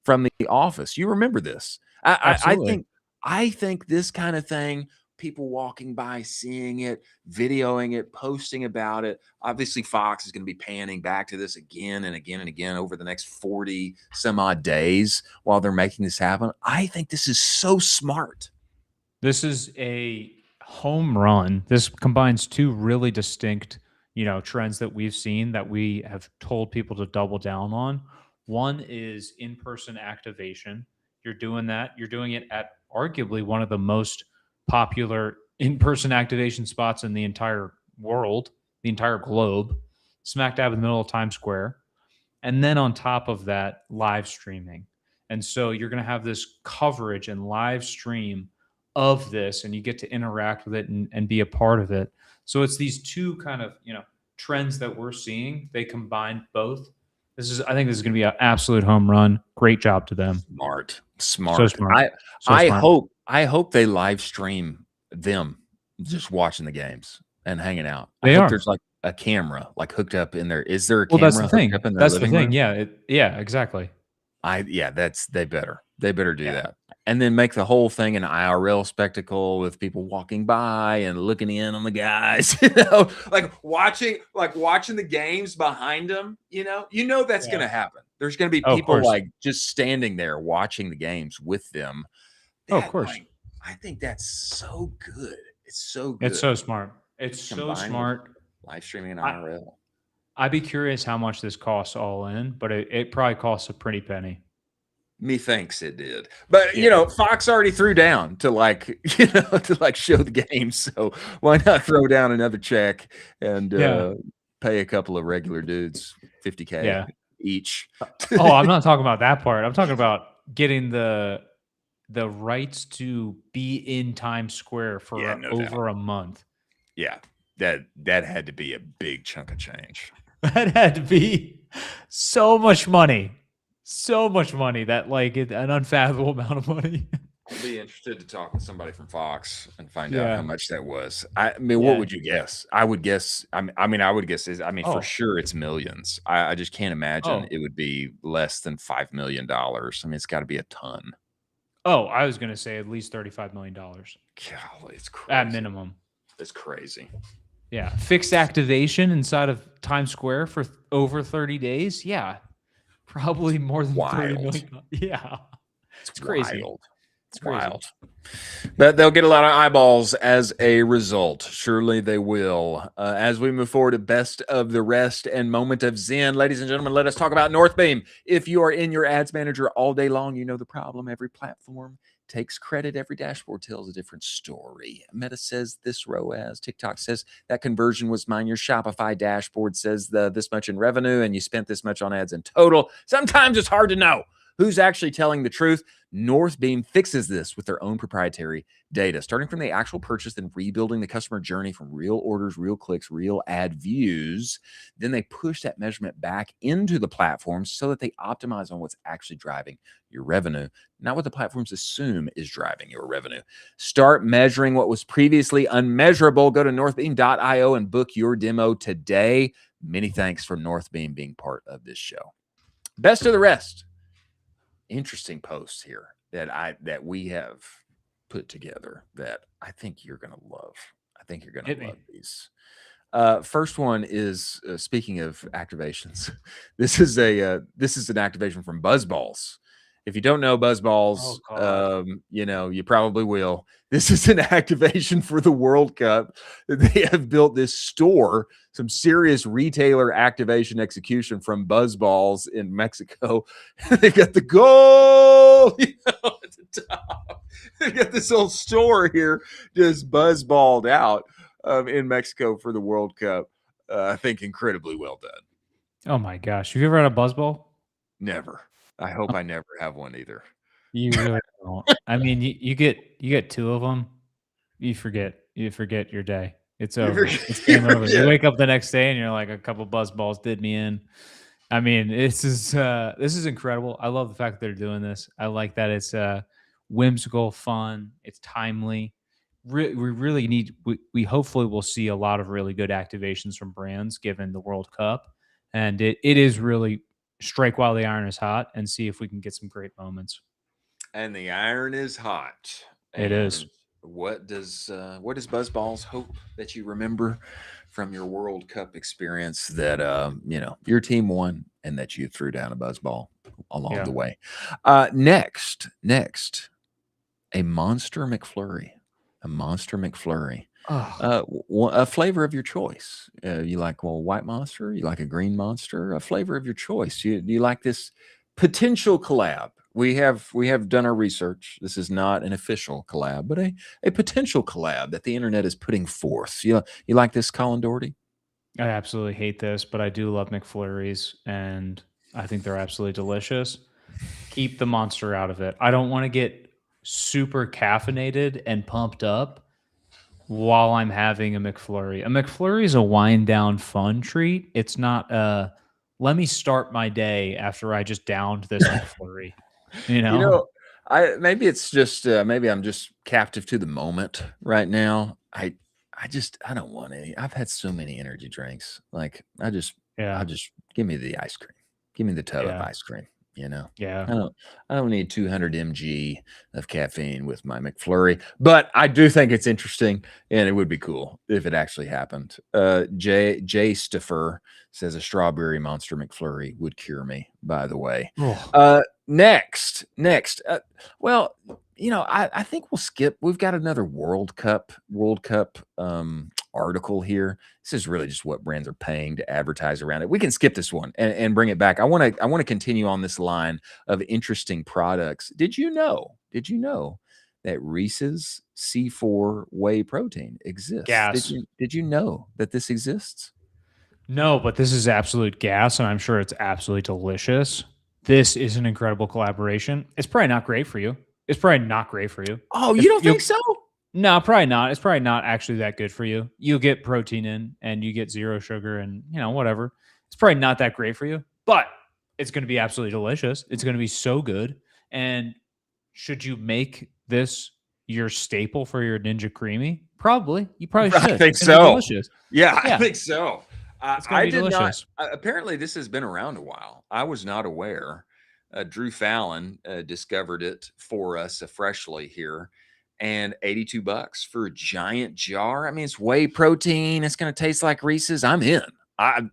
from The Office. You remember this? I think this kind of thing, people walking by, seeing it, videoing it, posting about it. Obviously, Fox is going to be panning back to this again and again and again over the next 40 some odd days while they're making this happen. I think this is so smart. This is a home run. This combines two really distinct, trends that we've seen that we have told people to double down on. One is in-person activation. You're doing that. You're doing it at arguably one of the most popular in-person activation spots in the entire world, the entire globe, smack dab in the middle of Times Square. And then on top of that, live streaming. And so you're going to have this coverage and live stream of this, and you get to interact with it and be a part of it. So it's these two kind of, trends that we're seeing. They combine both. I think this is going to be an absolute home run. Great job to them. Smart. So smart. I hope they live stream them just watching the games and hanging out. They I hope are. there's like a camera like hooked up in there. Is there a Well, camera that's the thing. hooked up in their That's the living thing. room? Yeah. Yeah, exactly. They better do that. And then make the whole thing an IRL spectacle with people walking by and looking in on the guys, like watching the games behind them, that's going to happen. There's going to be people like just standing there watching the games with them. Of course. I think that's so good. It's so good. It's so smart. It's so smart. Live streaming and IRL. I'd be curious how much this costs all in, but it probably costs a pretty penny. Methinks it did, but Fox already threw down to show the game. So why not throw down another check and pay a couple of regular dudes $50K each? Oh, I'm not talking about that part. I'm talking about getting the rights to be in Times Square for over a month. Yeah, that had to be a big chunk of change. That had to be so much money. So much money that an unfathomable amount of money. I'll be interested to talk with somebody from Fox and find out how much that was. I mean, what would you guess? I would guess. For sure it's millions. I just can't imagine it would be less than $5 million. I mean, it's got to be a ton. Oh, I was going to say at least $35 million. Golly, it's crazy. At minimum. It's crazy. Yeah. Fixed activation inside of Times Square for over 30 days. Yeah. Probably more than 30 million. Yeah. It's crazy. It's wild. But they'll get a lot of eyeballs as a result. Surely they will. As we move forward to best of the rest and moment of zen, ladies and gentlemen, let us talk about Northbeam. If you are in your ads manager all day long, you know the problem. Every platform takes credit. Every dashboard tells a different story. Meta says this ROAS. TikTok says that conversion was mine. Your Shopify dashboard says this much in revenue and you spent this much on ads in total. Sometimes it's hard to know who's actually telling the truth. Northbeam fixes this with their own proprietary data, starting from the actual purchase, then rebuilding the customer journey from real orders, real clicks, real ad views. Then they push that measurement back into the platform so that they optimize on what's actually driving your revenue, not what the platforms assume is driving your revenue. Start measuring what was previously unmeasurable. Go to northbeam.io and book your demo today. Many thanks for Northbeam being part of this show. Best of the rest. Interesting post here. that we have put together that I think you're going to love. I think you're going to love these. First one is speaking of activations. This is an activation from Buzzballs. If you don't know Buzzballs, you know, you probably will. This is an activation for the World Cup. They have built this store, some serious retailer activation execution from Buzzballs in Mexico. They've got the goal, you know, at the top. They got this whole store here just buzzballed out in Mexico for the World Cup. I think incredibly well done. Oh my gosh. Have you ever had a Buzzball? Never. I hope I never have one either. You really don't. I mean, you get 2 of them, you forget your day. It's over. It's game over. You wake up the next day and you're like, a couple Buzzballs did me in. I mean, this is incredible. I love the fact that they're doing this. I like that it's whimsical, fun, it's timely. We really need. We hopefully will see a lot of really good activations from brands given the World Cup, and it is really strike while the iron is hot and see if we can get some great moments. And the iron is hot. It is. What does Buzzballs hope that you remember from your World Cup experience that you know, your team won and that you threw down a Buzzball along the way? Next, a Monster McFlurry. A Monster McFlurry. A flavor of your choice. You like white Monster? You like a green Monster? A flavor of your choice. You like this potential collab? We have done our research. This is not an official collab, but a potential collab that the internet is putting forth. You like this, Colin Doherty? I absolutely hate this, but I do love McFlurries, and I think they're absolutely delicious. Keep the Monster out of it. I don't want to get super caffeinated and pumped up while I'm having a McFlurry. A McFlurry is a wind down fun treat. It's not let me start my day after I just downed this McFlurry. You know, maybe it's just maybe I'm just captive to the moment right now. I don't want any. I've had so many energy drinks. Like I just give me the ice cream. Give me the tub of ice cream. You know, I don't need 200 mg of caffeine with my McFlurry, but I do think it's interesting, and it would be cool if it actually happened. Jay Stiffer says a strawberry Monster McFlurry would cure me. By the way, next, well, you know, I think we'll skip. We've got another World Cup article here. This is really just what brands are paying to advertise around it. We can skip this one and bring it back. I want to continue on this line of interesting products. Did you know that Reese's C4 whey protein exists? Gas. Did you know that this exists? No, but this is absolute gas, and I'm sure it's absolutely delicious. This is an incredible collaboration. It's probably not great for you. Oh, you don't think so? No, probably not. It's probably not actually that good for you. You get protein in and you get zero sugar and, you know, whatever. It's probably not that great for you, but it's going to be absolutely delicious. It's going to be so good. And should you make this your staple for your Ninja Creamy? Probably. You probably should. I think so. Yeah, I think so. I did delicious. not. Apparently, this has been around a while. I was not aware. Drew Fallon discovered it for us freshly here. And $82 for a giant jar. I mean, it's whey protein. It's going to taste like Reese's. I'm in.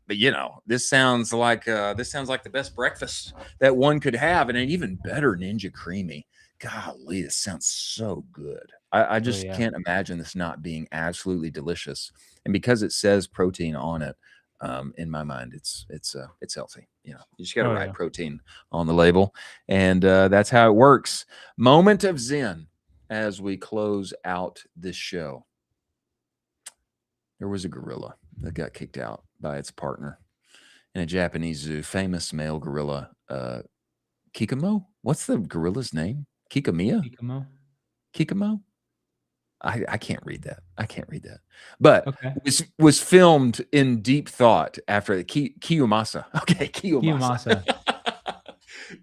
You know, this sounds like the best breakfast that one could have, and an even better Ninja Creamy. Golly, this sounds so good. I just can't imagine this not being absolutely delicious. And because it says protein on it, in my mind, it's healthy. You know, you just got to write protein on the label, and that's how it works. Moment of Zen. As we close out this show, there was a gorilla that got kicked out by its partner in a Japanese zoo. Famous male gorilla, Kikomo. What's the gorilla's name? Kikomiya? Kikomo? I can't read that. But it was filmed in deep thought after the Kiyomasa. Okay, Kiyomasa.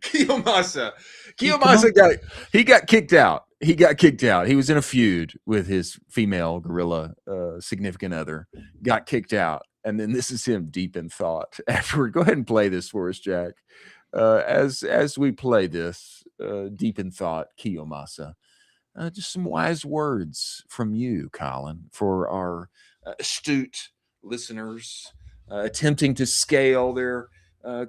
Kiyomasa got kicked out. He was in a feud with his female gorilla significant other, got kicked out. And then this is him deep in thought afterward. Go ahead and play this for us, Jack. As we play this, deep in thought, Kiyomasa. Just some wise words from you, Colin, for our astute listeners attempting to scale their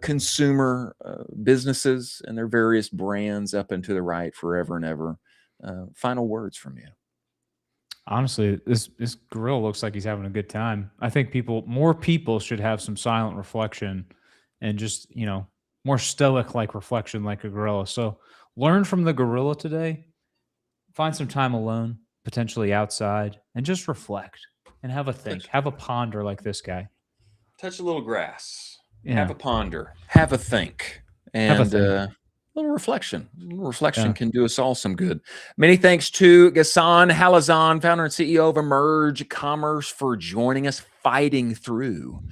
consumer businesses and their various brands up and to the right forever and ever. Final words from you. Honestly, this gorilla looks like he's having a good time. I think more people should have some silent reflection and just, more stoic like reflection like a gorilla. So learn from the gorilla today. Find some time alone, potentially outside, and just reflect and have a think. Have a ponder like this guy. Touch a little grass. Yeah. Have a ponder. Have a think. And Have a think. A little reflection. A little reflection can do us all some good. Many thanks to Ghassan Halazon, founder and CEO of Emerge Commerce, for joining us, fighting through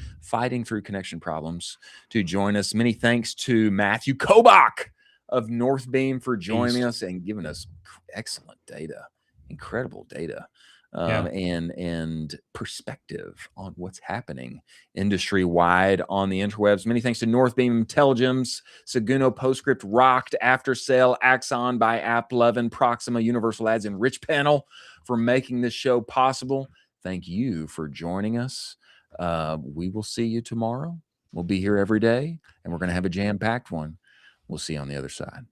connection problems to join us. Many thanks to Matthew Kobach of Northbeam for joining us and giving us excellent data, incredible data, and perspective on what's happening industry-wide on the interwebs. Many thanks to Northbeam Intelligence, Seguno, Postscript, Rocked, After Sale, Axon by AppLovin, Proxima, Universal Ads, and Rich Panel for making this show possible. Thank you for joining us. We will see you tomorrow. We'll be here every day, and we're going to have a jam-packed one. We'll see you on the other side.